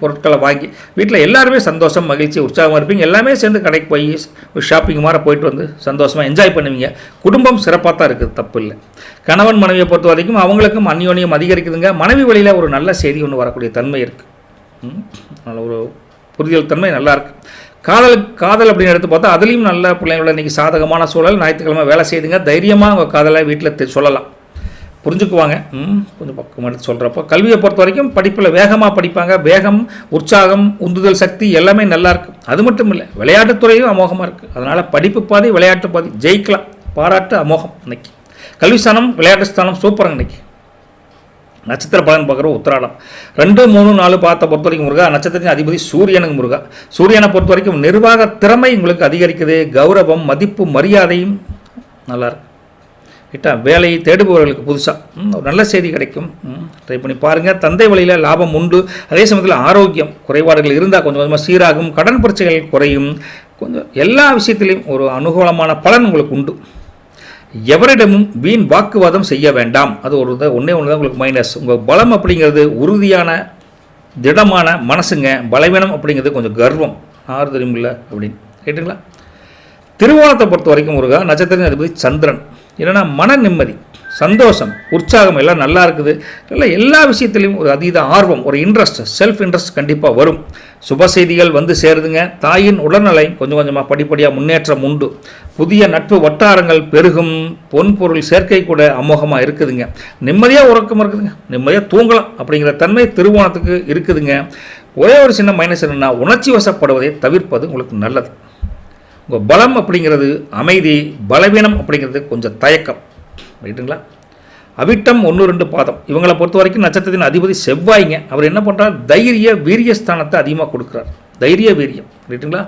பொருட்களை வாங்கி வீட்டில் எல்லாருமே சந்தோஷம் மகிழ்ச்சி உற்சாகமாக இருப்பீங்க. எல்லாமே சேர்ந்து கடைக்கு போய் ஒரு ஷாப்பிங் மாதிரி போயிட்டு வந்து சந்தோஷமாக என்ஜாய் பண்ணுவீங்க. குடும்பம் சிறப்பாக தான் இருக்குது, தப்பு இல்லை. கணவன் மனைவியை பொறுத்த வரைக்கும் அவங்களுக்கும் அந்யோன்யம் அதிகரிக்குதுங்க. மனைவி வழியில் ஒரு நல்ல செய்தி ஒன்று வரக்கூடிய தன்மை இருக்குது. நல்ல ஒரு புரிதல் தன்மை நல்லாயிருக்கு. காதல் அப்படின்னு எடுத்து பார்த்தா அதுலேயும் நல்ல பிள்ளைங்களோட இன்றைக்கி சாதகமான சூழல். ஞாயிற்றுக்கிழமை வேலை செய்துங்க. தைரியமாக உங்கள் காதலை வீட்டில் சொல்லலாம், புரிஞ்சுக்குவாங்க. கொஞ்சம் பக்கம் எடுத்து சொல்கிறப்போ கல்வியை பொறுத்த வரைக்கும் படிப்பில் வேகமாக படிப்பாங்க. வேகம், உற்சாகம், உந்துதல் சக்தி எல்லாமே நல்லாயிருக்கு. அது மட்டும் இல்லை, விளையாட்டுத்துறையும் அமோகமாக இருக்குது. அதனால் படிப்பு பாதி விளையாட்டு பாதி ஜெயிக்கலாம். பாராட்டு அமோகம். இன்னைக்கு கல்வி ஸ்தானம் விளையாட்டு ஸ்தானம் சூப்பராங்க. இன்னைக்கு நட்சத்திர பலன் பார்க்குற உத்திராடம் 2, 3, 4 பார்த்த பொறுத்த வரைக்கும் முருகா. நட்சத்திரத்தின் அதிபதி சூரியனுக்கு முருகா. சூரியனை பொறுத்த வரைக்கும் நிர்வாக திறமை உங்களுக்கு அதிகரிக்குது. கௌரவம், மதிப்பு, மரியாதையும் நல்லாயிருக்கு. கிட்டா வேலையை தேடுபவர்களுக்கு புதுசாக ஒரு நல்ல செய்தி கிடைக்கும். ட்ரை பண்ணி பாருங்கள். தந்தை வழியில் லாபம் உண்டு. அதே சமயத்தில் ஆரோக்கியம் குறைபாடுகள் இருந்தால் கொஞ்சம் கொஞ்சமாக சீராகும். கடன் பிரச்சனைகள் குறையும். கொஞ்சம் எல்லா விஷயத்திலையும் ஒரு அனுகூலமான பலன் உங்களுக்கு உண்டு. எவரிடமும் வீண் வாக்குவாதம் செய்ய வேண்டாம். அது ஒன்றே ஒன்று தான் உங்களுக்கு மைனஸ். உங்கள் பலம் அப்படிங்கிறது உறுதியான திடமான மனசுங்க. பலவீனம் அப்படிங்கிறது கொஞ்சம் கர்வம். ஆறு தெரியுமில்ல அப்படின்னு கேட்டுங்களா. திருவோணத்தை பொறுத்த வரைக்கும் முருகா. நட்சத்திரம் அதிபதி சந்திரன். என்னென்னா மன நிம்மதி, சந்தோஷம், உற்சாகம் எல்லாம் நல்லா இருக்குது. எல்லா விஷயத்துலையும் ஒரு அதீத ஆர்வம், ஒரு இன்ட்ரெஸ்ட், செல்ஃப் இன்ட்ரெஸ்ட் கண்டிப்பாக வரும். சுப செய்திகள் வந்து சேருதுங்க. தாயின் உடல்நிலை கொஞ்சம் கொஞ்சமாக படிப்படியாக முன்னேற்றம் உண்டு. புதிய நட்பு வட்டாரங்கள் பெருகும். பொன் பொருள் சேர்க்கை கூட அமோகமாக இருக்குதுங்க. நிம்மதியாக உறக்கம் இருக்குதுங்க. நிம்மதியாக தூங்கலாம் அப்படிங்கிற தன்மை திருவோணத்துக்கு இருக்குதுங்க. ஒரே ஒரு சின்ன மைனஸ் என்னென்னா உணர்ச்சி வசப்படுவதை தவிர்ப்பது உங்களுக்கு நல்லது. உங்கள் பலம் அப்படிங்கிறது அமைதி, பலவீனம் அப்படிங்கிறது கொஞ்சம் தயக்கம். ரைட்டுங்களா. அவிட்டம் 1, 2 பாதம் இவங்களை பொறுத்த வரைக்கும் நட்சத்திரத்தின் அதிபதி செவ்வாய்ங்க. அவர் என்ன பண்ணுறார்? தைரிய வீரியஸ்தானத்தை அதிகமாக கொடுக்குறார். தைரிய வீரியம். ரைட்டுங்களா.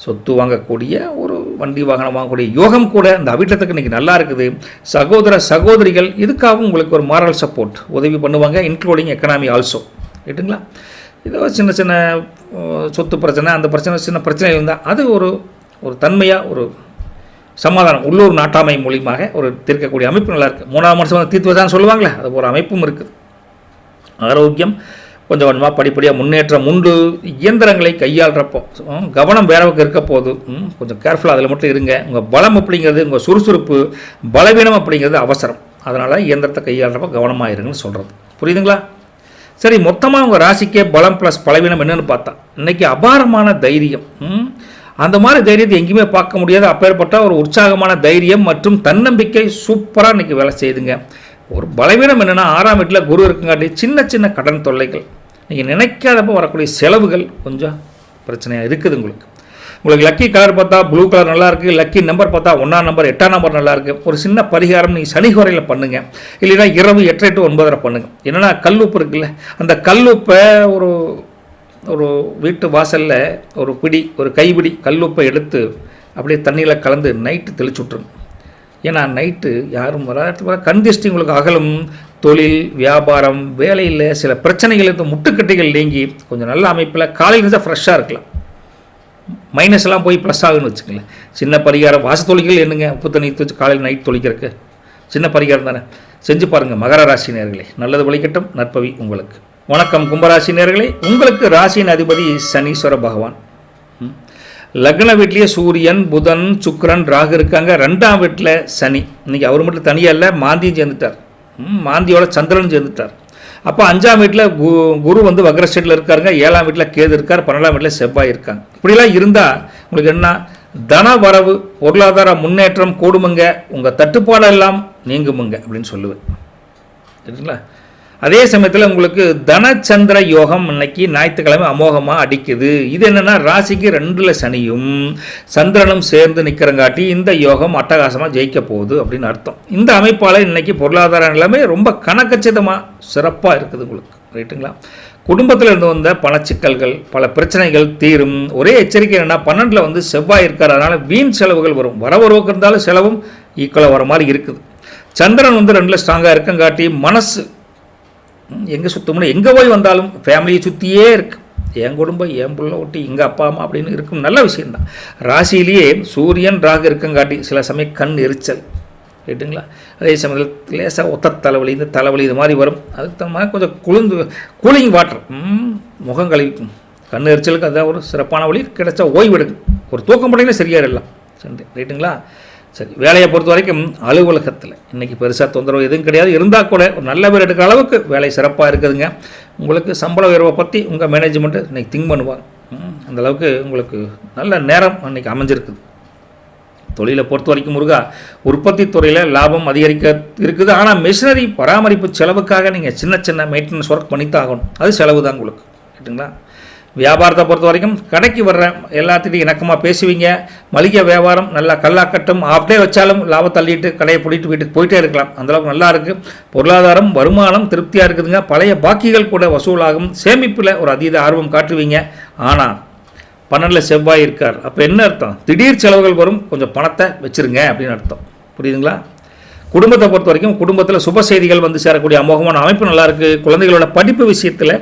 சொத்து வாங்கக்கூடிய ஒரு வண்டி வாகனம் வாங்கக்கூடிய யோகம் கூட இந்த அவிட்டத்துக்கு இன்றைக்கி நல்லா இருக்குது. சகோதரிகள் இதுக்காகவும் உங்களுக்கு ஒரு மாரல் சப்போர்ட் உதவி பண்ணுவாங்க, இன்க்ளூடிங் எக்கனாமி ஆல்சோ. ரைட்டுங்களா. இதோ சின்ன சின்ன சொத்து பிரச்சனை, அந்த சின்ன பிரச்சனை இருந்தால் அது ஒரு தன்மையாக ஒரு சமாதானம் உள்ளூர் நாட்டாமை மூலியமாக ஒரு தீர்க்கக்கூடிய அமைப்பு நல்லாயிருக்கு. 3ஆம் மனுஷன் தீர்த்துவதான்னு சொல்லுவாங்களே, அது ஒரு அமைப்பும் இருக்குது. ஆரோக்கியம் கொஞ்சம் கொஞ்சமாக படிப்படியாக முன்னேற்றம் உண்டு. இயந்திரங்களை கையாளுறப்போ கவனம் வேறவுக்கு இருக்க போது கொஞ்சம் கேர்ஃபுல்லாக அதில் மட்டும் இருங்க. உங்கள் பலம் அப்படிங்கிறது உங்கள் சுறுசுறுப்பு, பலவீனம் அப்படிங்கிறது அவசரம். அதனால் இயந்திரத்தை கையாளுறப்போ கவனமாக இருங்கன்னு சொல்கிறது. புரியுதுங்களா. சரி, மொத்தமாக உங்கள் ராசிக்கே பலம் ப்ளஸ் பலவீனம் என்னென்னு பார்த்தா இன்றைக்கி அபாரமான தைரியம். அந்த மாதிரி தைரியத்தை எங்கேயுமே பார்க்க முடியாது. அப்பேற்பட்ட ஒரு உற்சாகமான தைரியம் மற்றும் தன்னம்பிக்கை சூப்பராக இன்றைக்கி வேலை செய்யுதுங்க. ஒரு பலவீனம் என்னென்னா 6ஆம் வீட்டில் குரு இருக்குங்காட்டி சின்ன சின்ன கடன் தொல்லைகள், நீங்கள் நினைக்காதப்போ வரக்கூடிய செலவுகள் கொஞ்சம் பிரச்சனையாக இருக்குது. உங்களுக்கு லக்கி கலர் பார்த்தா ப்ளூ கலர் நல்லாயிருக்கு. லக்கி நம்பர் பார்த்தா 1ஆம் நம்பர் 8ஆம் நம்பர் நல்லாயிருக்கு. ஒரு சின்ன பரிகாரம் நீங்கள் சனி குறையில் பண்ணுங்கள். இல்லைன்னா இரவு 8 to 9 பண்ணுங்கள். என்னென்னா கல்லுப்பு இருக்குல்ல, அந்த கல்லுப்பை ஒரு வீட்டு வாசலில் ஒரு கைப்பிடி கல்லுப்பை எடுத்து அப்படியே தண்ணியில் கலந்து நைட்டு தெளிச்சு விட்ருங்க. ஏன்னா நைட்டு யாரும் வர கண் திருஷ்டி உங்களுக்கு அகலும். தொழில், வியாபாரம், வேலையில் சில பிரச்சனைகள் இருந்து முட்டுக்கட்டைகள் நீங்கி கொஞ்சம் நல்ல அமைப்பில் காலையில் இருந்தால் ஃப்ரெஷ்ஷாக இருக்கலாம். மைனஸ் எல்லாம் போய் ப்ளஸ் ஆகுன்னு வச்சுக்கங்களேன். சின்ன பரிகாரம் வாச தொழில்கள் என்னங்க, உப்பு தண்ணி வச்சு காலையில் நைட் தொழிக்கிறதுக்கு சின்ன பரிகாரம் தானே, செஞ்சு பாருங்கள். மகர ராசி நேயர்களே, நல்லது வழிகட்டும், நற்பவி உங்களுக்கு. வணக்கம் கும்பராசி நேயர்களே. உங்களுக்கு ராசியின் அதிபதி சனீஸ்வர பகவான். லக்ன வீட்லேயே சூரியன், புதன், சுக்கிரன், ராகு இருக்காங்க. 2ஆம் வீட்டில் சனி. இன்றைக்கி அவர் மட்டும் தனியாக இல்லை, மாந்தியும் சேர்ந்துட்டார். மாந்தியோட சந்திரன் சேர்ந்துட்டார். அப்போ 5ஆம் வீட்டில் குரு வந்து வக்ரஸ்டேட்டில் இருக்காருங்க. 7ஆம் வீட்டில் கேது இருக்கார். 12ஆம் வீட்டில் செவ்வாய் இருக்காங்க. இப்படிலாம் இருந்தால் உங்களுக்கு என்ன தன வரவு, பொருளாதார முன்னேற்றம் கூடுமுங்க. உங்கள் தட்டுப்பாடெல்லாம் நீங்குமுங்க அப்படின்னு சொல்லுவேன். சரிங்களா. அதே சமயத்தில் உங்களுக்கு தனச்சந்திர யோகம் இன்னைக்கு ஞாயிற்றுக்கிழமை அமோகமாக அடிக்குது. இது என்னென்னா ராசிக்கு 2ல் சனியும் சந்திரனும் சேர்ந்து நிற்கிறங்காட்டி இந்த யோகம் அட்டகாசமாக ஜெயிக்க போகுது அப்படின்னு அர்த்தம். இந்த அமைப்பால் இன்னைக்கு பொருளாதார நிலைமை ரொம்ப கணக்கச்சிதமாக சிறப்பாக இருக்குது உங்களுக்கு. ரைட்டுங்களா? குடும்பத்தில் இருந்து வந்த பணச்சிக்கல்கள் பல பிரச்சனைகள் தீரும். ஒரே எச்சரிக்கை என்னென்னா 12ல் வந்து செவ்வாய் இருக்கார், அதனால் வீண் செலவுகள் வரும். வரவுக்கு இருந்தாலும் செலவும் ஈக்குவலாக வர மாதிரி இருக்குது. சந்திரன் வந்து 2ல் ஸ்ட்ராங்காக இருக்கங்காட்டி மனசு எங்கே சுத்தமுன்னா எங்கே போய் வந்தாலும் ஃபேமிலியை சுற்றியே இருக்கு. என் குடும்பம் என் பிள்ளை ஒட்டி எங்கள் அப்பா அம்மா அப்படின்னு இருக்கும். நல்ல விஷயந்தான். ராசியிலேயே சூரியன் ராகு இருக்கங்காட்டி சில சமயம் கண் எரிச்சல். ரைட்டுங்களா? அதே சமயத்தில் லேசாக ஒத்த தலைவலி, இந்த தலைவலி இது மாதிரி வரும். அதுக்கு தகுந்த மாதிரி கொஞ்சம் கூலிங் வாட்டர் முகம் கழுவிக்கும். கண் எரிச்சலுக்கு அதுதான் ஒரு சிறப்பான வழி. கிடைச்சா ஓய்வெடுங்க. ஒரு தூக்கம் போட்டிங்கன்னா சரியாயிடலாம். சரி, ரைட்டுங்களா? சரி, வேலையை பொறுத்த வரைக்கும் அலுவலகத்தில் இன்றைக்கி பெருசாக தொந்தரவு எதுவும் கிடையாது. இருந்தால் கூட ஒரு நல்ல பேர் எடுக்கிற அளவுக்கு வேலை சிறப்பாக இருக்குதுங்க. உங்களுக்கு சம்பள உயர்வை பற்றி உங்கள் மேனேஜ்மெண்ட்டு இன்றைக்கி திங்க் பண்ணுவாங்க. அந்தளவுக்கு உங்களுக்கு நல்ல நேரம் அன்றைக்கி அமைஞ்சிருக்குது. தொழிலை பொறுத்த வரைக்கும் முருகா உற்பத்தி துறையில் லாபம் அதிகரிக்க இருக்குது. ஆனால் மிஷினரி பராமரிப்பு செலவுக்காக நீங்கள் சின்ன மெயின்டெனன்ஸ் ஒர்க் பண்ணித்தான் ஆகணும். அது செலவு தான் உங்களுக்கு. ரைட்டுங்களா? வியாபாரத்தை பொறுத்த வரைக்கும் கடைக்கு வர்ற எல்லாத்திட்டையும் இணக்கமாக பேசுவீங்க. மளிகை வியாபாரம் நல்லா கல்லாக்கட்டும். ஆஃப்டே வச்சாலும் லாபத்தை தள்ளிட்டு கடையை பிடிட்டு வீட்டுக்கு போயிட்டே இருக்கலாம். அந்தளவுக்கு நல்லா இருக்குது. பொருளாதாரம் வருமானம் திருப்தியாக இருக்குதுங்க. பழைய பாக்கிகள் கூட வசூலாகும். சேமிப்பில் ஒரு அதீத ஆர்வம் காட்டுவீங்க. ஆனால் 12ல் செவ்வாய் இருக்கார். அப்போ என்ன அர்த்தம்? திடீர் செலவுகள் வரும். கொஞ்சம் பணத்தை வச்சுருங்க அப்படின்னு அர்த்தம். புரியுதுங்களா? குடும்பத்தை பொறுத்த வரைக்கும் குடும்பத்தில் சுப செய்திகள் வந்து சேரக்கூடிய அமோகமான அமைப்பு நல்லாயிருக்கு. குழந்தைகளோட படிப்பு விஷயத்தில்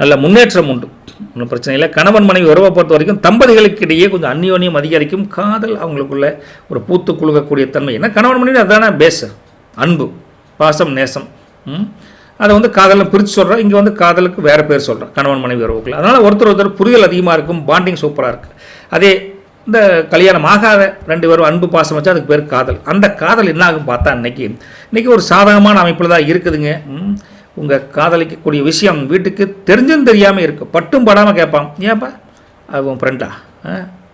நல்ல முன்னேற்றம் உண்டு. ஒன்றும் பிரச்சனை இல்லை. கணவன் மனைவி உறவை பொறுத்த வரைக்கும் தம்பதிகளுக்கு இடையே கொஞ்சம் அந்யோன்யம் அதிகரிக்கும். காதல் அவங்களுக்குள்ள ஒரு பூத்து குலுக்கக்கூடிய தன்மை. ஏன்னா கணவன் மனைவி அதான பேஸ். அன்பு, பாசம், நேசம். அதை வந்து காதலில் பிரித்து சொல்கிறேன். இங்கே வந்து காதலுக்கு வேறு பேர் சொல்கிறேன். கணவன் மனைவி உறவுக்குள்ள. அதனால் ஒருத்தர் புரிதல் அதிகமாக இருக்கும். பாண்டிங் சூப்பராக இருக்குது. அதே இந்த கல்யாணம் ஆகாத 2 பேரும் அன்பு பாசம் வச்சா அதுக்கு பேர் காதல். அந்த காதல் என்ன ஆகும் பார்த்தா இன்றைக்கி ஒரு சாதகமான அமைப்பில் தான் இருக்குதுங்க. உங்கள் காதலிக்கக்கூடிய விஷயம் வீட்டுக்கு தெரிஞ்சும் தெரியாமல் இருக்கும். பட்டும் படாமல் கேட்பான். ஏன்ப்பா அது உன் ஃப்ரெண்டா,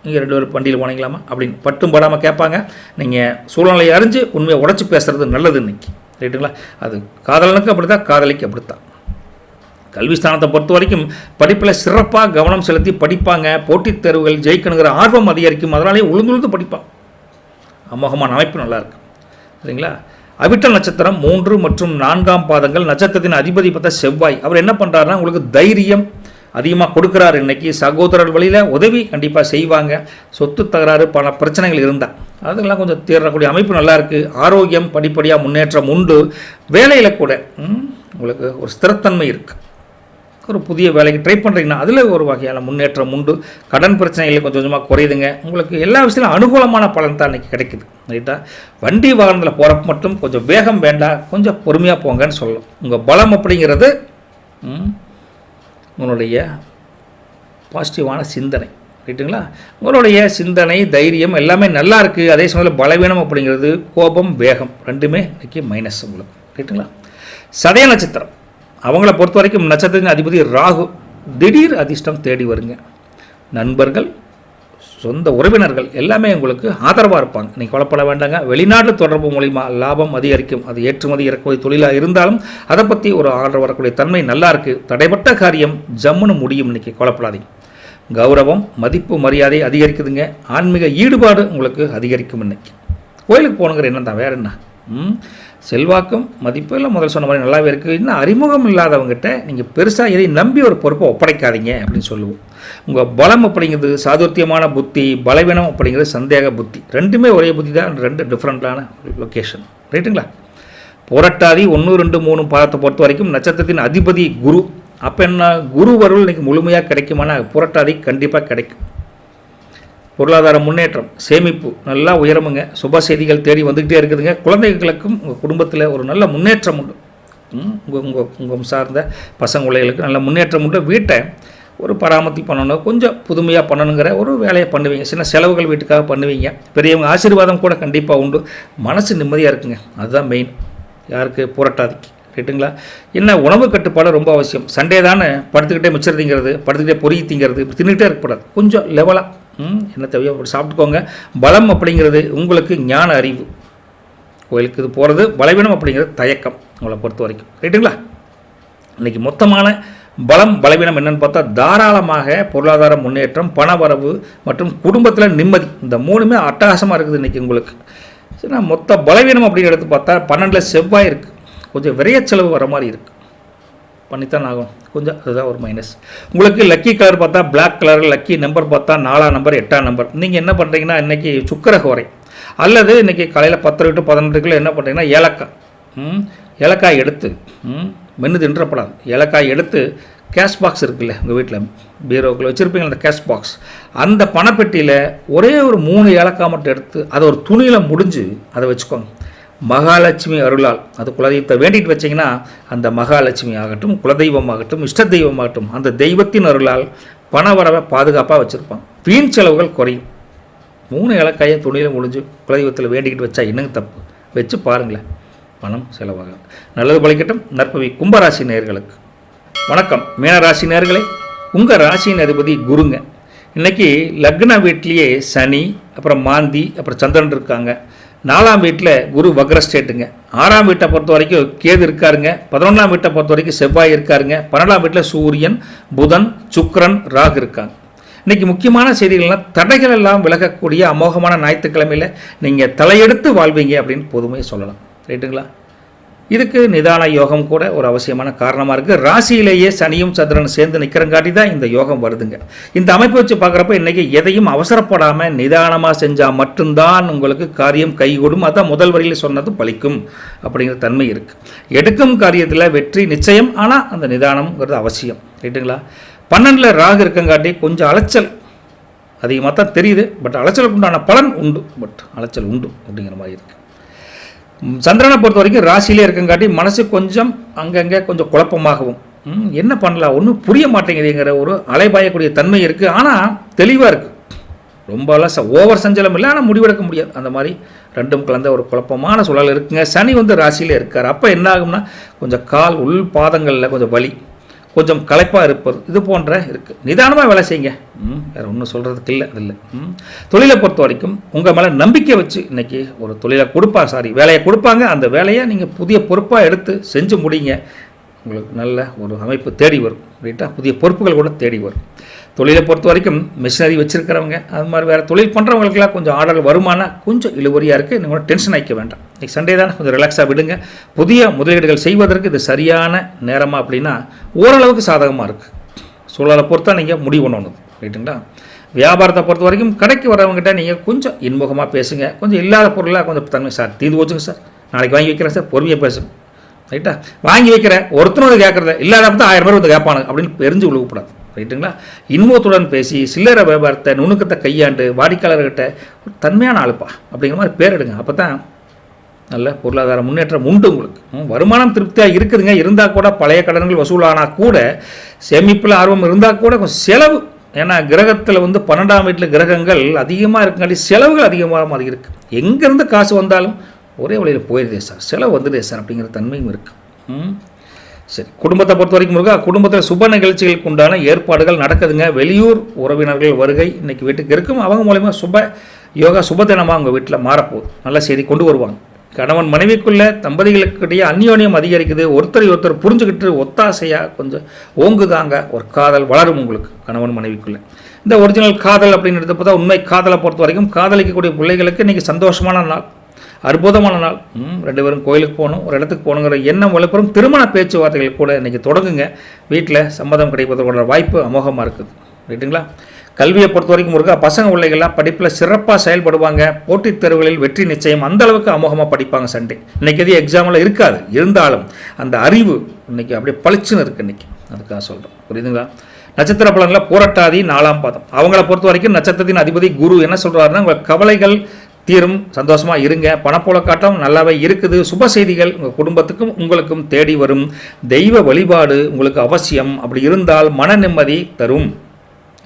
நீங்கள் 2 பேரும் வண்டியில் போனீங்களாமா அப்படின்னு பட்டும் படாமல் கேட்பாங்க. நீங்கள் சூழ்நிலையை அறிஞ்சு உண்மையை உடச்சி பேசுகிறது நல்லது இன்றைக்கி. ரைட்டுங்களா? அது காதலனுக்கு அப்படி தான், காதலிக்கு அப்படித்தான். கல்வி ஸ்தானத்தை பொறுத்த வரைக்கும் படிப்பில் சிறப்பாக கவனம் செலுத்தி படிப்பாங்க. போட்டித் தேர்வுகள் ஜெயிக்கணுங்கிற ஆர்வம் அதிகரிக்கும். அதனாலே உழுந்து படிப்பான். அமோகமான அமைப்பு நல்லாயிருக்கு. சரிங்களா? அவிட்ட நட்சத்திரம் 3 மற்றும் 4ஆம் பாதங்கள். நட்சத்திரத்தின் அதிபதி பார்த்தா செவ்வாய். அவர் என்ன பண்ணுறாருன்னா உங்களுக்கு தைரியம் அதிகமாக கொடுக்குறாரு. இன்றைக்கி சகோதரர் வழியில் உதவி கண்டிப்பாக செய்வாங்க. சொத்து தகராறு பல பிரச்சனைகள் இருந்தால் அதெல்லாம் கொஞ்சம் தீரக்கூடிய அமைப்பு நல்லாயிருக்கு. ஆரோக்கியம் படிப்படியாக முன்னேற்றம் உண்டு. வேலையில் கூட உங்களுக்கு ஒரு ஸ்திரத்தன்மை இருக்குது. ஒரு புதிய வேலைக்கு ட்ரை பண்ணுறீங்கன்னா அதில் ஒரு வகையான முன்னேற்றம் உண்டு. கடன் பிரச்சனைகள் கொஞ்சம் கொஞ்சமாக குறையுதுங்க. உங்களுக்கு எல்லா விஷயத்திலும் அனுகூலமான பலன் தான் இன்றைக்கி கிடைக்குது. ரைட்டா? வண்டி வாகனத்தில் போகிறப்ப மட்டும் கொஞ்சம் வேகம் வேண்டாம், கொஞ்சம் பொறுமையாக போங்கன்னு சொல்லலாம். உங்கள் பலம் அப்படிங்கிறது உங்களுடைய பாசிட்டிவான சிந்தனை. ரைட்டுங்களா? உங்களுடைய சிந்தனை தைரியம் எல்லாமே நல்லா இருக்குது. அதே சமயத்தில் பலவீனம் அப்படிங்கிறது கோபம் வேகம் ரெண்டுமே இன்றைக்கி மைனஸ் உங்களுக்கு. ரைட்டுங்களா? சதய நட்சத்திரம் அவங்கள பொறுத்த வரைக்கும் நட்சத்திரத்தின் அதிபதி ராகு. திடீர் அதிர்ஷ்டம் தேடி வருங்க. நண்பர்கள், சொந்த உறவினர்கள் எல்லாமே உங்களுக்கு ஆதரவாக இருப்பாங்க. நீங்கள் கொலைப்பட வேண்டாங்க. வெளிநாட்டு தொடர்பு மூலிமா லாபம் அதிகரிக்கும். அது ஏற்றுமதி இறக்குமதி தொழிலாக இருந்தாலும் அதை பற்றி ஒரு ஆர்டர் வரக்கூடிய தன்மை நல்லா இருக்குது. தடைப்பட்ட காரியம் ஜம்முன்னு முடியும். இன்றைக்கி கொலைப்படாதீங்க. கௌரவம், மதிப்பு, மரியாதை அதிகரிக்குதுங்க. ஆன்மீக ஈடுபாடு உங்களுக்கு அதிகரிக்கும். இன்றைக்கி கோயிலுக்கு போகணுங்கிற எண்ணம் தான், வேறு என்ன. செல்வாக்கும் மதிப்பு எல்லாம் முதல் சொன்ன மாதிரி நல்லாவே இருக்குது. இன்னும் அறிமுகம் இல்லாதவங்ககிட்ட நீங்கள் பெருசாக எதையும் நம்பி ஒரு பொறுப்பை ஒப்படைக்காதீங்க அப்படின்னு சொல்லுவோம். உங்கள் பலம் அப்படிங்கிறது சாதுர்த்தியமான புத்தி, பலவீனம் அப்படிங்கிறது சந்தேக புத்தி. ரெண்டுமே ஒரே புத்தி தான், 2 டிஃப்ரெண்ட்டான லொக்கேஷன். ரைட்டுங்களா? புரட்டாதி 1, 2, 3 பாதத்தை பொறுத்த வரைக்கும் நட்சத்திரத்தின் அதிபதி குரு. அப்போ என்ன, குரு வருள் இன்றைக்கி முழுமையாக கிடைக்குமானா புரட்டாதி கண்டிப்பாக கிடைக்கும். பொருளாதார முன்னேற்றம், சேமிப்பு நல்லா உயரமுங்க. சுப செய்திகள் தேடி வந்துக்கிட்டே இருக்குதுங்க. குழந்தைகளுக்கும் உங்கள் குடும்பத்தில் ஒரு நல்ல முன்னேற்றம் உண்டு. உங்கள் சார்ந்த பசங்களுக்கு நல்ல முன்னேற்றம் உண்டு. வீட்டை ஒரு பராமரிப்பு பண்ணணும், கொஞ்சம் புதுமையாக பண்ணணுங்கிற ஒரு வேலையை பண்ணுவீங்க. சின்ன செலவுகள் வீட்டுக்காக பண்ணுவீங்க. பெரியவங்க ஆசீர்வாதம் கூட கண்டிப்பாக உண்டு. மனசு நிம்மதியாக இருக்குங்க. அதுதான் மெயின். யாருக்கு? புரட்டாதிக்கு. ரைட்டுங்களா? என்ன உணவு கட்டுப்பாடு ரொம்ப அவசியம். சண்டே தானே படுத்துக்கிட்டே மிச்சறதுங்கிறது, படுத்துக்கிட்டே பொறி திங்கிறது, இப்படி தின்னுகிட்டே இருக்கக்கூடாது. கொஞ்சம் லெவலாக என்ன தேவையோ அப்படி சாப்பிட்டுக்கோங்க. பலம் அப்படிங்கிறது உங்களுக்கு ஞான அறிவு. கோயிலுக்கு இது போகிறது. பலவீனம் அப்படிங்கிறது தயக்கம் உங்களை பொறுத்த வரைக்கும். ரைட்டுங்களா? இன்றைக்கி மொத்தமான பலம் பலவீனம் என்னென்னு பார்த்தா தாராளமாக பொருளாதார முன்னேற்றம், பணவரவு மற்றும் குடும்பத்தில் நிம்மதி, இந்த மூணுமே அட்டகாசமாக இருக்குது இன்றைக்கி உங்களுக்கு. சரிண்ணா, மொத்த பலவீனம் அப்படின்னு எடுத்து பார்த்தா 12 செவ்வாய் இருக்குது, கொஞ்சம் விரைய செலவு வர மாதிரி இருக்குது, பண்ணித்தான் ஆகும் கொஞ்சம், அதுதான் ஒரு மைனஸ். உங்களுக்கு லக்கி கலர் பார்த்தா பிளாக் கலர், லக்கி நம்பர் பார்த்தா 4ஆம் நம்பர் 8ஆம் நம்பர். நீங்கள் என்ன பண்ணுறீங்கன்னா இன்றைக்கி சுக்கிரஹோரை அல்லது இன்றைக்கி காலையில் 10 to 12 என்ன பண்ணுறீங்கன்னா ஏலக்காய் எடுத்து மென்று தின்றப்படாது, ஏலக்காய் எடுத்து கேஷ் பாக்ஸ் இருக்குல்ல உங்கள் வீட்டில் பீரோக்குள்ள வச்சுருப்பீங்களா அந்த கேஷ் பாக்ஸ், அந்த பணப்பெட்டியில் ஒரே ஒரு 3 ஏலக்காய் மட்டும் எடுத்து அதை ஒரு துணியில் முடிஞ்சு அதை வச்சுக்கோங்க. மகாலட்சுமி அருளால் அது குலதெய்வத்தை வேண்டிட்டு வச்சிங்கன்னா அந்த மகாலட்சுமி ஆகட்டும், குலதெய்வமாகட்டும், இஷ்ட தெய்வமாகட்டும், அந்த தெய்வத்தின் அருளால் பண வரவை பாதுகாப்பாக வச்சுருப்பான், வீண் செலவுகள் குறையும். 3 ஏலக்காயை துணியில் முடிஞ்சு குலதெய்வத்தில் வேண்டிக்கிட்டு வச்சா என்னங்க தப்பு, வச்சு பாருங்களேன், பணம் செலவாகும். நல்லது பலிக்கட்டும். நற்பவி கும்பராசி நேயர்களுக்கு வணக்கம். மீனராசி நேயர்களே, உங்கள் ராசியின் அதிபதி குருங்க. இன்றைக்கி லக்ன வீட்லேயே சனி, அப்புறம் மாந்தி, அப்புறம் சந்திரன் இருக்காங்க. 4ஆம் வீட்டில் குரு வக்ர ஸ்டேட்டுங்க. 6ஆம் வீட்டை பொறுத்த வரைக்கும் கேது இருக்காருங்க. 11ஆம் வீட்டை பொறுத்த வரைக்கும் செவ்வாய் இருக்காருங்க. 12ஆம் வீட்டில் சூரியன், புதன், சுக்கிரன், ராகு இருக்காங்க. இன்றைக்கி முக்கியமான செய்திகள்லாம் தடைகள் எல்லாம் விலகக்கூடிய அமோகமான ஞாயிற்றுக்கிழமையில் நீங்கள் தலையெடுத்து வாழ்வீங்க அப்படின்னு பொதுமையை சொல்லலாம். ரைட்டுங்களா? இதுக்கு நிதான யோகம் கூட ஒரு அவசியமான காரணமாக இருக்குது. ராசியிலேயே சனியும் சந்திரன் சேர்ந்து நிற்கிறங்காட்டி தான் இந்த யோகம் வருதுங்க. இந்த அமைப்பை வச்சு பார்க்குறப்ப இன்றைக்கி எதையும் அவசரப்படாமல் நிதானமாக செஞ்சால் மட்டும்தான் உங்களுக்கு காரியம் கைகூடும். அதான் முதல் வரியில் சொன்னது பலிக்கும் அப்படிங்கிற தன்மை இருக்குது. எடுக்கும் காரியத்தில் வெற்றி நிச்சயம், ஆனால் அந்த நிதானம்ங்கிறது அவசியம். ரைட்டுங்களா? 12 ராகு இருக்கங்காட்டி கொஞ்சம் அலைச்சல் அதிகமாக தான் தெரியுது, பட் அலைச்சலுக்கு உண்டான பலன் உண்டு, பட் அலைச்சல் உண்டு அப்படிங்கிற மாதிரி இருக்குது. சந்திரனை பொறுத்த வரைக்கும் ராசியிலே இருக்கங்காட்டி மனசு கொஞ்சம் அங்கங்கே கொஞ்சம் குழப்பமாகவும் என்ன பண்ணலாம் ஒன்றும் புரிய மாட்டேங்குதுங்கிற ஒரு அலைபாயக்கூடிய தன்மை இருக்குது. ஆனால் தெளிவாக இருக்குது, ரொம்பலாம் ஓவர் சஞ்சலம் இல்லை, ஆனால் முடிவெடுக்க முடியாது. அந்த மாதிரி ரெண்டும் கலந்த ஒரு குழப்பமான சூழல் இருக்குங்க. சனி ராசியிலே இருக்கார். அப்போ என்ன ஆகும்னா கொஞ்சம் கால் உள் பாதங்களில் கொஞ்சம் வலி, கொஞ்சம் களைப்பாக இருப்பது, இது போன்ற இருக்குது. நிதானமாக வேலை செய்யுங்க, வேறு ஒன்றும் சொல்கிறதுக்கு இல்லை. அதில் தொழிலை பொறுத்த வரைக்கும் உங்கள் மேலே நம்பிக்கை வச்சு இன்றைக்கி ஒரு தொழிலை வேலையை கொடுப்பாங்க. அந்த வேலையை நீங்கள் புதிய பொறுப்பாக எடுத்து செஞ்சு முடிங்க. உங்களுக்கு நல்ல ஒரு அமைப்பு தேடி வரும். ரைட்டா? புதிய பொறுப்புகள் கூட தேடி வரும். தொழிலை பொறுத்த வரைக்கும் மிஷினரி வச்சுருக்கிறவங்க, அது மாதிரி வேறு தொழில் பண்ணுறவங்களுக்குலாம் கொஞ்சம் ஆர்டர் வருமானம் கொஞ்சம் இழுவரியாக இருக்குது. நீங்கள் டென்ஷன் ஆகிக்க வேண்டாம். இன்றைக்கி சண்டே தானே, கொஞ்சம் ரிலாக்ஸாக விடுங்க. புதிய முதலீடுகள் செய்வதற்கு இது சரியான நேரமாக அப்படின்னா ஓரளவுக்கு சாதகமாக இருக்குது. சூழலை பொறுத்தா நீங்கள் முடிவு பண்ணணும். ரைட்டுங்களா? வியாபாரத்தை பொறுத்த வரைக்கும் கடைக்கு வரவங்ககிட்ட நீங்கள் கொஞ்சம் இன்முகமாக பேசுங்க. கொஞ்சம் இல்லாத பொருளாக கொஞ்சம் தன்மை, சார் தீர்ந்து போச்சுங்க சார், நாளைக்கு வாங்கி வைக்கிறேன் சார், பொறுமையாக பேசுங்க. ரைட்டா? வாங்கி வைக்கிறேன் ஒருத்தனோட கேட்குறத இல்லாதப்ப தான் 1000 பேர் வந்து கேட்பானுங்க அப்படின்னு பெரிஞ்சு உழுவக்கூடாது. ரைட்டுங்களா? இன்முகத்துடன் பேசி சில்லறை வியாபாரத்தை நுணுக்கத்தை கையாண்டு வாடிக்கையாளர்கிட்ட ஒரு தன்மையான ஆளுப்பா அப்படிங்கிற மாதிரி பேர் எடுங்க. அப்போ தான் நல்ல பொருளாதார முன்னேற்றம் உண்டு. உங்களுக்கு வருமானம் திருப்தியாக இருக்குதுங்க. இருந்தால் கூட பழைய கடன்கள் வசூலானால் கூட சேமிப்பில் ஆர்வம் இருந்தால் கூட கொஞ்சம் செலவு, ஏன்னா கிரகத்தில் 12ஆம் வீட்டில் கிரகங்கள் அதிகமாக இருக்குங்காட்டி செலவுகள் அதிகமாக மாதிரி இருக்குது. எங்கேருந்து காசு வந்தாலும் ஒரே வழியில் போயிடுதே சார், செலவு வந்துடுதே சார் அப்படிங்கிற தன்மையும் இருக்குது. சரி, குடும்பத்தை பொறுத்த வரைக்கும் குடும்பத்தில் சுப நிகழ்ச்சிகளுக்கு உண்டான ஏற்பாடுகள் நடக்குதுங்க. வெளியூர் உறவினர்கள் வருகை இன்றைக்கி வீட்டுக்கு இருக்கும். அவங்க மூலமா சுப தினமாக அவங்க வீட்டில் மாறப்போகுது. நல்ல செய்தி கொண்டு வருவாங்க. கணவன் மனைவிக்குள்ளே தம்பதிகளுக்கிடையே அந்யோன்யம் அதிகரிக்குது. ஒருத்தர் புரிஞ்சுக்கிட்டு ஒத்தாசையாக கொஞ்சம் ஓங்குதாங்க. ஒரு காதல் வளரும் உங்களுக்கு கணவன் மனைவிக்குள்ளே. இந்த ஒரிஜினல் காதல் அப்படின்னு எடுத்து பார்த்தா உண்மை காதலை பொறுத்த வரைக்கும் காதலிக்கக்கூடிய பிள்ளைகளுக்கு இன்றைக்கி சந்தோஷமான நாள், அற்புதமான நாள். 2 பேரும் கோயிலுக்கு போகணும், ஒரு இடத்துக்கு போகணுங்கிற எண்ணம் வலுப்பெறும். திருமண பேச்சுவார்த்தைகள் கூட இன்றைக்கி தொடங்குங்க. வீட்டில் சம்மதம் கிடைப்பதற்கான வாய்ப்பு அமோகமாக இருக்குது. ரைட்டுங்களா? கல்வியை பொறுத்த வரைக்கும் பசங்க பிள்ளைகள்லாம் படிப்பில் சிறப்பாக செயல்படுவாங்க. போட்டித் தேர்வுகளில் வெற்றி நிச்சயம். அந்த அளவுக்கு அமோகமாக படிப்பாங்க. சண்டே இன்றைக்கி எதுவும் எக்ஸாமில் இருக்காது, இருந்தாலும் அந்த அறிவு இன்றைக்கி அப்படியே பளிச்சுன்னு இருக்குது. இன்றைக்கி அதுக்காக சொல்கிறோம். புரியுதுங்களா? நட்சத்திர பலனில் பூரட்டாதி 4ஆம் பாதம். அவங்கள பொறுத்த வரைக்கும் நட்சத்திரத்தின் அதிபதி குரு என்ன சொல்கிறாருன்னா, உங்கள் கவலைகள் தீரும், சந்தோஷமாக இருங்க. பணப்புழக்காட்டம் நல்லாவே இருக்குது. சுப செய்திகள் உங்கள் குடும்பத்துக்கும் உங்களுக்கும் தேடி வரும். தெய்வ வழிபாடு உங்களுக்கு அவசியம். அப்படி இருந்தால் மன நிம்மதி தரும்.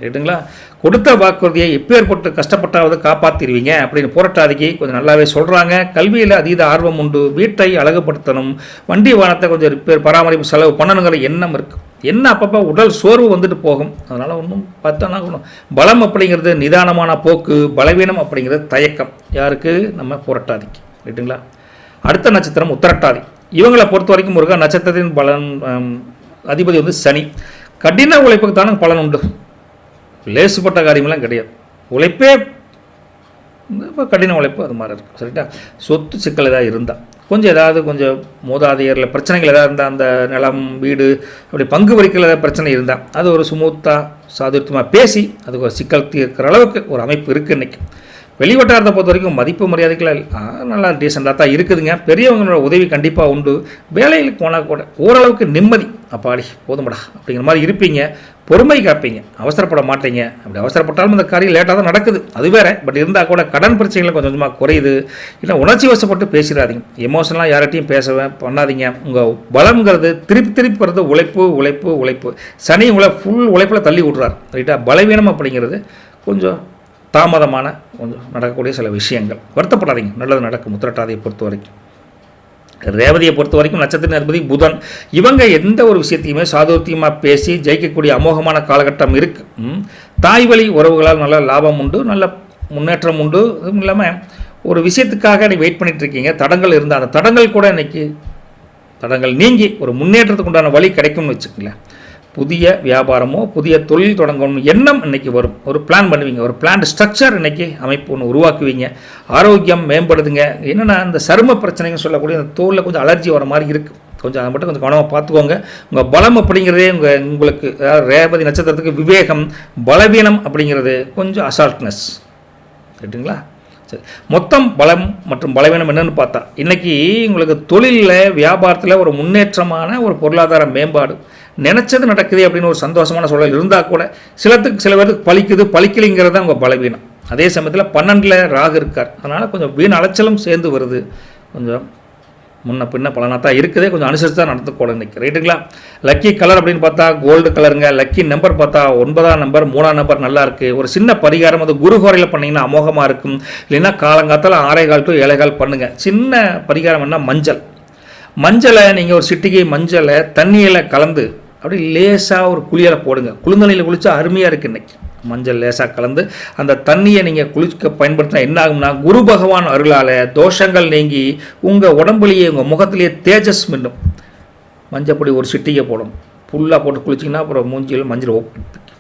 ரைட்டுங்களா? கொடுத்த வாக்குறுதியை எப்பேற்பட்டு கஷ்டப்பட்டாவது காப்பாற்றிடுவீங்க அப்படின்னு புரட்டாதிக்கு கொஞ்சம் நல்லாவே சொல்கிறாங்க. கல்வியில் அதீத ஆர்வம் உண்டு. வீட்டை அழகுபடுத்தணும், வண்டி வாகனத்தை கொஞ்சம் ரிப்பேர் பராமரிப்பு செலவு பண்ணணுங்கிற எண்ணம் இருக்குது. என்ன அப்பப்போ உடல் சோர்வு வந்துட்டு போகும். அதனால் ஒன்றும் பார்த்தோன்னா பலம் அப்படிங்கிறது நிதானமான போக்கு, பலவீனம் அப்படிங்கிறது தயக்கம். யாருக்கு? நம்ம புரட்டாதிக்கு. ரைட்டுங்களா? அடுத்த நட்சத்திரம் உத்திரட்டாதி. இவங்களை பொறுத்த வரைக்கும் நட்சத்திரத்தின் பலன் அதிபதி வந்து சனி. கடின உழைப்புக்கு தானே பலன் உண்டு, லேசுப்பட்ட காரியமெல்லாம் கிடையாது. உழைப்பே இப்போ கடின உழைப்பு அது மாதிரி இருக்கும். சரிட்டா? சொத்து சிக்கல் ஏதாவது இருந்தால் கொஞ்சம் மூதாதையரில் பிரச்சனைகள் ஏதாவது இருந்தால், அந்த நிலம் வீடு அப்படி பங்கு வரிக்கல ஏதாவது பிரச்சனை இருந்தால் அது ஒரு சுமூத்தாக சாதுரியமாக பேசி அதுக்கு ஒரு சிக்கல் தீர்க்கிற அளவுக்கு ஒரு அமைப்பு இருக்குது இன்றைக்கி. வெளிவட்டாரத்தை பொறுத்த வரைக்கும் மதிப்பு மரியாதைகள் நல்லா டீசெண்டாக தான் இருக்குதுங்க. பெரியவங்களோட உதவி கண்டிப்பாக உண்டு. வேலைகளுக்கு போனால் கூட ஓரளவுக்கு நிம்மதி, அப்பாடி போதுமடா அப்படிங்கிற மாதிரி இருப்பீங்க. பொறுமை காப்பீங்க, அவசரப்பட மாட்டீங்க. அப்படி அவசரப்பட்டாலும் இந்த காரியம் லேட்டாக தான் நடக்குது, அது வேறு. பட் இருந்தால் கூட கடன் பிரச்சனைகள் கொஞ்சம் கொஞ்சமாக குறையுது. இல்லை உணர்ச்சி வசப்பட்டு பேசிடாதீங்க, எமோஷனலாக யார்கிட்டையும் பேசவே பண்ணாதீங்க. உங்கள் பலம்ங்கிறது திருப்பி வர்றது உழைப்பு. சனி உங்களை ஃபுல் உழைப்பில் தள்ளி விட்றாரு. ரைட்டாக? பலவீனம் அப்படிங்கிறது கொஞ்சம் தாமதமான கொஞ்சம் நடக்கக்கூடிய சில விஷயங்கள். வருத்தப்படாதீங்க, நல்லது நடக்கும். உத்திரட்டாதியை பொறுத்த வரைக்கும், ரேவதியை பொறுத்த வரைக்கும் நட்சத்திர அதிபதி புதன். இவங்க எந்த ஒரு விஷயத்தையுமே சாதுரியமாக பேசி ஜெயிக்கக்கூடிய அமோகமான காலகட்டம் இருக்குது. தாய் வழி உறவுகளால் நல்ல லாபம் உண்டு, நல்ல முன்னேற்றம் உண்டு. அதுவும் இல்லாமல் ஒரு விஷயத்துக்காக நீ வெயிட் பண்ணிகிட்டு இருக்கீங்க, தடங்கள் இருந்தால் அந்த தடங்கள் கூட இன்றைக்கி தடங்கள் நீங்கி ஒரு முன்னேற்றத்துக்கு உண்டான வழி கிடைக்கும்னு வச்சுக்கங்களேன். புதிய வியாபாரமோ புதிய தொழில் தொடங்கணும் எண்ணம் இன்றைக்கி வரும். ஒரு பிளான் பண்ணுவீங்க, ஒரு பிளான் ஸ்ட்ரக்சர் இன்றைக்கி அமைப்பு ஒன்று உருவாக்குவீங்க. ஆரோக்கியம் மேம்படுதுங்க. என்னென்னா இந்த சரும பிரச்சனைன்னு சொல்லக்கூடிய அந்த தோலில் கொஞ்சம் அலர்ஜி வர மாதிரி இருக்குது, கொஞ்சம் அதை மட்டும் கொஞ்சம் கவனமாக பார்த்துக்கோங்க. உங்கள் பலம் அப்படிங்கிறதே உங்களுக்கு ரேவதி நட்சத்திரத்துக்கு விவேகம், பலவீனம் அப்படிங்கிறது கொஞ்சம் அசால்ட்னஸ். ரைட்டுங்களா? சரி, மொத்தம் பலம் மற்றும் பலவீனம் என்னென்னு பார்த்தா இன்றைக்கி உங்களுக்கு தொழிலில் வியாபாரத்தில் ஒரு முன்னேற்றமான ஒரு பொருளாதார மேம்பாடு, நினச்சது நடக்குது அப்படின்னு ஒரு சந்தோஷமான சூழல் இருந்தால் கூட சில பேருக்கு பலிக்கலைங்கிறது தான் உங்கள் பலவீனம். அதே சமயத்தில் 12ல் ராகு இருக்கார், அதனால் கொஞ்சம் வீண் அலைச்சலும் சேர்ந்து வருது. கொஞ்சம் முன்ன பின்ன பலனாக தான் இருக்குது, கொஞ்சம் அனுசரித்து தான் நடந்துக்கூட இன்றைக்கி. ரைட்டுங்களா? லக்கி கலர் அப்படின்னு பார்த்தா கோல்டு கலருங்க. லக்கி நம்பர் பார்த்தா 9ஆம் நம்பர் 3ஆம் நம்பர் நல்லா இருக்குது. ஒரு சின்ன பரிகாரம் அது குரு ஹோரையில் பண்ணிங்கன்னா அமோகமாக இருக்கும். இல்லைன்னா காலங்காத்தால் 6:15 to 7:15 பண்ணுங்கள். சின்ன பரிகாரம் என்ன, மஞ்சளை நீங்கள் ஒரு சிட்டிகை மஞ்சளை தண்ணியில் கலந்து அப்படி லேசாக ஒரு குளியலை போடுங்க. குளிர்ந்தண்ணியில் குளித்தா அருமையாக இருக்குது. இன்றைக்கி மஞ்சள் லேசாக கலந்து அந்த தண்ணியை நீங்கள் குளிக்க பயன்படுத்தினா என்ன ஆகும்னா, குரு பகவான் அருளால் தோஷங்கள் நீங்கி உங்கள் உடம்புலேயே உங்கள் முகத்திலேயே தேஜஸ் மின்னும். மஞ்சப்பொடி ஒரு சிட்டிகை போடணும், ஃபுல்லாக போட்டு குளிச்சிங்கன்னா அப்புறம் மூஞ்சியில் மஞ்சள்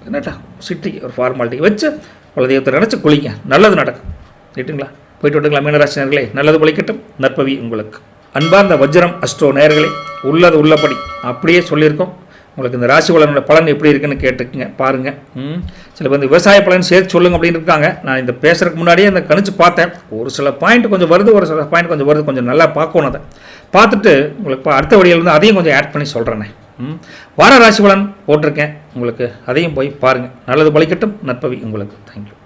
என்னட்டா சிட்டிகை ஒரு ஃபார்மாலிட்டி வச்சு குலதெய்வத்தை நினச்சி குளிங்க, நல்லது நடக்கும். ரைட்டுங்களா? போயிட்டு விட்டுங்களா மீனராசினர்களே? நல்லது பலிக்கட்டும், நற்பவி உங்களுக்கு. அன்பார்ந்த வஜ்ரம் அஸ்ட்ரோ நேயர்களே, உள்ளது உள்ளபடி அப்படியே சொல்லியிருக்கோம். உங்களுக்கு இந்த ராசி பலனோட பலன் எப்படி இருக்குன்னு கேட்டுக்குங்க, பாருங்கள். சில பேர் இந்த விவசாய பலன் சேர்த்து சொல்லுங்க அப்படின்னு இருக்காங்க. நான் இந்த பேசுறதுக்கு முன்னாடியே அந்த கணிச்சு பார்த்தேன். ஒரு சில பாயிண்ட் கொஞ்சம் வருது, ஒரு சில பாயிண்ட் கொஞ்சம் வருது. கொஞ்சம் நல்லா பார்க்கணும். அதை பார்த்துட்டு உங்களுக்கு அடுத்த வழியிலேருந்து அதையும் கொஞ்சம் ஆட் பண்ணி சொல்கிறேனே. வார ராசி பலன் போட்டிருக்கேன், உங்களுக்கு அதையும் போய் பாருங்கள். நல்லது பலிக்கட்டும், நற்பவி உங்களுக்கு. தேங்க்யூ.